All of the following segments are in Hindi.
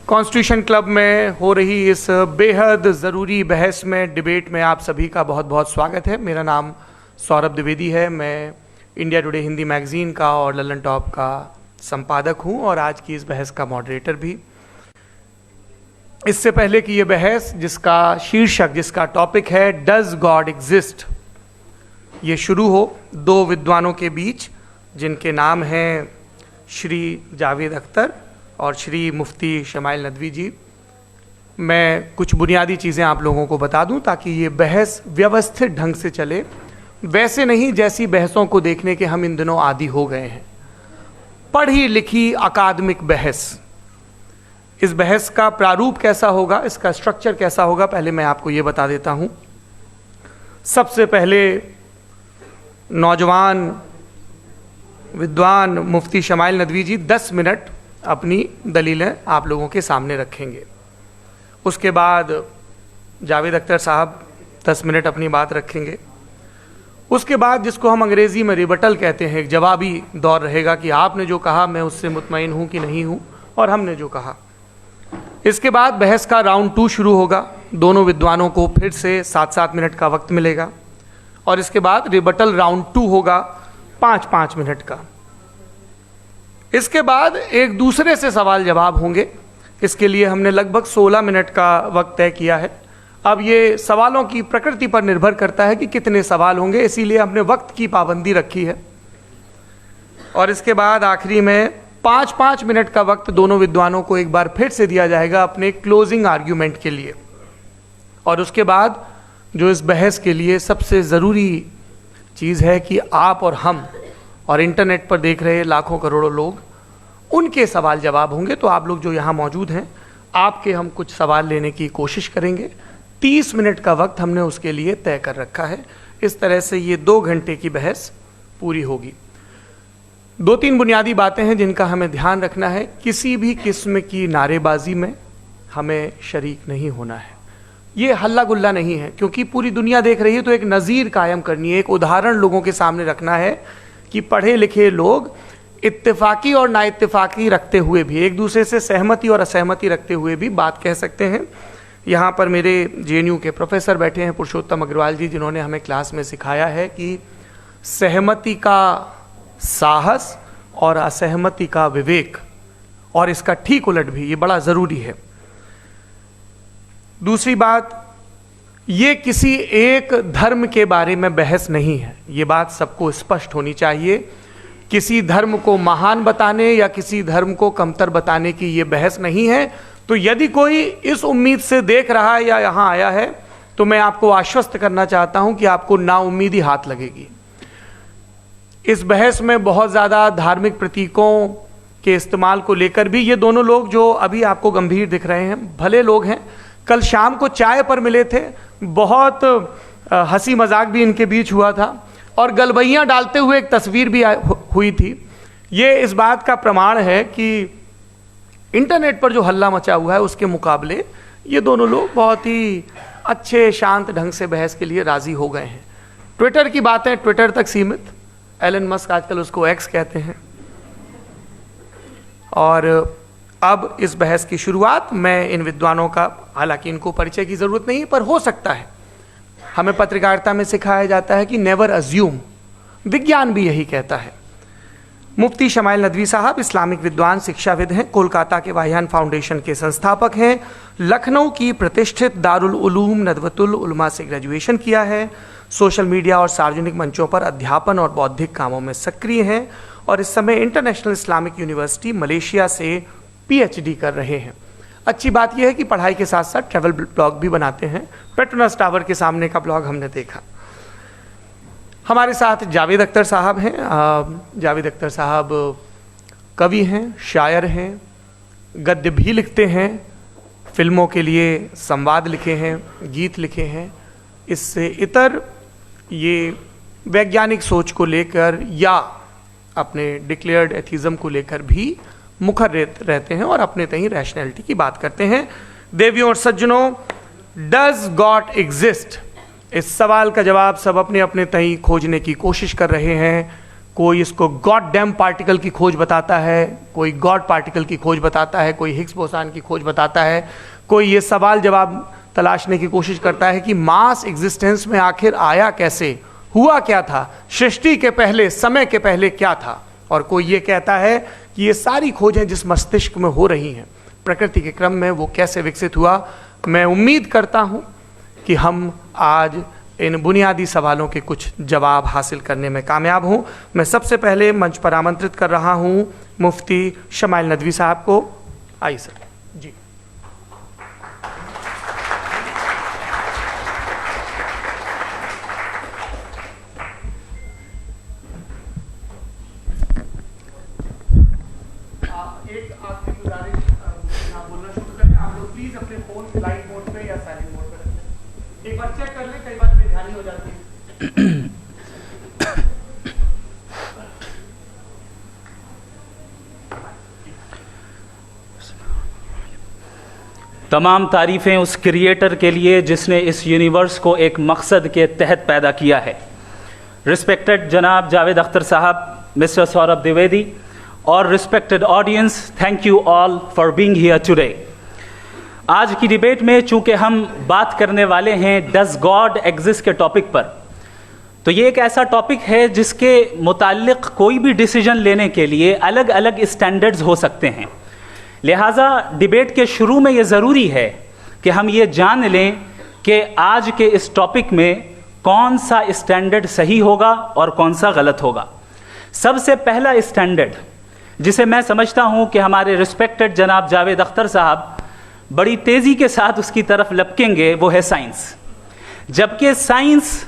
कॉन्स्टिट्यूशन क्लब में हो रही इस बेहद ज़रूरी बहस में, डिबेट में आप सभी का बहुत बहुत स्वागत है। मेरा नाम सौरभ द्विवेदी है। मैं इंडिया टुडे हिंदी मैगज़ीन का और लल्लन टॉप का संपादक हूं और आज की इस बहस का मॉडरेटर भी। इससे पहले कि ये बहस, जिसका शीर्षक, जिसका टॉपिक है डज गॉड एग्जिस्ट, ये शुरू हो दो विद्वानों के बीच जिनके नाम हैं श्री जावेद अख्तर और श्री मुफ्ती शमाइल नदवी जी, मैं कुछ बुनियादी चीज़ें आप लोगों को बता दूं ताकि ये बहस व्यवस्थित ढंग से चले, वैसे नहीं जैसी बहसों को देखने के हम इन दिनों आदी हो गए हैं। पढ़ी लिखी अकादमिक बहस। इस बहस का प्रारूप कैसा होगा, इसका स्ट्रक्चर कैसा होगा, पहले मैं आपको ये बता देता हूं। सबसे पहले नौजवान विद्वान मुफ्ती शमाइल नदवी जी 10 मिनट अपनी दलीलें आप लोगों के सामने रखेंगे। उसके बाद जावेद अख्तर साहब 10 मिनट अपनी बात रखेंगे। उसके बाद जिसको हम अंग्रेज़ी में रिबटल कहते हैं, एक जवाबी दौर रहेगा कि आपने जो कहा मैं उससे मुतमईन हूँ कि नहीं हूँ और हमने जो कहा। इसके बाद बहस का राउंड 2 शुरू होगा। दोनों विद्वानों को फिर से 7-7 मिनट का वक्त मिलेगा और इसके बाद रिबटल राउंड 2 होगा 5-5 मिनट का। इसके बाद एक दूसरे से सवाल जवाब होंगे। इसके लिए हमने लगभग 16 मिनट का वक्त तय किया है। अब ये सवालों की प्रकृति पर निर्भर करता है कि कितने सवाल होंगे, इसीलिए हमने वक्त की पाबंदी रखी है। और इसके बाद आखिरी में 5-5 मिनट का वक्त दोनों विद्वानों को एक बार फिर से दिया जाएगा अपने क्लोजिंग आर्ग्यूमेंट के लिए। और उसके बाद जो इस बहस के लिए सबसे ज़रूरी चीज़ है कि आप और हम और इंटरनेट पर देख रहे लाखों करोड़ों लोग, उनके सवाल जवाब होंगे। तो आप लोग जो यहाँ मौजूद हैं, आपके हम कुछ सवाल लेने की कोशिश करेंगे। 30 मिनट का वक्त हमने उसके लिए तय कर रखा है। इस तरह से ये 2 घंटे की बहस पूरी होगी। 2-3 बुनियादी बातें हैं जिनका हमें ध्यान रखना है। किसी भी किस्म की नारेबाजी में हमें शरीक नहीं होना है। ये हल्ला गुल्ला नहीं है, क्योंकि पूरी दुनिया देख रही है, तो एक नज़ीर कायम करनी है, एक उदाहरण लोगों के सामने रखना है कि पढ़े लिखे लोग इत्तेफाकी और नाइत्तेफाकी रखते हुए भी, एक दूसरे से सहमति और असहमति रखते हुए भी बात कह सकते हैं। यहाँ पर मेरे JNU के प्रोफेसर बैठे हैं, पुरुषोत्तम अग्रवाल जी, जिन्होंने हमें क्लास में सिखाया है कि सहमति का साहस और असहमति का विवेक, और इसका ठीक उलट भी, ये बड़ा ज़रूरी है। दूसरी बात, ये किसी एक धर्म के बारे में बहस नहीं है, ये बात सबको स्पष्ट होनी चाहिए। किसी धर्म को महान बताने या किसी धर्म को कमतर बताने की ये बहस नहीं है। तो यदि कोई इस उम्मीद से देख रहा है या यहाँ आया है, तो मैं आपको आश्वस्त करना चाहता हूँ कि आपको नाउम्मीदी हाथ लगेगी। इस बहस में बहुत ज़्यादा धार्मिक प्रतीकों के इस्तेमाल को लेकर भी ये दोनों लोग जो अभी आपको गंभीर दिख रहे हैं, भले लोग हैं, कल शाम को चाय पर मिले थे, बहुत हंसी मजाक भी इनके बीच हुआ था और गलबैयाँ डालते हुए एक तस्वीर भी हुई थी। ये इस बात का प्रमाण है कि इंटरनेट पर जो हल्ला मचा हुआ है उसके मुकाबले ये दोनों लोग बहुत ही अच्छे शांत ढंग से बहस के लिए राज़ी हो गए हैं। ट्विटर की बातें ट्विटर तक सीमित, एलन मस्क आजकल उसको एक्स कहते हैं। और अब इस बहस की शुरुआत मैं इन विद्वानों का, हालांकि इनको परिचय की ज़रूरत नहीं, पर हो सकता है, हमें पत्रकारिता में सिखाया जाता है कि नेवर अज्यूम, विज्ञान भी यही कहता है। मुफ्ती शमाइल नदवी साहब इस्लामिक विद्वान शिक्षाविद हैं, कोलकाता के वाहियान फाउंडेशन के संस्थापक हैं, लखनऊ की प्रतिष्ठित दारुल उलूम नदवतुल उलमा से ग्रेजुएशन किया है, सोशल मीडिया और सार्वजनिक मंचों पर अध्यापन और बौद्धिक कामों में सक्रिय हैं और इस समय इंटरनेशनल इस्लामिक यूनिवर्सिटी मलेशिया से पीएचडी कर रहे हैं। अच्छी बात यह है कि पढ़ाई के साथ साथ ट्रैवल ब्लॉग भी बनाते हैं। पेट्रोनस टावर के सामने का ब्लॉग हमने देखा। हमारे साथ जावेद अख्तर साहब हैं। जावेद अख्तर साहब कवि हैं, शायर हैं, गद्य भी लिखते हैं, फिल्मों के लिए संवाद लिखे हैं, गीत लिखे हैं। इससे इतर ये वैज्ञानिक सोच को लेकर या अपने डिक्लेयर्ड एथिज्म को लेकर भी मुखर रहते हैं और अपने तहीं रैशनैलिटी की बात करते हैं। देवियों और सज्जनों, डज गॉड एग्जिस्ट? इस सवाल का जवाब सब अपने अपने तहीं खोजने की कोशिश कर रहे हैं। कोई इसको गॉड डैम पार्टिकल की खोज बताता है, कोई गॉड पार्टिकल की खोज बताता है, कोई हिग्स बोसान की खोज बताता है, कोई ये सवाल जवाब तलाशने की कोशिश करता है कि मास एग्जिस्टेंस में आखिर आया कैसे, हुआ क्या था, सृष्टि के पहले, समय के पहले क्या था। और कोई ये कहता है कि ये सारी खोजें जिस मस्तिष्क में हो रही हैं प्रकृति के क्रम में, वो कैसे विकसित हुआ। मैं उम्मीद करता हूँ कि हम आज इन बुनियादी सवालों के कुछ जवाब हासिल करने में कामयाब हूँ। मैं सबसे पहले मंच पर आमंत्रित कर रहा हूँ मुफ्ती शमाइल नदवी साहब को। आइए सर जी। एक आखिरी गुजारिश, आप बोलना शुरू करें। आप लोग प्लीज अपने फोन फ्लाइट मोड पे या साइलेंट मोड पे रखें। एक बार चेक कर लें, कई बार बेध्यानी हो जाती है। तमाम तारीफ़ें उस क्रिएटर के लिए जिसने इस यूनिवर्स को एक मकसद के तहत पैदा किया है। रिस्पेक्टेड जनाब जावेद अख्तर साहब, मिस्टर सौरभ द्विवेदी और respected audience, thank you all for being here today. आज की डिबेट में चूंकि हम बात करने वाले हैं डज गॉड एग्जिस्ट के टॉपिक पर, तो ये एक ऐसा टॉपिक है जिसके मुताल्लिक कोई भी डिसीजन लेने के लिए अलग अलग स्टैंडर्ड्स हो सकते हैं। लिहाजा डिबेट के शुरू में ये ज़रूरी है कि हम ये जान लें कि आज के इस टॉपिक में कौन सा स्टैंडर्ड सही होगा और कौन सा गलत होगा। सबसे पहला स्टैंडर्ड जिसे मैं समझता हूं कि हमारे रिस्पेक्टेड जनाब जावेद अख्तर साहब बड़ी तेज़ी के साथ उसकी तरफ लपकेंगे, वो है साइंस। जबकि साइंस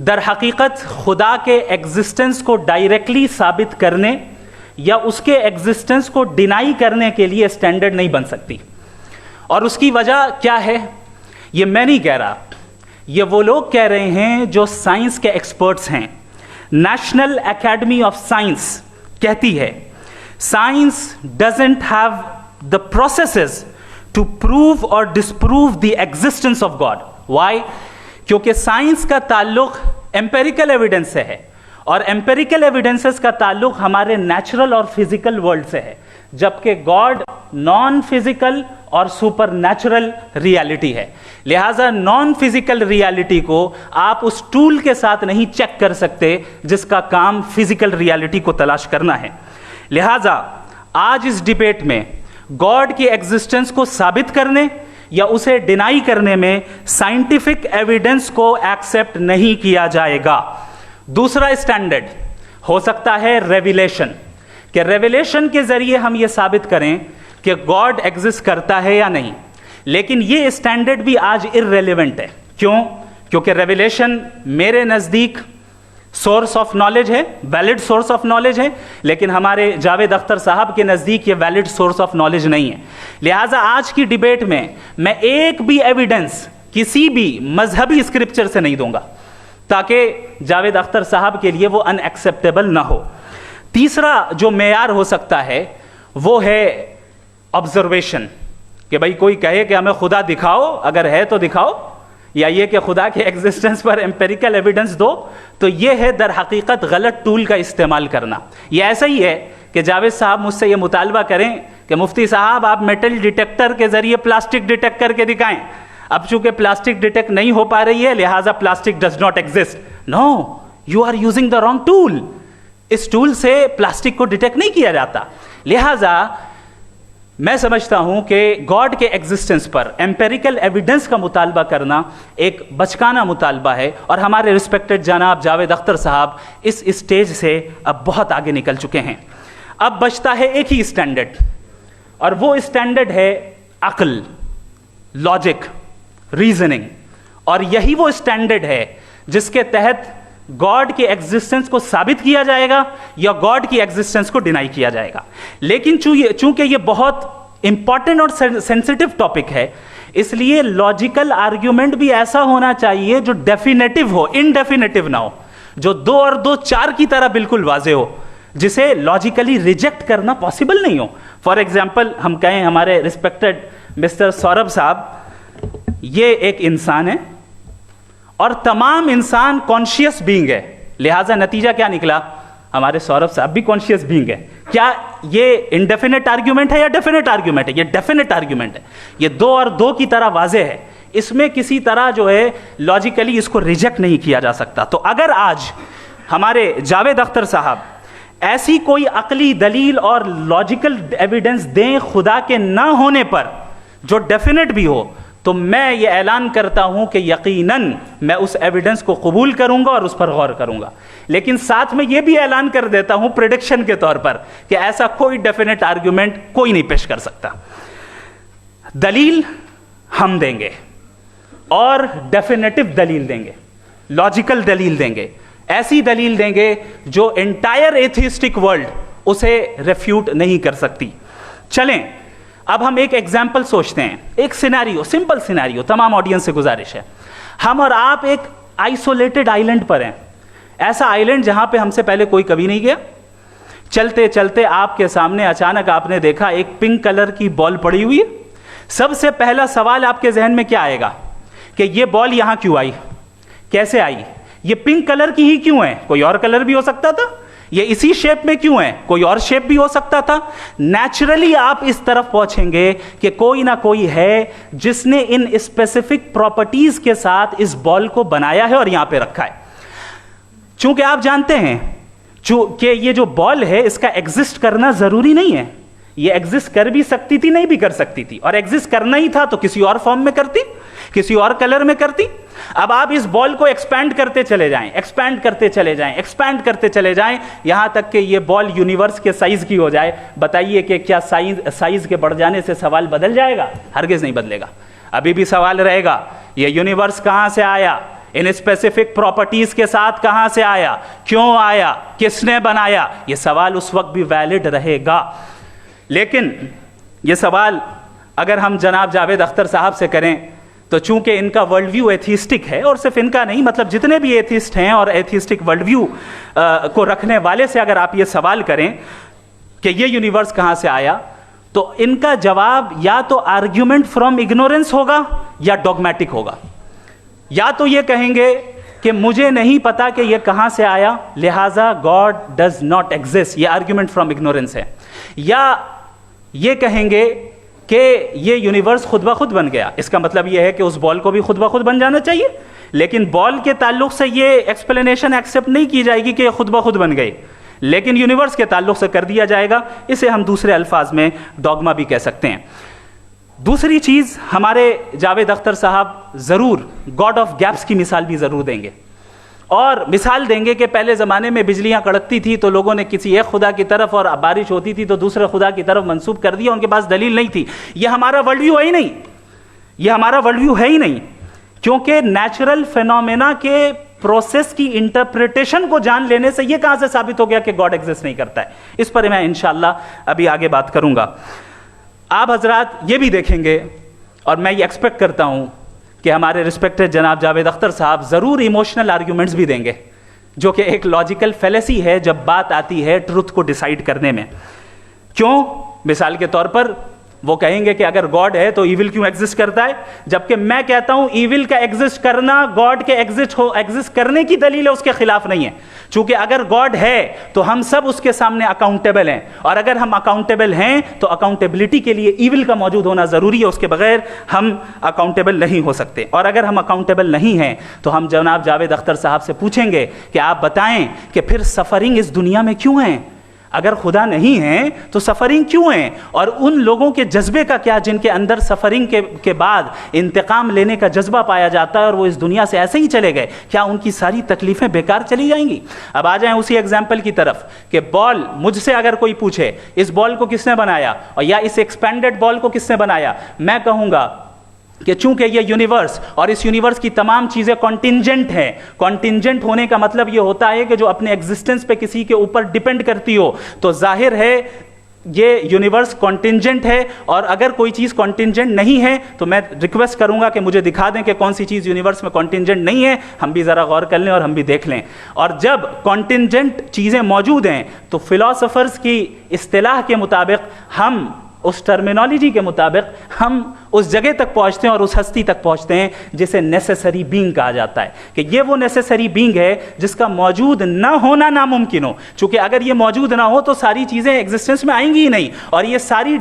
दर हकीकत खुदा के एग्जिस्टेंस को डायरेक्टली साबित करने या उसके एग्जिस्टेंस को डिनाई करने के लिए स्टैंडर्ड नहीं बन सकती। और उसकी वजह क्या है, ये मैं नहीं कह रहा, ये वो लोग कह रहे हैं जो साइंस के एक्सपर्ट्स हैं। नेशनल एकेडमी ऑफ साइंस कहती है science doesn't have the processes to prove और disprove the existence of god. Why? क्योंकि साइंस का ताल्लुक एम्पेरिकल एविडेंस से है और एम्पेरिकल एविडेंसेस का ताल्लुक हमारे नेचुरल और फिजिकल वर्ल्ड से है, जबकि गॉड नॉन फिजिकल और सुपर नेचुरल रियलिटी है। लिहाजा नॉन फिजिकल रियलिटी को आप उस टूल के साथ नहीं चेक कर सकते जिसका काम फिजिकल रियलिटी को तलाश करना है। लिहाजा आज इस डिबेट में गॉड की एग्जिस्टेंस को साबित करने या उसे डिनाई करने में साइंटिफिक एविडेंस को एक्सेप्ट नहीं किया जाएगा। दूसरा स्टैंडर्ड हो सकता है रेविलेशन, कि रेविलेशन के जरिए हम ये साबित करें कि गॉड एग्जिस्ट करता है या नहीं। लेकिन ये स्टैंडर्ड भी आज इररेलेवेंट है। क्यों? क्योंकि रेविलेशन मेरे नज़दीक सोर्स ऑफ नॉलेज है, वैलिड सोर्स ऑफ नॉलेज है, लेकिन हमारे जावेद अख्तर साहब के नज़दीक ये वैलिड सोर्स ऑफ नॉलेज नहीं है। लिहाजा आज की डिबेट में मैं एक भी एविडेंस किसी भी मजहबी स्क्रिप्चर से नहीं दूंगा ताकि जावेद अख्तर साहब के लिए वो अनएक्सेप्टेबल ना हो। तीसरा जो मेयार हो सकता है वो है ऑब्जर्वेशन, कि भाई कोई कहे कि हमें खुदा दिखाओ, अगर है तो दिखाओ, या ये कि खुदा के एग्जिस्टेंस पर एम्पेरिकल एविडेंस दो, तो ये है दर हकीकत गलत टूल का इस्तेमाल करना। ये ऐसा ही है कि जावेद साहब मुझसे ये मुतालबा करें कि मुफ्ती साहब आप मेटल डिटेक्टर के जरिए प्लास्टिक डिटेक्ट करके दिखाएं। अब चूंकि प्लास्टिक डिटेक्ट नहीं हो पा रही है लिहाजा plastic does not exist. No, you are using the wrong tool. इस टूल से प्लास्टिक को डिटेक्ट नहीं किया जाता। लिहाजा मैं समझता हूं कि गॉड के एग्जिस्टेंस पर एम्पेरिकल एविडेंस का मुतालबा करना एक बचकाना मुतालबा है, और हमारे रिस्पेक्टेड जनाब जावेद अख्तर साहब इस स्टेज से अब बहुत आगे निकल चुके हैं। अब बचता है एक ही स्टैंडर्ड, और वो स्टैंडर्ड है अक्ल, लॉजिक, रीजनिंग। और यही वो स्टैंडर्ड है जिसके तहत गॉड के एग्जिस्टेंस को साबित किया जाएगा या गॉड की एग्जिस्टेंस को डिनाई किया जाएगा। लेकिन चूंकि ये बहुत इंपॉर्टेंट और सेंसिटिव टॉपिक है, इसलिए लॉजिकल आर्ग्यूमेंट भी ऐसा होना चाहिए जो डेफिनेटिव हो, इनडेफिनेटिव ना हो, जो 2 और 2 4 की तरह बिल्कुल वाजे हो, जिसे लॉजिकली रिजेक्ट करना पॉसिबल नहीं हो। फॉर एग्जाम्पल हम कहें हमारे रिस्पेक्टेड मिस्टर सौरभ साहब, ये एक इंसान है और तमाम इंसान कॉन्शियस बीइंग है, लिहाजा नतीजा क्या निकला, हमारे सौरभ साहब भी कॉन्शियस बीइंग है। क्या ये इनडेफिनेट आर्ग्यूमेंट है या डेफिनेट आर्ग्यूमेंट है? ये डेफिनेट आर्ग्यूमेंट है, ये 2 और 2 की तरह वाजे है, इसमें किसी तरह जो है लॉजिकली इसको रिजेक्ट नहीं किया जा सकता। तो अगर आज हमारे जावेद अख्तर साहब ऐसी कोई अकली दलील और लॉजिकल एविडेंस दें खुदा के ना होने पर जो डेफिनेट भी हो, तो मैं ये ऐलान करता हूं कि यकीनन मैं उस एविडेंस को कबूल करूंगा और उस पर गौर करूंगा। लेकिन साथ में यह भी ऐलान कर देता हूं प्रेडिक्शन के तौर पर कि ऐसा कोई डेफिनेट आर्ग्यूमेंट कोई नहीं पेश कर सकता। दलील हम देंगे और डेफिनेटिव दलील देंगे, लॉजिकल दलील देंगे, ऐसी दलील देंगे जो एंटायर एथिस्टिक वर्ल्ड उसे रेफ्यूट नहीं कर सकती। चलें अब हम एक एग्जाम्पल सोचते हैं, एक सिनेरियो, सिंपल सिनेरियो, तमाम ऑडियंस से गुजारिश है, हम और आप एक आइसोलेटेड आइलैंड पर हैं, ऐसा आइलैंड जहां पे हमसे पहले कोई कभी नहीं गया। चलते चलते आपके सामने अचानक आपने देखा एक पिंक कलर की बॉल पड़ी हुई है। सबसे पहला सवाल आपके जहन में क्या आएगा कि ये बॉल यहां क्यों आई, कैसे आई, ये पिंक कलर की ही क्यों है, कोई और कलर भी हो सकता था, ये इसी शेप में क्यों है, कोई और शेप भी हो सकता था। नेचुरली आप इस तरफ पहुंचेंगे कि कोई ना कोई है जिसने इन स्पेसिफिक प्रॉपर्टीज के साथ इस बॉल को बनाया है और यहां पे रखा है। चूंकि आप जानते हैं कि ये जो बॉल है इसका एग्जिस्ट करना जरूरी नहीं है, ये एग्जिस्ट कर भी सकती थी, नहीं भी कर सकती थी, और एग्जिस्ट करना ही था तो किसी और फॉर्म में करती, किसी और कलर में करती। अब आप इस बॉल को एक्सपैंड करते चले जाएं, एक्सपैंड करते चले जाएं, एक्सपैंड करते चले जाएं, यहां तक कि ये बॉल यूनिवर्स के साइज की हो जाए। बताइए कि क्या साइज के बढ़ जाने से सवाल बदल जाएगा? हरगिज नहीं बदलेगा, अभी भी सवाल रहेगा ये यूनिवर्स कहां से आया, इन स्पेसिफिक प्रॉपर्टीज के साथ कहां से आया, क्यों आया, किसने बनाया, यह सवाल उस वक्त भी वैलिड रहेगा। लेकिन यह सवाल अगर हम जनाब जावेद अख्तर साहब से करें तो चूंकि इनका वर्ल्ड व्यू एथिस्टिक है, और सिर्फ इनका नहीं, मतलब जितने भी एथिस्ट हैं और एथिस्टिक वर्ल्ड व्यू को रखने वाले से अगर आप ये सवाल करें कि ये यूनिवर्स कहां से आया, तो इनका जवाब या तो आर्ग्यूमेंट फ्रॉम इग्नोरेंस होगा या डॉगमेटिक होगा। या तो ये कहेंगे कि मुझे नहीं पता कि ये कहां से आया, लिहाजा गॉड डज नॉट एग्जिस्ट, ये आर्ग्यूमेंट फ्रॉम इग्नोरेंस है, या ये कहेंगे कि ये यूनिवर्स खुद ब खुद बन गया। इसका मतलब ये है कि उस बॉल को भी खुद ब खुद बन जाना चाहिए, लेकिन बॉल के ताल्लुक से ये एक्सप्लेनेशन एक्सेप्ट नहीं की जाएगी कि खुद ब खुद बन गई, लेकिन यूनिवर्स के ताल्लुक से कर दिया जाएगा। इसे हम दूसरे अल्फाज में डॉगमा भी कह सकते हैं। दूसरी चीज, हमारे जावेद अख्तर साहब जरूर गॉड ऑफ गैप्स की मिसाल भी जरूर देंगे, और मिसाल देंगे कि पहले ज़माने में बिजलियां कड़कती थी तो लोगों ने किसी एक खुदा की तरफ, और बारिश होती थी तो दूसरे खुदा की तरफ मंसूब कर दिया, उनके पास दलील नहीं थी। यह हमारा वर्ल्ड व्यू है ही नहीं, यह हमारा वर्ल्ड व्यू है ही नहीं, क्योंकि नेचुरल फिनोमेना के प्रोसेस की इंटरप्रिटेशन को जान लेने से यह कहां से साबित हो गया कि गॉड एग्जिस्ट नहीं करता है। इस पर मैं इंशाअल्लाह अभी आगे बात करूंगा। आप हजरात ये भी देखेंगे, और मैं ये एक्सपेक्ट करता हूं कि हमारे रिस्पेक्टेड जनाब जावेद अख्तर साहब ज़रूर इमोशनल आर्ग्यूमेंट्स भी देंगे, जो कि एक लॉजिकल फेलेसी है जब बात आती है ट्रुथ को डिसाइड करने में। क्यों? मिसाल के तौर पर वो कहेंगे कि अगर गॉड है तो ईविल क्यों एग्जिस्ट करता है, जबकि मैं कहता हूं ईविल का एग्जिस्ट करना गॉड के एग्जिस्ट करने की दलील है, उसके खिलाफ नहीं है। चूंकि अगर गॉड है तो हम सब उसके सामने अकाउंटेबल हैं, और अगर हम अकाउंटेबल हैं तो अकाउंटेबिलिटी के लिए ईविल का मौजूद होना जरूरी है, उसके बगैर हम अकाउंटेबल नहीं हो सकते। और अगर हम अकाउंटेबल नहीं हैं तो हम जनाब जावेद अख्तर साहब से पूछेंगे कि आप बताएं कि फिर सफरिंग इस दुनिया में क्यों है? अगर खुदा नहीं है तो सफरिंग क्यों है? और उन लोगों के जज्बे का क्या जिनके अंदर सफरिंग के बाद इंतकाम लेने का जज्बा पाया जाता है और वो इस दुनिया से ऐसे ही चले गए, क्या उनकी सारी तकलीफें बेकार चली जाएंगी? अब आ जाएं उसी एग्जाम्पल की तरफ कि बॉल, मुझसे अगर कोई पूछे इस बॉल को किसने बनाया और या इस एक्सपेंडेड बॉल को किसने बनाया, मैं कहूंगा कि चूंकि ये यूनिवर्स और इस यूनिवर्स की तमाम चीजें कॉन्टिंजेंट हैं, कॉन्टिंजेंट होने का मतलब ये होता है कि जो अपने एग्जिस्टेंस पे किसी के ऊपर डिपेंड करती हो, तो जाहिर है ये यूनिवर्स कॉन्टिंजेंट है। और अगर कोई चीज़ कॉन्टिंजेंट नहीं है तो मैं रिक्वेस्ट करूंगा कि मुझे दिखा दें कि कौन सी चीज़ यूनिवर्स में कॉन्टिंजेंट नहीं है, हम भी ज़रा गौर कर लें और हम भी देख लें। और जब कॉन्टिंजेंट चीज़ें मौजूद हैं तो फिलोसोफर्स की इस्तिलाह के मुताबिक, हम उस टर्मिनोलॉजी के मुताबिक हम उस जगह तक पहुंचते हैं और उस हस्ती तक पहुंचते हैं जिसे नेसेसरी बीइंग कहा जाता है, कि ये वो नेसेसरी बीइंग है जिसका मौजूद ना होना नामुमकिन हो। चूंकि अगर ये मौजूद ना हो तो सारी चीज़ें एग्जिस्टेंस में आएंगी ही नहीं, और ये सारी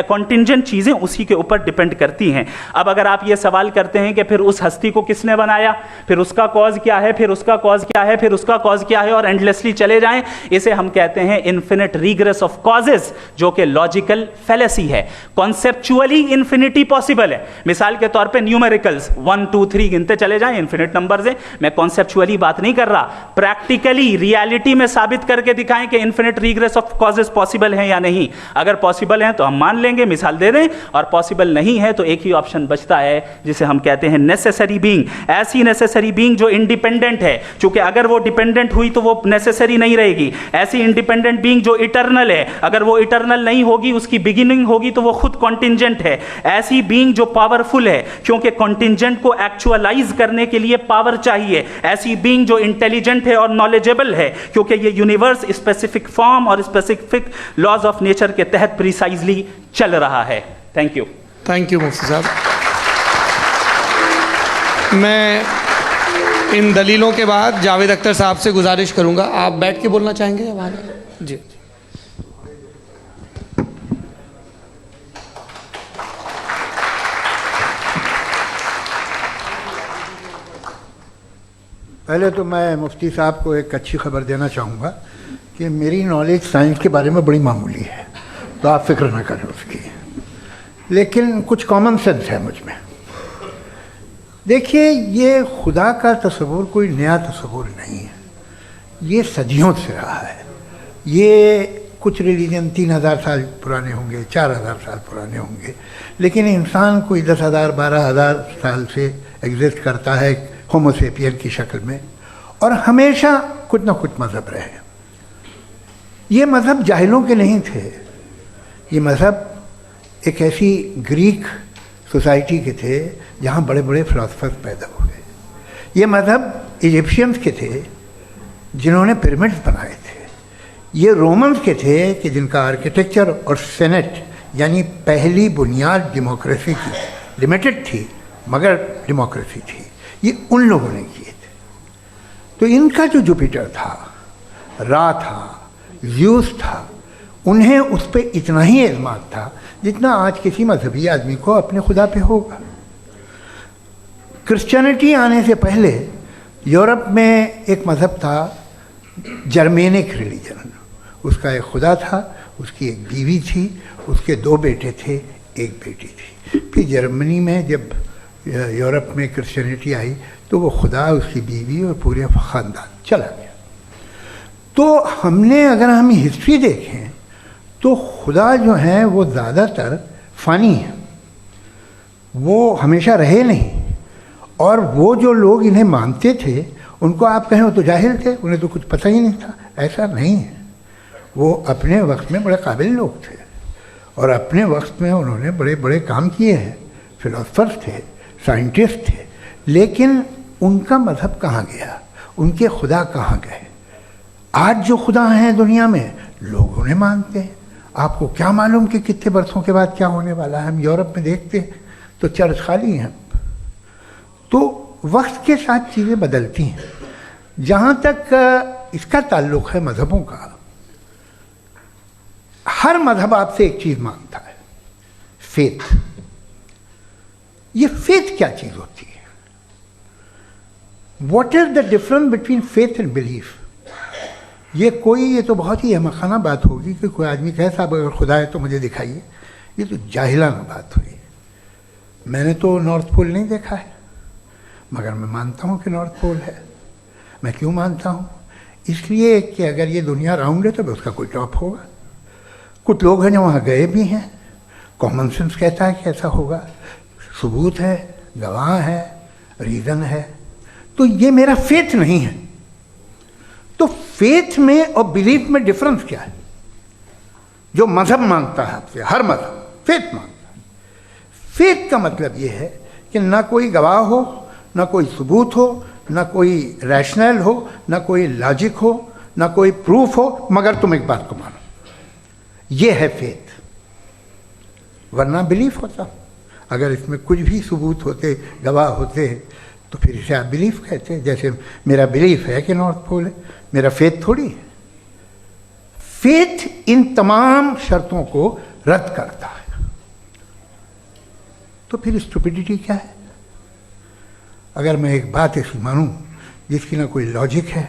कॉन्टिंजेंट चीज़ें उसी के ऊपर डिपेंड करती हैं। अब अगर आप ये सवाल करते हैं कि फिर उस हस्ती को किसने बनाया, फिर उसका कॉज क्या है, फिर उसका कॉज क्या है, फिर उसका कॉज क्या है, और एंडलेसली चले जाएं, इसे हम कहते हैं इन्फिनिट रिग्रेस ऑफ कॉजेज, जो कि लॉजिकल फैलेसी है। कॉन्सेप्चुअली इन्फिनिटी पॉसिबल है। मिसाल के तौर पे न्यूमेरिकल्स 1 2 3 गिनते चले जाएं, इन्फिनिट नंबर्स हैं। मैं कॉन्सेप्चुअली बात नहीं कर रहा, प्रैक्टिकली रियलिटी में साबित करके दिखाएं कि infinite regress of causes possible हैं या नहीं। अगर पॉसिबल हैं तो हम मान लेंगे, मिसाल दे दें, और पॉसिबल नहीं है तो एक ही ऑप्शन बचता है जिसे हम कहते हैं नेसेसरी बीइंग। ऐसी नेसेसरी बीइंग जो इंडिपेंडेंट है, क्योंकि अगर वो डिपेंडेंट हुई तो वो नेसेसरी नहीं रहेगी। ऐसी इंडिपेंडेंट बीइंग जो इटर्नल है, अगर वो इटर्नल नहीं होगी, उसकी बिगिनिंग होगी तो वो खुद कॉन्टिंजेंट है। ऐसी बीइंग जो पावरफुल है, क्योंकि कॉन्टिंजेंट को एक्चुअलाइज करने के लिए पावर चाहिए। ऐसी बीइंग जो इंटेलिजेंट है और नॉलेजेबल है, क्योंकि ये यूनिवर्स स्पेसिफिक फॉर्म और स्पेसिफिक लॉज ऑफ नेचर के तहत प्रिसाइजली चल रहा है। Thank you. थैंक यू मुफ्ती साहब। मैं इन दलीलों के बाद जावेद अख्तर साहब से गुजारिश करूंगा, आप बैठ के बोलना चाहेंगे वहाँ जी। पहले तो मैं मुफ्ती साहब को एक अच्छी खबर देना चाहूँगा कि मेरी नॉलेज साइंस के बारे में बड़ी मामूली है, तो आप फिक्र ना करें उसकी, लेकिन कुछ कॉमन सेंस है मुझ में। देखिए, ये खुदा का तस्वुर कोई नया तस्वुर नहीं है, ये सदियों से रहा है। ये कुछ रिलीजन 3000 साल पुराने होंगे, 4000 साल पुराने होंगे, लेकिन इंसान कोई 10,000 12,000 साल से एग्जिस्ट करता है होमोसेपियन की शक्ल में, और हमेशा कुछ ना कुछ मज़हब रहे। ये मज़हब जाहिलों के नहीं थे, ये मज़हब एक ऐसी ग्रीक सोसाइटी के थे जहाँ बड़े बड़े फिलोसफर्स पैदा हुए। ये मज़हब इजिप्शियंस के थे जिन्होंने पिरामिड्स बनाए थे। ये रोमन्स के थे कि जिनका आर्किटेक्चर और सेनेट यानी पहली बुनियाद डेमोक्रेसी की, लिमिटेड थी मगर डेमोक्रेसी थी, ये उन लोगों ने किए थे। तो इनका जो जुपिटर था, रा था, ज़्यूस था, उन्हें उस पर इतना ही एतमाद था जितना आज किसी मजहबी आदमी को अपने खुदा पे होगा। क्रिश्चियनिटी आने से पहले यूरोप में एक मज़हब था, जर्मेनिक रिलीजन। उसका एक खुदा था, उसकी एक बीवी थी, उसके 2 बेटे थे, एक बेटी थी। फिर जर्मनी में जब यूरोप में क्रिश्चियनिटी आई तो वो खुदा, उसकी बीवी और पूरे ख़ानदान चला गया। तो हमने, अगर हम हिस्ट्री देखें तो खुदा जो हैं वो ज़्यादातर फ़ानी हैं, वो हमेशा रहे नहीं। और वो जो लोग इन्हें मानते थे उनको आप कहें वो तो जाहिल थे, उन्हें तो कुछ पता ही नहीं था, ऐसा नहीं है। वो अपने वक्त में बड़े काबिल लोग थे और अपने वक्त में उन्होंने बड़े बड़े काम किए हैं, फिलोसफर्स थे, साइंटिस्ट थे। लेकिन उनका मज़हब कहाँ गया, उनके खुदा कहाँ गए? आज जो खुदा हैं दुनिया में लोग उन्हें मानते हैं, आपको क्या मालूम कि कितने बरसों के बाद क्या होने वाला है। हम यूरोप में देखते हैं तो चर्च खाली हैं। तो वक्त के साथ चीज़ें बदलती हैं। जहाँ तक इसका ताल्लुक़ है मज़हबों का, हर मज़हब आपसे एक चीज़ मांगता है, फेथ। ये फेथ क्या चीज़ होती है? What is the difference between faith and belief? ये तो बहुत ही अहमखाना बात होगी कि कोई आदमी कहे साहब अगर खुदा है तो मुझे दिखाइए। ये तो जाहिलाना बात हुई। मैंने तो नॉर्थ पोल नहीं देखा है, मगर मैं मानता हूँ कि नॉर्थ पोल है। मैं क्यों मानता हूँ? इसलिए कि अगर ये दुनिया राउंड है तो उसका कोई टॉप होगा। कुछ लोग हैं जो वहाँ गए भी हैं, कॉमन सेंस कहता है कि ऐसा होगा, सबूत है, गवाह है, रीज़न है। तो ये मेरा फेथ नहीं है। तो फेथ में और बिलीफ में डिफरेंस क्या है? जो मज़हब मांगता है आपसे, हर मज़हब फेथ मांगता है। फेथ का मतलब ये है कि ना कोई गवाह हो, ना कोई सबूत हो, ना कोई रैशनल हो, ना कोई लॉजिक हो, ना कोई प्रूफ हो, मगर तुम एक बात को मानो। ये है फेथ। वरना बिलीफ होता। अगर इसमें कुछ भी सबूत होते, गवाह होते, तो फिर इसे आप बिलीफ कहते हैं। जैसे मेरा बिलीफ है कि नॉर्थ पोल है, मेरा फेथ थोड़ी है। फेथ इन तमाम शर्तों को रद्द करता है। तो फिर स्टुपिडिटी क्या है? अगर मैं एक बात ऐसी मानूं जिसकी ना कोई लॉजिक है,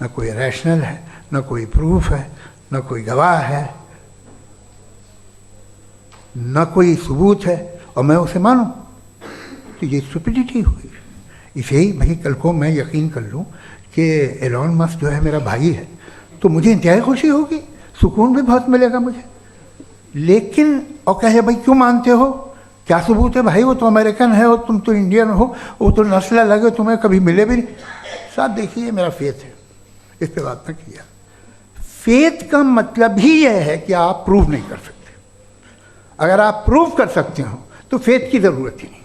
ना कोई रैशनल है, ना कोई प्रूफ है, ना कोई गवाह है, ना कोई सबूत है, और मैं उसे मानूं, तो ये स्टुपिडिटी हुई। इसे ही भाई कल को मैं यकीन कर लूँ कि एलॉन मस्क जो है मेरा भाई है, तो मुझे इंतहाई खुशी होगी, सुकून भी बहुत मिलेगा मुझे। लेकिन और कहे भाई क्यों मानते हो, क्या सबूत है भाई, वो तो अमेरिकन है और तुम तो इंडियन हो, वो तो नस्ल लगे, तुम्हें कभी मिले भी नहीं। साहब देखिए मेरा फेथ है, इस पर बात न किया। फेथ का मतलब ही यह है कि आप प्रूव नहीं कर सकते। अगर आप प्रूव कर सकते हो तो फेथ की ज़रूरत ही नहीं,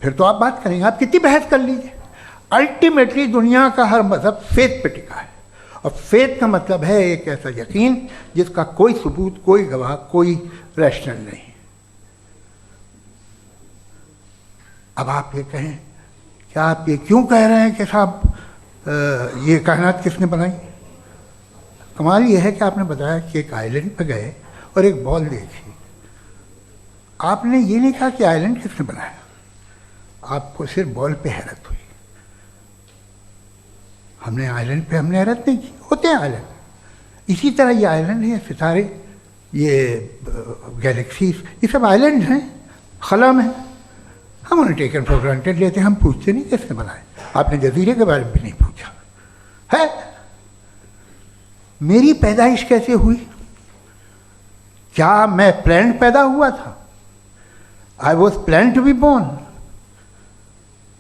फिर तो आप बात करेंगे, आप कितनी बहस कर लीजिए। अल्टीमेटली दुनिया का हर मज़हब फेथ पे टिका है, और फेथ का मतलब है एक ऐसा यकीन जिसका कोई सबूत, कोई गवाह, कोई रैशनल नहीं। अब आप ये कहें, क्या आप ये क्यों कह रहे हैं कि साहब ये कायनात किसने बनाई? कमाल ये है कि आपने बताया कि एक आइलैंड पे गए और एक बॉल देखी। आपने ये नहीं कहा कि आइलैंड किसने बनाया, आपको सिर्फ बॉल पे हैरत हुई। हमने आइलैंड पे हमने हैरत नहीं की, होते हैं आइलैंड। इसी तरह ये आइलैंड है, सितारे, ये गैलेक्सीज, ये सब आइलैंड हैं, खला में। हम उन्हें टेकन फॉर ग्रांटेड लेते हैं, हम पूछते नहीं किसने बनाए। आपने जजीरे के बारे में भी नहीं पूछा है। मेरी पैदाइश कैसे हुई? क्या मैं प्लान्ड पैदा हुआ था? I was plan to be born,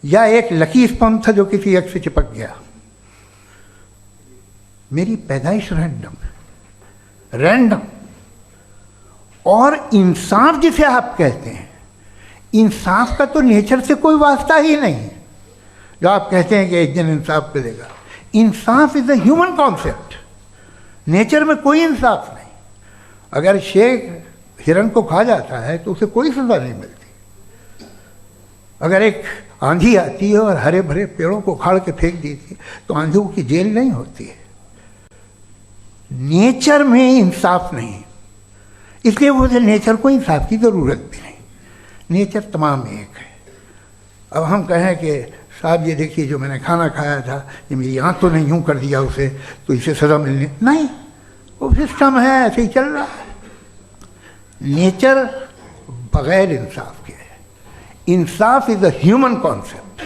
या एक लकी स्पर्म था जो किसी एक से चिपक गया? मेरी पैदाइश रैंडम। और इंसाफ जिसे आप कहते हैं, इंसाफ का तो नेचर से कोई वास्ता ही नहीं है। जो आप कहते हैं कि एक दिन इंसाफ मिलेगा, इंसाफ is a human concept. Nature में कोई इंसाफ नहीं। अगर शेर हिरन को खा जाता है तो उसे कोई सजा नहीं मिलती। अगर एक आंधी आती है और हरे भरे पेड़ों को उखाड़ के फेंक देती है तो आंधियों की जेल नहीं होती है। नेचर में इंसाफ नहीं, इसलिए मुझे नेचर को इंसाफ की ज़रूरत भी नहीं। नेचर तमाम एक है। अब हम कहें कि साहब ये देखिए जो मैंने खाना खाया था, ये मेरी आँख तो नहीं यूँ कर दिया उसे, तो इसे सज़ा मिलनी नहीं। वो सिस्टम है, ऐसे ही चल रहा है। नेचर बग़ैर इंसाफ के है। इंसाफ इज़ अ ह्यूमन कॉन्सेप्ट।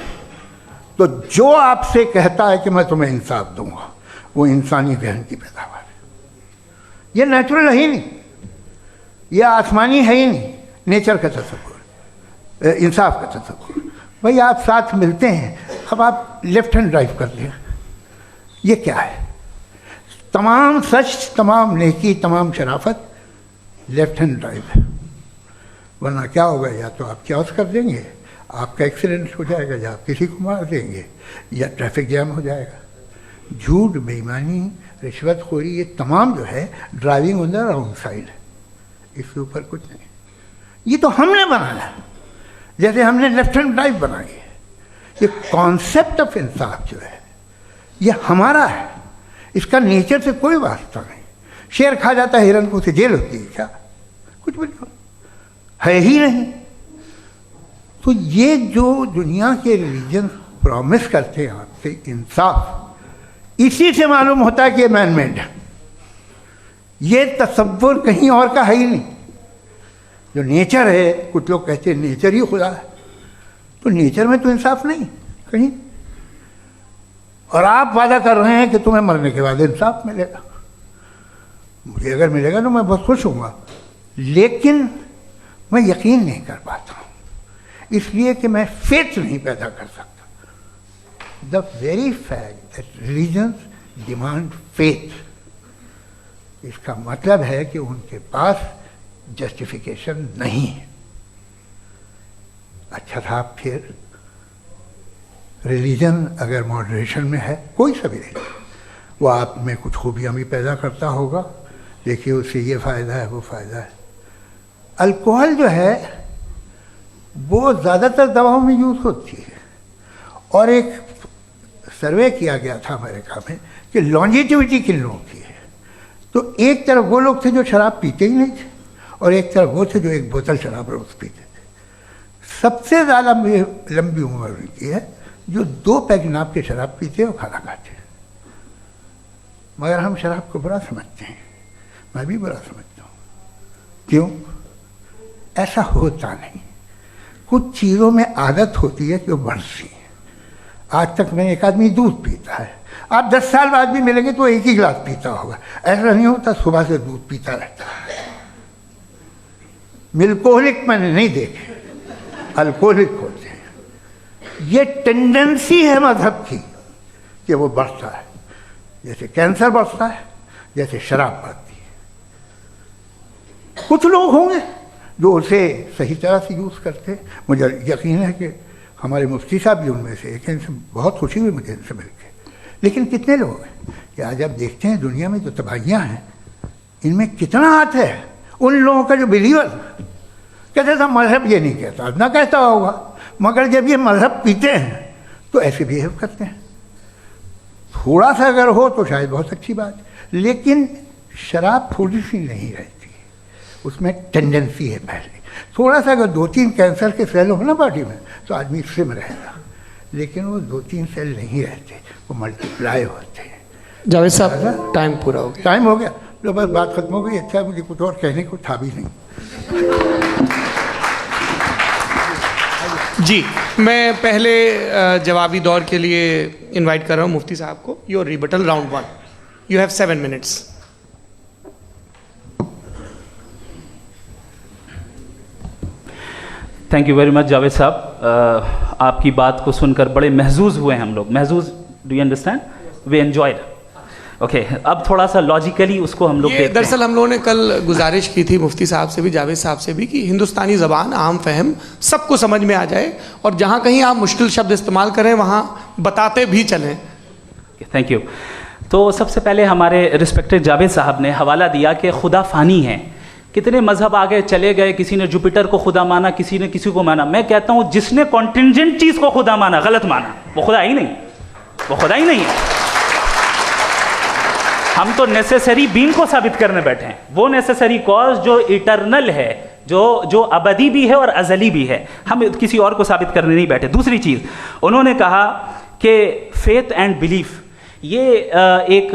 तो जो आपसे कहता है कि मैं तुम्हें इंसाफ दूंगा, वो इंसानी जहन की पैदावार है। ये नेचुरल है ही नहीं, ये आसमानी है ही नहीं। नेचर का तसव्वुर, इंसाफ का तसव्वुर। भाई आप साथ मिलते हैं, अब आप लेफ्ट हैंड ड्राइव कर लें, ये क्या है? तमाम सच, तमाम नेकी, तमाम शराफत लेफ्ट हैंड ड्राइव है। वरना क्या होगा, या तो आप क्रॉस कर देंगे, आपका एक्सीडेंट हो जाएगा, या आप किसी को मार देंगे, या ट्रैफिक जैम हो जाएगा। झूठ, बेईमानी, रिश्वतखोरी, ये तमाम जो है driving on the wrong side है, इसके ऊपर कुछ नहीं। ये तो हमने बनाया, जैसे हमने लेफ्ट हैंड ड्राइव बनाई है। ये कॉन्सेप्ट ऑफ इंसाफ जो है ये हमारा है, इसका नेचर से कोई वास्ता नहीं। शेर खा जाता है हिरन को, उसे जेल होती है क्या? कुछ भी नहीं, है ही नहीं। तो ये जो दुनिया के रिलीजन प्रॉमिस करते हैं आपसे इंसाफ, इसी से मालूम होता है कि ये मैन मेड है। ये तसव्वुर कहीं और का है ही नहीं। जो नेचर है, कुछ लोग कहते हैं नेचर ही खुदा है, तो नेचर में तो इंसाफ नहीं कहीं। और आप वादा कर रहे हैं कि तुम्हें मरने के बाद इंसाफ मिलेगा। मुझे अगर मिलेगा तो मैं बहुत खुश हूँगा, लेकिन मैं यकीन नहीं कर पाता हूँ, इसलिए कि मैं फेथ नहीं पैदा कर सकता। The very fact that religions demand faith, इसका मतलब है कि उनके पास जस्टिफिकेशन नहीं है। अच्छा साहब, फिर रिलीजन अगर मॉडरेशन में है, कोई सा भी रिलीजन, वो आप में कुछ खूबियाँ भी पैदा करता होगा, देखिए उससे ये फ़ायदा है, वो फ़ायदा है। अल्कोहल जो है वो ज़्यादातर दवाओं में यूज़ होती है, और एक सर्वे किया गया था अमेरिका में कि लॉन्जिटिविटी किन लोगों की है। तो एक तरफ वो लोग थे जो शराब पीते ही नहीं थे, और एक तरफ वो थे जो एक बोतल शराब रोज़ पीते थे। सबसे ज़्यादा लंबी उम्र उनकी है जो 2 पैग नाप के शराब पीते और खाना खाते हैं। मगर हम शराब को बुरा समझते हैं, मैं भी बुरा समझता हूँ। क्यों? ऐसा होता नहीं। कुछ चीज़ों में आदत होती है कि वो बढ़ती है। आज तक में एक आदमी दूध पीता है, आप 10 साल बाद भी मिलेंगे तो एक ही गिलास पीता होगा। ऐसा नहीं होता, सुबह से दूध पीता रहता है। मिल्कोहलिक मैंने नहीं देखे, अल्कोहलिक होते हैं। ये टेंडेंसी है मजहब की कि वो बढ़ता है, जैसे कैंसर बढ़ता है, जैसे शराब बढ़ती है। कुछ लोग होंगे जो उसे सही तरह से यूज़ करते हैं। मुझे यकीन है कि हमारे मुफ्ती साहब भी उनमें से एक हैं, इनसे बहुत खुशी हुई मुझे इनसे मिलकर। लेकिन कितने लोग हैं कि आज आप देखते हैं दुनिया में जो तबाहियाँ हैं, इनमें कितना हाथ है उन लोगों का जो बिलीवर कहते था मजहब ये नहीं कहता, ना कहता होगा, मगर जब ये मजहब पीते हैं तो ऐसे बिहेव करते हैं। थोड़ा सा अगर हो तो शायद बहुत अच्छी बात, लेकिन शराब थोड़ी सी नहीं रहती, उसमें टेंडेंसी है पहले। थोड़ा सा अगर 2-3 कैंसर के सेल हो ना बॉडी में तो आदमी सिम रहेगा, लेकिन वो 2-3 सेल नहीं रहते, वो मल्टीप्लाई होते हैं। जावेद साहब, टाइम पूरा हो गया। टाइम हो गया, तो बस बात खत्म हो गई। अच्छा, मुझे कुछ और कहने को था भी नहीं। जी, मैं पहले जवाबी दौर के लिए इनवाइट कर रहा हूँ मुफ्ती साहब को। Your rebuttal round 1, you have 7 minutes. Thank you very much Javed साहब, आपकी बात को सुनकर बड़े महजूज हुए हम लोग। महजूज, do you understand? We enjoyed. Okay, अब थोड़ा सा लॉजिकली उसको हम लोग देखते हैं। दरअसल हम लोगों ने कल गुजारिश की थी मुफ्ती साहब से भी, जावेद साहब से भी, कि हिंदुस्तानी ज़बान आम फहम सबको समझ में आ जाए, और जहाँ कहीं आप मुश्किल शब्द इस्तेमाल करें वहाँ बताते भी चलें। Thank you. तो सबसे पहले हमारे रिस्पेक्टेड जावेद साहब ने हवाला दिया कि खुदा फ़ानी है। कितने मजहब आगे चले गए, किसी ने जुपिटर को खुदा माना, किसी ने किसी को माना। मैं कहता हूँ जिसने कॉन्टिंजेंट चीज़ को खुदा माना, गलत माना, वो खुदा ही नहीं, वो खुदा ही नहीं है। हम तो नेसेसरी बीइंग को साबित करने बैठे हैं, वो नेसेसरी कॉज जो इटरनल है, जो अबदी भी है और अजली भी है। हम किसी और को साबित करने नहीं बैठे। दूसरी चीज़, उन्होंने कहा कि फेथ एंड बिलीफ, ये एक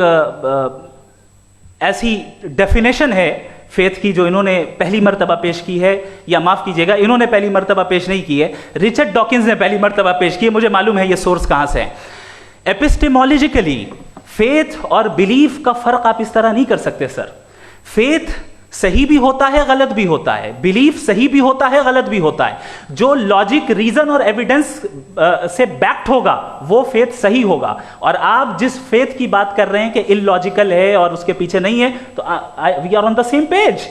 ऐसी डेफिनेशन है फेथ की जो इन्होंने पहली मर्तबा पेश की है, या माफ़ कीजिएगा, इन्होंने पहली मर्तबा पेश नहीं की है, रिचर्ड डॉकिंस ने पहली मर्तबा पेश की है। मुझे मालूम है ये सोर्स कहाँ से है। एपिस्टेमोलॉजिकली फेथ और बिलीफ का फ़र्क आप इस तरह नहीं कर सकते सर। फेथ सही भी होता है, गलत भी होता है, बिलीफ सही भी होता है, गलत भी होता है। जो लॉजिक, रीजन और एविडेंस से बैक्ड होगा वो फेथ सही होगा। और आप जिस फेथ की बात कर रहे हैं कि इलॉजिकल है और उसके पीछे नहीं है, तो we are on the same page.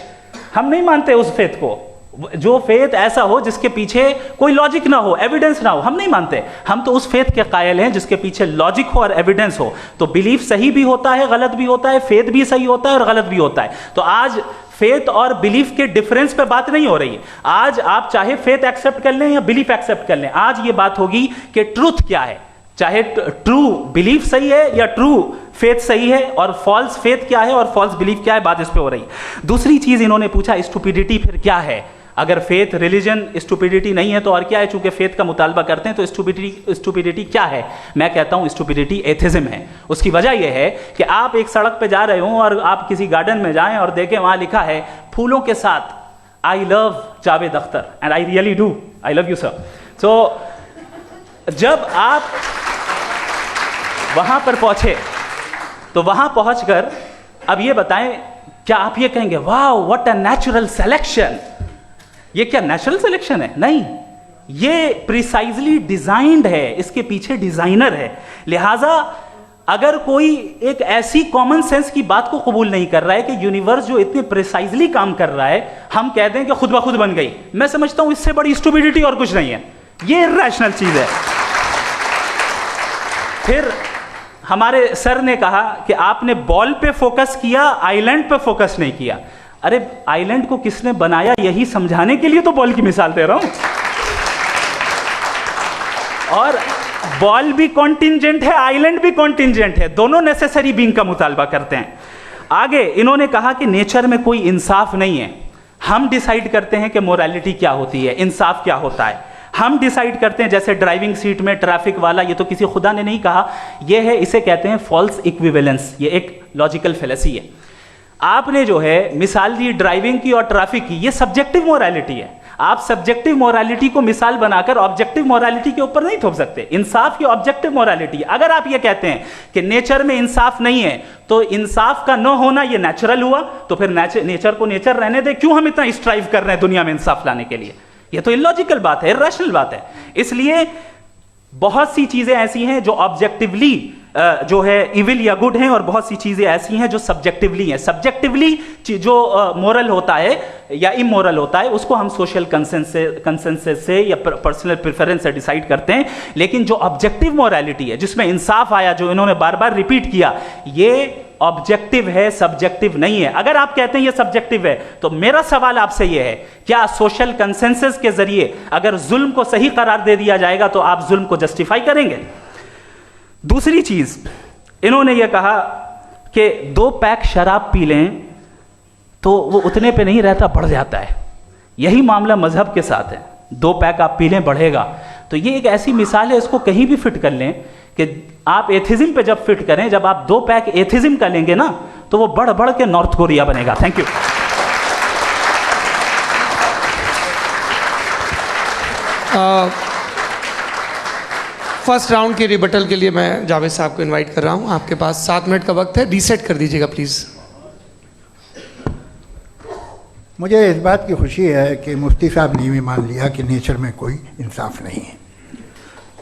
हम नहीं मानते उस फेथ को, जो फेथ ऐसा हो जिसके पीछे कोई लॉजिक ना हो, एविडेंस ना हो, हम नहीं मानते। हम तो उस फेथ के कायल हैं जिसके पीछे लॉजिक हो और एविडेंस हो। तो बिलीफ सही भी होता है, गलत भी होता है, फेथ भी सही होता है और गलत भी होता है। तो आज फेथ और बिलीफ के डिफरेंस पे बात नहीं हो रही है। आज आप चाहे फेथ एक्सेप्ट कर लें या बिलीफ एक्सेप्ट कर लें, आज ये बात होगी कि ट्रूथ क्या है, चाहे ट्रू बिलीफ सही है या ट्रू फेथ सही है, और फॉल्स फेथ क्या है और फॉल्स बिलीफ क्या है, बात इस पे हो रही है। दूसरी चीज इन्होंने पूछा, स्टुपिडिटी फिर क्या है? अगर फेथ रिलीजन स्टुपिडिटी नहीं है तो और क्या है? चूंकि फेथ का मुतालबा करते हैं तो स्टुपिडिटी क्या है? मैं कहता हूं स्टुपिडिटी एथिज्म है। उसकी वजह यह है कि आप एक सड़क पे जा रहे हो और आप किसी गार्डन में जाएं और देखें वहां लिखा है फूलों के साथ I love Javed Akhtar, and I really do, I love you sir. So जब आप वहां पर पहुंचे तो वहां पहुंचकर अब ये बताएं, क्या आप ये कहेंगे वाह व्हाट अ नेचुरल सिलेक्शन? ये क्या नेचुरल सिलेक्शन है? नहीं, ये प्रिसाइजली डिजाइंड है, इसके पीछे डिजाइनर है। लिहाजा अगर कोई एक ऐसी कॉमन सेंस की बात को कबूल नहीं कर रहा है कि यूनिवर्स जो इतने प्रिसाइजली काम कर रहा है, हम कह दें कि खुद ब खुद बन गई, मैं समझता हूं इससे बड़ी स्टुपिडिटी और कुछ नहीं है। ये इर्रेशनल चीज है। फिर हमारे सर ने कहा कि आपने बॉल पे फोकस किया, आइलैंड पे फोकस नहीं किया। अरे आइलैंड को किसने बनाया यही समझाने के लिए तो बॉल की मिसाल दे रहा हूं। और बॉल भी कॉन्टिंजेंट है, आइलैंड भी कॉन्टिंजेंट है, दोनों नेसेसरी बीइंग का मुतालबा करते हैं। आगे इन्होंने कहा कि नेचर में कोई इंसाफ नहीं है, हम डिसाइड करते हैं कि मोरालिटी क्या होती है, इंसाफ क्या होता है, हम डिसाइड करते हैं। जैसे ड्राइविंग सीट में ट्रैफिक वाला, ये तो किसी खुदा ने नहीं कहा, ये है, इसे कहते हैं फॉल्स इक्विवेलेंस। ये एक लॉजिकल फेलेसी है। आपने जो है मिसाल दी ड्राइविंग की और ट्रैफिक की, ये सब्जेक्टिव मोरालिटी है। आप सब्जेक्टिव मोरालिटी को मिसाल बनाकर ऑब्जेक्टिव मोरालिटी के ऊपर नहीं थोप सकते। इंसाफ की ऑब्जेक्टिव मोरालिटी। अगर आप ये कहते हैं कि नेचर में इंसाफ नहीं है तो इंसाफ का न होना ये नेचुरल हुआ, तो फिर नेचर को नेचर रहने दे, क्यों हम इतना स्ट्राइव कर रहे हैं दुनिया में इंसाफ लाने के लिए? ये तो इलॉजिकल बात है, इर्रेशनल बात है। इसलिए बहुत सी चीजें ऐसी हैं जो ऑब्जेक्टिवली जो है इविल या गुड हैं, और बहुत सी चीजें ऐसी हैं जो सब्जेक्टिवली हैं। सब्जेक्टिवली जो मोरल होता है या इमोरल होता है उसको हम सोशल कंसेंसस से या पर्सनल प्रेफरेंस से डिसाइड करते हैं। लेकिन जो ऑब्जेक्टिव मोरालिटी है जिसमें इंसाफ आया, जो इन्होंने बार बार रिपीट किया, ये ऑब्जेक्टिव है, सब्जेक्टिव नहीं है। अगर आप कहते हैं ये सब्जेक्टिव है तो मेरा सवाल आपसे ये है, क्या सोशल कंसेंसस के जरिए अगर जुल्म को सही करार दे दिया जाएगा तो आप जुल्म को जस्टिफाई करेंगे? दूसरी चीज इन्होंने ये कहा कि 2 पैक शराब पी लें तो वो उतने पे नहीं रहता, बढ़ जाता है। यही मामला मजहब के साथ है। 2 पैक आप पी लें बढ़ेगा, तो ये एक ऐसी मिसाल है, इसको कहीं भी फिट कर लें कि आप एथिज्म पे जब फिट करें, जब आप 2 पैक एथिज्म का लेंगे ना तो वो बढ़ बढ़ के नॉर्थ कोरिया बनेगा। Thank you. फर्स्ट राउंड के रिबटल के लिए मैं जावेद साहब को इनवाइट कर रहा हूं। आपके पास 7 मिनट का वक्त है, रीसेट कर दीजिएगा प्लीज। मुझे इस बात की खुशी है कि मुफ्ती साहब ने भी मान लिया कि नेचर में कोई इंसाफ नहीं है।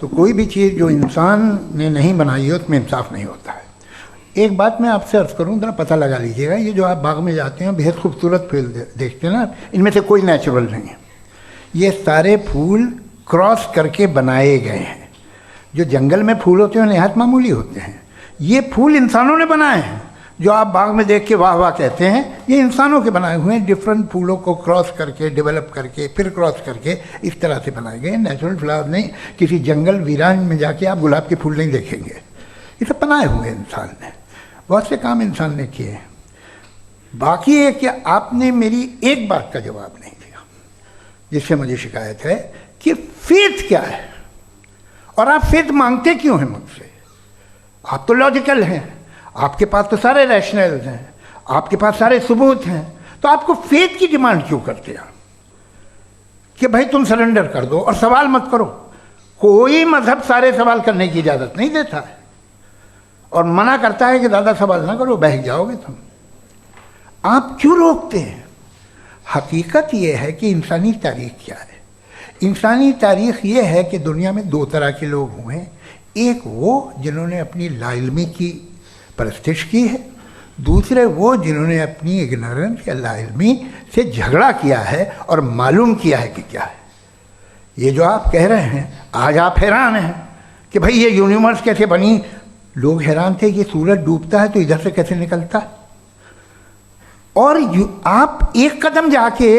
तो कोई भी चीज़ जो इंसान ने नहीं बनाई है उसमें इंसाफ नहीं होता है। एक बात मैं आपसे अर्ज़ करूँ, जरा पता लगा लीजिएगा, ये जो आप बाग में जाते हैं बेहद खूबसूरत फूल देखते हैं ना, इनमें से कोई नेचुरल नहीं है। ये सारे फूल क्रॉस करके बनाए गए हैं। जो जंगल में फूल होते हैं नहायत मामूली होते हैं, ये फूल इंसानों ने बनाए हैं। जो आप बाग में देख के वाह वाह कहते हैं, ये इंसानों के बनाए हुए हैं। डिफरेंट फूलों को क्रॉस करके, डेवलप करके, फिर क्रॉस करके इस तरह से बनाए गए। नेचुरल फ्लावर नहीं। किसी जंगल वीरान में जाके आप गुलाब के फूल नहीं देखेंगे। ये सब बनाए हुए इंसान ने, बहुत से काम इंसान ने किए हैं। बाकी है कि आपने मेरी एक बात का जवाब नहीं दिया, जिससे मुझे शिकायत है कि फेथ क्या है और आप फेथ मांगते क्यों हैं मुझसे? आप तो लॉजिकल हैं, आपके पास तो सारे रैशनल्स हैं, आपके पास सारे सबूत हैं, तो आपको फेथ की डिमांड क्यों करते हैं कि भाई तुम सरेंडर कर दो और सवाल मत करो? कोई मजहब सारे सवाल करने की इजाज़त नहीं देता है और मना करता है कि ज़्यादा सवाल ना करो, बहक जाओगे तुम। आप क्यों रोकते हैं? हकीकत यह है कि इंसानी तारीख क्या है। इंसानी तारीख ये है कि दुनिया में 2 तरह के लोग हुए हैं। एक वो जिन्होंने अपनी लाइल्मी की परस्तिश की है, दूसरे वो जिन्होंने अपनी इग्नोरेंस या लाइल्मी से झगड़ा किया है और मालूम किया है कि क्या है। ये जो आप कह रहे हैं, आज आप हैरान हैं कि भाई ये यूनिवर्स कैसे बनी। लोग हैरान थे कि सूरज डूबता है तो इधर से कैसे निकलता है। और आप एक कदम जाके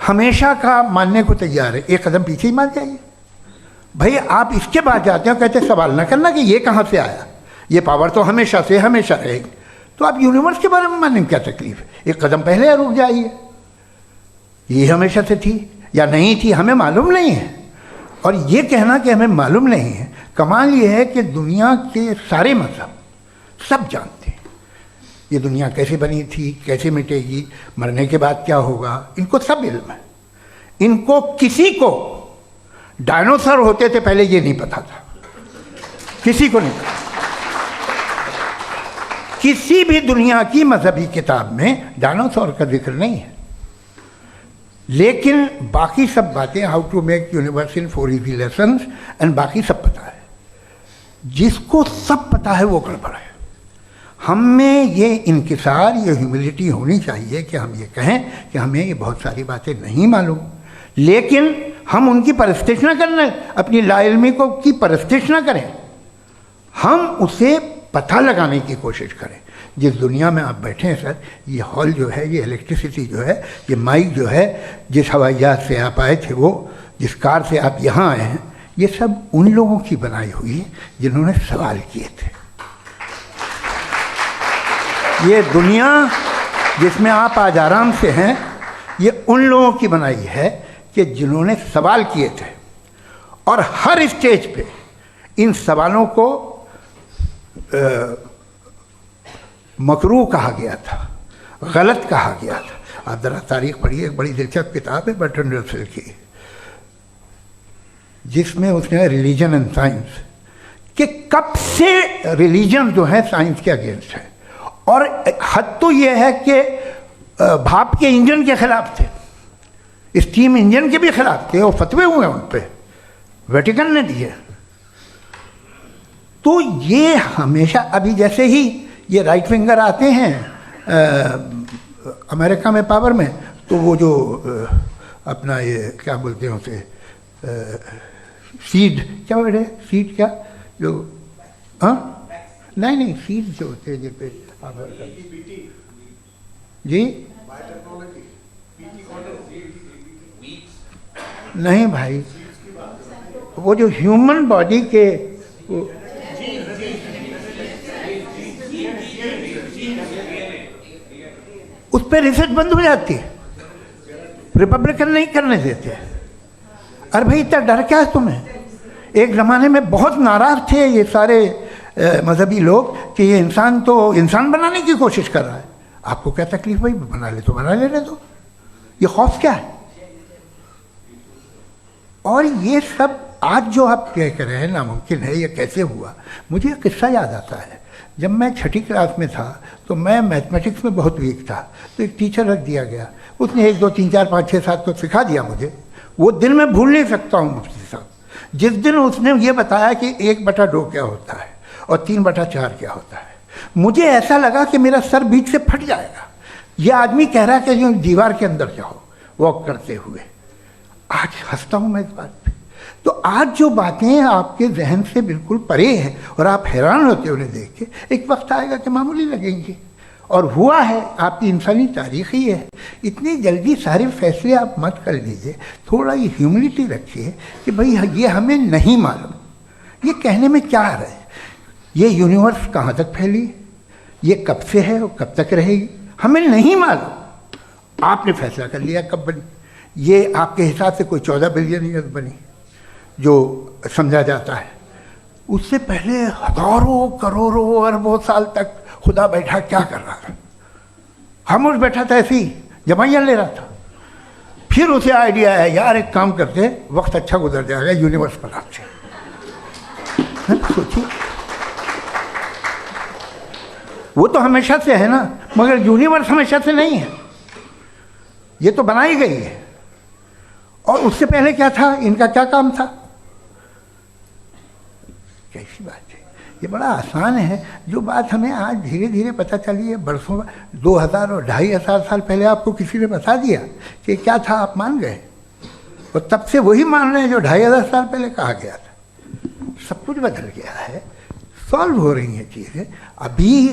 हमेशा का मानने को तैयार है, एक कदम पीछे ही मान जाइए। भाई आप इसके बाद जाते हो, कहते सवाल ना करना कि ये कहाँ से आया, ये पावर तो हमेशा से हमेशा रहेगी। तो आप यूनिवर्स के बारे में मानने में क्या तकलीफ है? एक कदम पहले रुक जाइए। ये हमेशा से थी या नहीं थी, हमें मालूम नहीं है। और ये कहना कि हमें मालूम नहीं है, कमाल ये है कि दुनिया के सारे मजहब सब जानते हैं ये दुनिया कैसे बनी थी, कैसे मिटेगी, मरने के बाद क्या होगा, इनको सब इल्म है। इनको किसी को डायनासोर होते थे पहले ये नहीं पता था, किसी को नहीं पता। किसी भी दुनिया की मजहबी किताब में डायनासोर का जिक्र नहीं है। लेकिन बाकी सब बातें, how to make universe in 4 easy lessons and बाकी सब पता है। जिसको सब पता है वो गड़बड़ है। हम में ये इंकिसार, ये ह्यूमिलिटी होनी चाहिए कि हम ये कहें कि हमें ये बहुत सारी बातें नहीं मालूम, लेकिन हम उनकी परस्तिश न करें, अपनी लाइल्मी को की परस्तिश न करें, हम उसे पता लगाने की कोशिश करें। जिस दुनिया में आप बैठे हैं सर, ये हॉल जो है, ये इलेक्ट्रिसिटी जो है, ये माइक जो है, जिस हवाई जहाज से आप आए थे, वो जिस कार से आप यहाँ आए हैं, ये सब उन लोगों की बनाई हुई है जिन्होंने सवाल किए थे। ये दुनिया जिसमें आप आज आराम से हैं, ये उन लोगों की बनाई है कि जिन्होंने सवाल किए थे। और हर स्टेज पे इन सवालों को मकरूह कहा गया था, गलत कहा गया था। आप ज़रा तारीख पढ़िए, एक बड़ी दिलचस्प किताब है बर्ट्रैंड रसेल की, जिसमें उसने रिलीजन एंड साइंस कि कब से रिलीजन जो है साइंस के अगेंस्ट है। और हद तो ये है कि भाप के इंजन के खिलाफ थे, स्टीम इंजन के भी खिलाफ थे, और फतवे हुए उन पर, वेटिकन ने दिए। तो ये हमेशा, अभी जैसे ही ये राइट विंगर आते हैं अमेरिका में पावर में, तो वो जो अपना ये क्या बोलते हैं उसे, सीड क्या बोलते हैं, सीड क्या जो, हाँ नहीं सीड जो होते हैं जिन पे जी नहीं भाई, वो जो ह्यूमन बॉडी के उस पर रिसर्च बंद हो जाती है, रिपब्लिकन नहीं करने देते। अरे भाई इतना डर क्या है तुम्हें? एक ज़माने में बहुत नाराज़ थे ये सारे मजहबी लोग कि ये इंसान तो इंसान बनाने की कोशिश कर रहा है। आपको क्या तकलीफ भाई, बना ले तो बना लेने दो, ये खौफ क्या है? और ये सब आज जो आप कह कर रहे हैं नामुमकिन है, ये कैसे हुआ? मुझे एक किस्सा याद आता है। जब मैं 6ठी क्लास में था तो मैं मैथमेटिक्स में बहुत वीक था, तो एक टीचर रख दिया गया, उसने 1 2 3 4 5 6 7 को सिखा दिया मुझे। वो दिन मैं भूल नहीं सकता हूँ मुफ्ती साहब, जिस दिन उसने ये बताया कि 1/2 क्या होता है और 3/4 क्या होता है। मुझे ऐसा लगा कि मेरा सर बीच से फट जाएगा। ये आदमी कह रहा है कि जो दीवार के अंदर जाओ वॉक करते हुए। आज हंसता हूँ मैं इस बात पे। तो आज जो बातें आपके जहन से बिल्कुल परे हैं और आप हैरान होते उन्हें देख के, एक वक्त आएगा कि मामूली लगेंगे। और हुआ है, आपकी इंसानी तारीख ही है। इतनी जल्दी सारे फैसले आप मत कर लीजिए, थोड़ा ये ह्यूमिलिटी रखिए कि भाई ये हमें नहीं मालूम। ये कहने में क्या आ रहा है? ये यूनिवर्स कहाँ तक फैली, ये कब से है और कब तक रहेगी, हमें नहीं मालूम। आपने फैसला कर लिया कब बनी। ये आपके हिसाब से कोई 14 बिलियन ईयर बनी जो समझा जाता है। उससे पहले हजारों करोड़ों अरबों साल तक खुदा बैठा क्या कर रहा था? खामोश बैठा था, ऐसी जमाइयाँ ले रहा था। फिर उसे आइडिया है, यार एक काम करते, वक्त अच्छा गुजर जाएगा, यूनिवर्स बनाते। सोचिए, वो तो हमेशा से है ना, मगर यूनिवर्स हमेशा से नहीं है, ये तो बनाई गई है। और उससे पहले क्या था, इनका क्या काम था? कैसी बात है, ये बड़ा आसान है। जो बात हमें आज धीरे धीरे पता चली है, बरसों 2000 और 2500 साल पहले आपको किसी ने बता दिया कि क्या था, आप मान गए, और तब से वही मान रहे हैं जो 2500 साल पहले कहा गया था। सब कुछ बदल गया है, सॉल्व हो रही हैं चीज़ें। अभी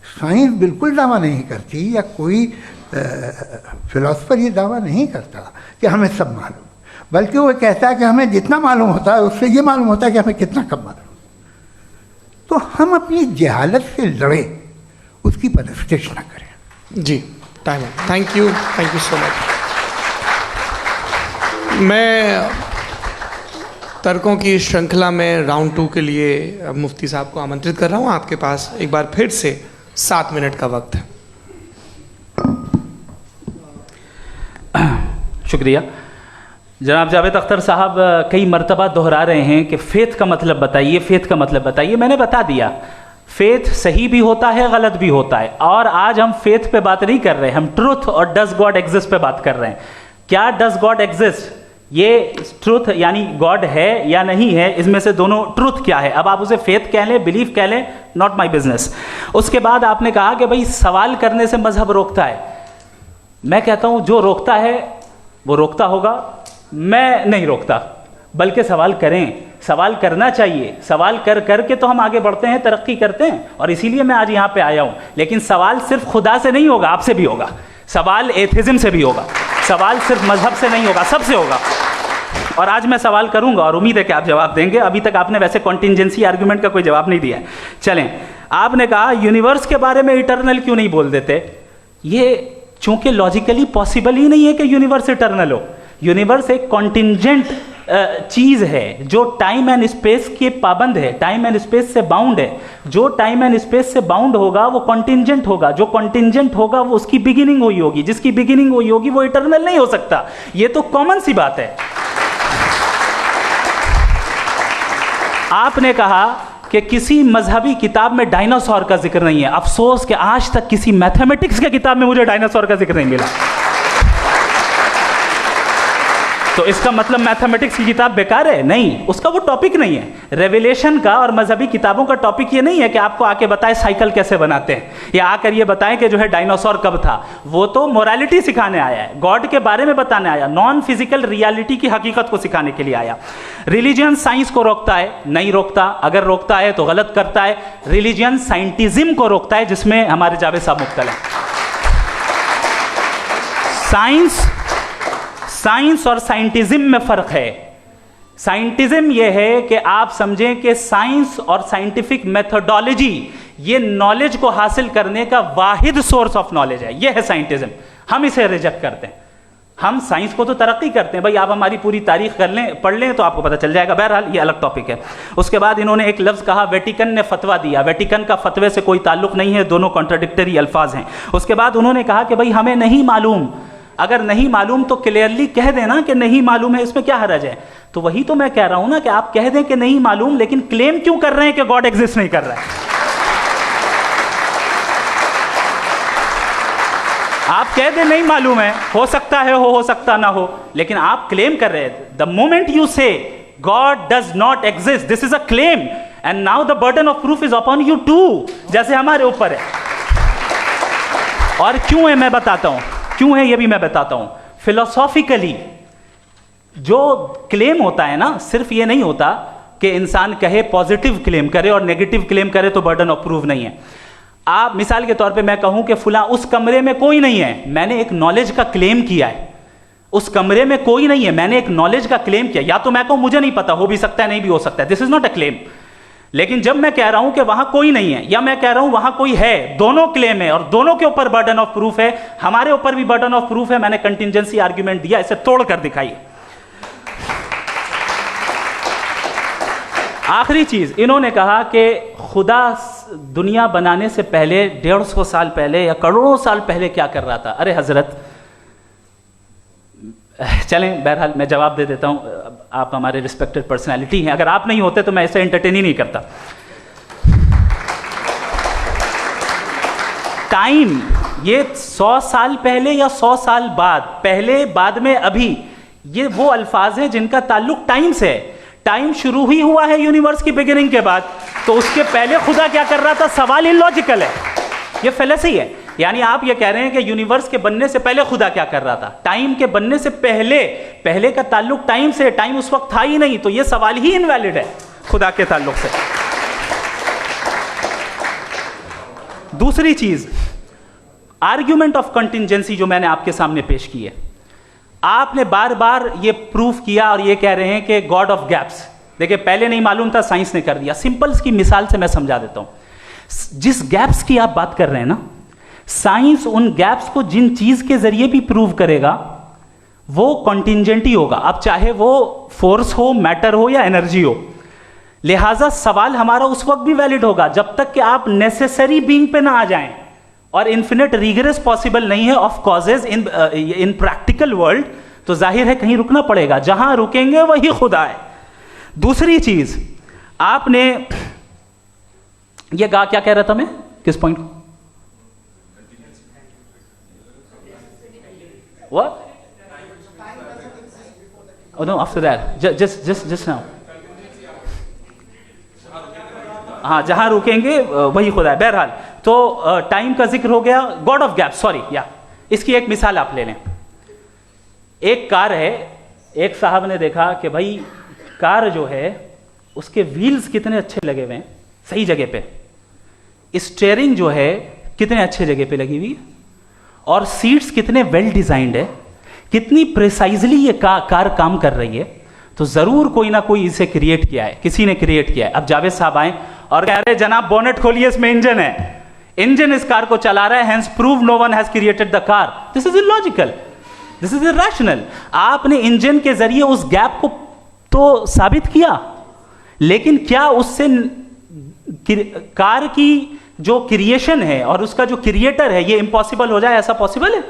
साइंस बिल्कुल दावा नहीं करती, या कोई फिलोसफर ये दावा नहीं करता कि हमें सब मालूम, बल्कि वो कहता है कि हमें जितना मालूम होता है उससे ये मालूम होता है कि हमें कितना कम मालूम। तो हम अपनी जहालत से लड़ें, उसकी परस्तिश न करें। जी, time. Thank you so much. मैं तर्कों की श्रृंखला में राउंड 2 के लिए मुफ्ती साहब को आमंत्रित कर रहा हूँ। आपके पास एक बार फिर से 7 मिनट का वक्त है। शुक्रिया। जनाब जावेद अख्तर साहब कई मर्तबा दोहरा रहे हैं कि फेथ का मतलब बताइए, फेथ का मतलब बताइए। मैंने बता दिया, फेथ सही भी होता है, गलत भी होता है। और आज हम फेथ पे बात नहीं कर रहे, हम ट्रुथ और डज गॉड एग्जिस्ट पे बात कर रहे हैं। क्या डज गॉड एग्जिस्ट, ये ट्रुथ यानी गॉड है या नहीं है, इसमें से दोनों ट्रुथ क्या है। अब आप उसे फेथ कह लें, बिलीफ कह लें, नॉट माई बिजनेस। उसके बाद आपने कहा कि भाई सवाल करने से मजहब रोकता है। मैं कहता हूं जो रोकता है वो रोकता होगा, मैं नहीं रोकता, बल्कि सवाल करें, सवाल करना चाहिए। सवाल कर करके तो हम आगे बढ़ते हैं, तरक्की करते हैं, और इसीलिए मैं आज यहाँ पे आया हूँ। लेकिन सवाल सिर्फ खुदा से नहीं होगा, आपसे भी होगा। सवाल एथिज्म से भी होगा, सवाल सिर्फ मजहब से नहीं होगा, सबसे होगा। और आज मैं सवाल करूंगा और उम्मीद है कि आप जवाब देंगे। अभी तक आपने वैसे कॉन्टिंजेंसी आर्गुमेंट का कोई जवाब नहीं दिया है। चलें, आपने कहा यूनिवर्स के बारे में इटर्नल क्यों नहीं बोल देते। ये चूंकि लॉजिकली पॉसिबल ही नहीं है कि यूनिवर्स इटर्नल हो। यूनिवर्स एक कॉन्टिंजेंट चीज़ है जो टाइम एंड स्पेस के पाबंद है, टाइम एंड स्पेस से बाउंड है। जो टाइम एंड स्पेस से बाउंड होगा वो कॉन्टिंजेंट होगा, जो कॉन्टिंजेंट होगा वो उसकी बिगिनिंग हुई होगी, जिसकी बिगिनिंग हुई होगी वो इटर्नल नहीं हो सकता। ये तो कॉमन सी बात है। आपने कहा कि किसी मजहबी किताब में डायनासोर का जिक्र नहीं है। अफसोस कि आज तक किसी मैथमेटिक्स के किताब में मुझे डायनासोर का जिक्र नहीं मिला। तो इसका मतलब मैथमेटिक्स की किताब बेकार है? नहीं, उसका वो टॉपिक नहीं है। रेवलेशन का और मजहबी किताबों का टॉपिक ये नहीं है कि आपको आके बताए साइकिल कैसे बनाते हैं, या आकर ये बताएं कि जो है डायनासोर कब था। वो तो मोरालिटी सिखाने आया है, गॉड के बारे में बताने आया, नॉन फिजिकल रियलिटी की हकीकत को सिखाने के लिए आया। रिलीजियन साइंस को रोकता है? नहीं रोकता। अगर रोकता है तो गलत करता है। रिलीजियन साइंटिज्म को रोकता है, जिसमें हमारे जावेद साहब मुब्तला हैं। साइंस और साइंटिज्म में फर्क है। साइंटिज्म यह है कि आप समझें कि साइंस और साइंटिफिक मेथोडोलॉजी ये नॉलेज को हासिल करने का वाहिद सोर्स ऑफ नॉलेज है। यह है साइंटिज्म। हम इसे रिजेक्ट करते हैं। हम साइंस को तो तरक्की करते हैं। भाई आप हमारी पूरी तारीख कर लें, पढ़ लें तो आपको पता चल जाएगा। बहरहाल ये अलग टॉपिक है। उसके बाद इन्होंने एक लफ्ज़ कहा, वेटिकन ने फतवा दिया। वेटिकन का फतवे से कोई ताल्लुक नहीं है, दोनों कॉन्ट्राडिक्टरी अल्फाज हैं। उसके बाद उन्होंने कहा कि भाई हमें नहीं मालूम। अगर नहीं मालूम तो क्लियरली कह देना कि नहीं मालूम है, इसमें क्या हर्ज है। तो वही तो मैं कह रहा हूं ना कि आप कह दें कि नहीं मालूम, लेकिन क्लेम क्यों कर रहे हैं कि गॉड एग्जिस्ट नहीं कर रहा है। आप कह दें नहीं मालूम है, हो सकता है हो सकता ना हो, लेकिन आप क्लेम कर रहे हैं। The moment you say God does not exist, this is a claim, and now the burden of proof is upon you too, जैसे हमारे ऊपर है। और क्यों है मैं बताता हूं, क्यों है ये भी मैं बताता हूं। फिलोसॉफिकली जो क्लेम होता है ना, सिर्फ ये नहीं होता कि इंसान कहे पॉजिटिव क्लेम करे और नेगेटिव क्लेम करे तो बर्डन ऑफ प्रूफ नहीं है। आप मिसाल के तौर पे मैं कहूं कि फुला उस कमरे में कोई नहीं है, मैंने एक नॉलेज का क्लेम किया है। उस कमरे में कोई नहीं है, मैंने एक नॉलेज का क्लेम किया। या तो मैं कहूं मुझे नहीं पता, हो भी सकता है नहीं भी हो सकता है, this is not a claim. लेकिन जब मैं कह रहा हूं कि वहां कोई नहीं है, या मैं कह रहा हूं वहां कोई है, दोनों क्लेम है और दोनों के ऊपर बर्डन ऑफ प्रूफ है। हमारे ऊपर भी बर्डन ऑफ प्रूफ है। मैंने कंटिंजेंसी आर्ग्यूमेंट दिया, इसे तोड़कर दिखाइए। आखिरी चीज, इन्होंने कहा कि खुदा दुनिया बनाने से पहले 150 साल पहले या करोड़ों साल पहले क्या कर रहा था। अरे हजरत, चलें, बहरहाल मैं जवाब दे देता हूं। आप हमारे रिस्पेक्टेड पर्सनैलिटी हैं, अगर आप नहीं होते तो मैं इसे एंटरटेन ही नहीं करता। टाइम, ये 100 साल पहले या 100 साल बाद, पहले बाद में अभी, ये वो अल्फाज हैं जिनका ताल्लुक टाइम से है। टाइम शुरू ही हुआ है यूनिवर्स की बिगिनिंग के बाद। तो उसके पहले खुदा क्या कर रहा था? सवाल इलॉजिकल है, ये फेलेसी है। यानी आप ये कह रहे हैं कि यूनिवर्स के बनने से पहले खुदा क्या कर रहा था? टाइम के बनने से पहले का ताल्लुक टाइम से, टाइम उस वक्त था ही नहीं, तो ये सवाल ही इनवैलिड है खुदा के ताल्लुक से। दूसरी चीज, आर्ग्यूमेंट ऑफ कंटिंजेंसी जो मैंने आपके सामने पेश की है, आपने बार बार ये प्रूफ किया और ये कह रहे हैं कि गॉड ऑफ गैप्स। देखिए, पहले नहीं मालूम था, साइंस ने कर दिया। सिंपल की मिसाल से मैं समझा देता हूं। जिस गैप्स की आप बात कर रहे हैं ना, साइंस उन गैप्स को जिन चीज के जरिए भी प्रूव करेगा वो कॉन्टिंजेंट ही होगा। अब चाहे वो फोर्स हो, मैटर हो या एनर्जी हो। लिहाजा सवाल हमारा उस वक्त भी वैलिड होगा जब तक कि आप नेसेसरी बीइंग पे ना आ जाएं, और इन्फिनिट रिगरेस पॉसिबल नहीं है of causes in practical world, तो जाहिर है कहीं रुकना पड़ेगा। जहां रुकेंगे वही खुदा है। दूसरी चीज, आपने ये कहा, क्या कह रहा था मैं, किस पॉइंट को? What? Oh no, after that, just now. हाँ, जहां रुकेंगे वही खुदा है। बहरहाल, तो टाइम का जिक्र हो गया, गॉड ऑफ गैप, सॉरी, या इसकी एक मिसाल आप ले लें। एक कार है, एक साहब ने देखा कि भाई कार जो है उसके व्हील्स कितने अच्छे लगे हुए हैं, सही जगह पे। स्टीयरिंग जो है कितने अच्छे जगह पे लगी हुई है, और सीट्स कितने वेल डिजाइंड है, कितनी प्रिसाइजली ये कार काम कर रही है। तो जरूर कोई ना कोई इसे क्रिएट किया है, किसी ने क्रिएट किया है। अब जावेद साहब आए और कह रहे जनाब बोनेट खोलिए, इसमें इंजन है, इंजन इस कार को चला रहा है, hence prove no one has created the car. This is illogical, this is irrational. आपने इंजन के जरिए उस गैप को तो साबित किया, लेकिन क्या उससे कार की जो क्रिएशन है और उसका जो क्रिएटर है ये इम्पॉसिबल हो जाए? ऐसा पॉसिबल है?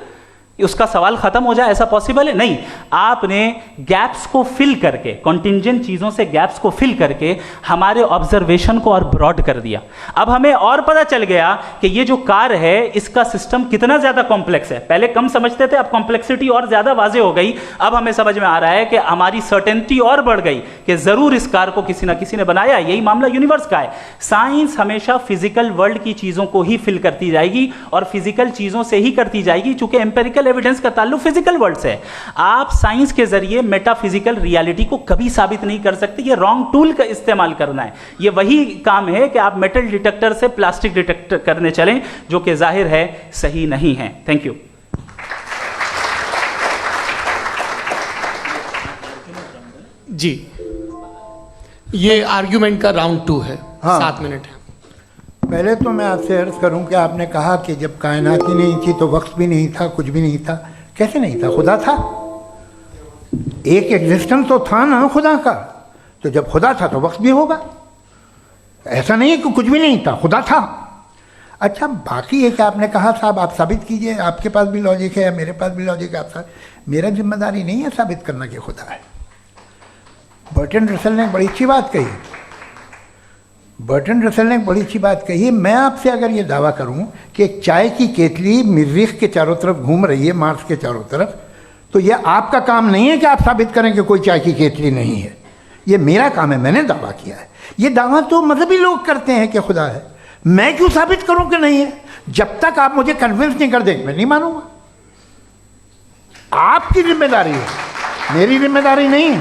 उसका सवाल खत्म हो जाए, ऐसा पॉसिबल है? नहीं। आपने गैप्स को फिल करके, कॉन्टिंजेंट चीजों से गैप्स को फिल करके हमारे ऑब्जर्वेशन को और ब्रॉड कर दिया। अब हमें और पता चल गया कि ये जो कार है इसका सिस्टम कितना ज्यादा कॉम्प्लेक्स है। पहले कम समझते थे, अब कॉम्प्लेक्सिटी और ज्यादा वाजे हो गई। अब हमें समझ में आ रहा है कि हमारी सर्टेनिटी और बढ़ गई कि जरूर इस कार को किसी ना किसी ने बनाया। यही मामला यूनिवर्स का है। साइंस हमेशा फिजिकल वर्ल्ड की चीजों को ही फिल करती जाएगी और फिजिकल चीजों से ही करती जाएगी, चूंकि एम्पेरिकल एविडेंस का ताल्लुक फिजिकल वर्ल्ड से है। आप साइंस के जरिए मेटाफिजिकल रियलिटी को कभी साबित नहीं कर सकते। ये रॉन्ग टूल का इस्तेमाल करना है। ये वही काम है कि आप मेटल डिटेक्टर से प्लास्टिक डिटेक्टर करने चलें, जो कि जाहिर है सही नहीं है। Thank you. जी, ये आर्ग्यूमेंट का राउंड 2 है। हाँ। 7 मिनट है। पहले तो मैं आपसे अर्ज करूं कि आपने कहा कि जब कायनात ही नहीं थी तो वक्त भी नहीं था, कुछ भी नहीं था। कैसे नहीं था? खुदा था, एक एग्जिस्टेंस तो था ना खुदा का। तो जब खुदा था तो वक्त भी होगा। ऐसा नहीं है कि कुछ भी नहीं था, खुदा था। अच्छा, बाकी एक आपने कहा साहब आप साबित कीजिए, आपके पास भी लॉजिक है, मेरे पास भी लॉजिक है। मेरा जिम्मेदारी नहीं है साबित करना कि खुदा है। बर्टन रसल ने बड़ी अच्छी बात कही। बर्टन रसल ने बड़ी अच्छी बात कही। मैं आपसे अगर ये दावा करूं कि एक चाय की केतली मरीख के चारों तरफ घूम रही है, मार्स के चारों तरफ, तो यह आपका काम नहीं है कि आप साबित करें कि कोई चाय की केतली नहीं है। ये मेरा काम है, मैंने दावा किया है। ये दावा तो मजहबी लोग करते हैं कि खुदा है। मैं क्यों साबित करूं कि नहीं है? जब तक आप मुझे कन्विंस नहीं कर देंगे मैं नहीं मानूंगा। आपकी जिम्मेदारी है, मेरी जिम्मेदारी नहीं है।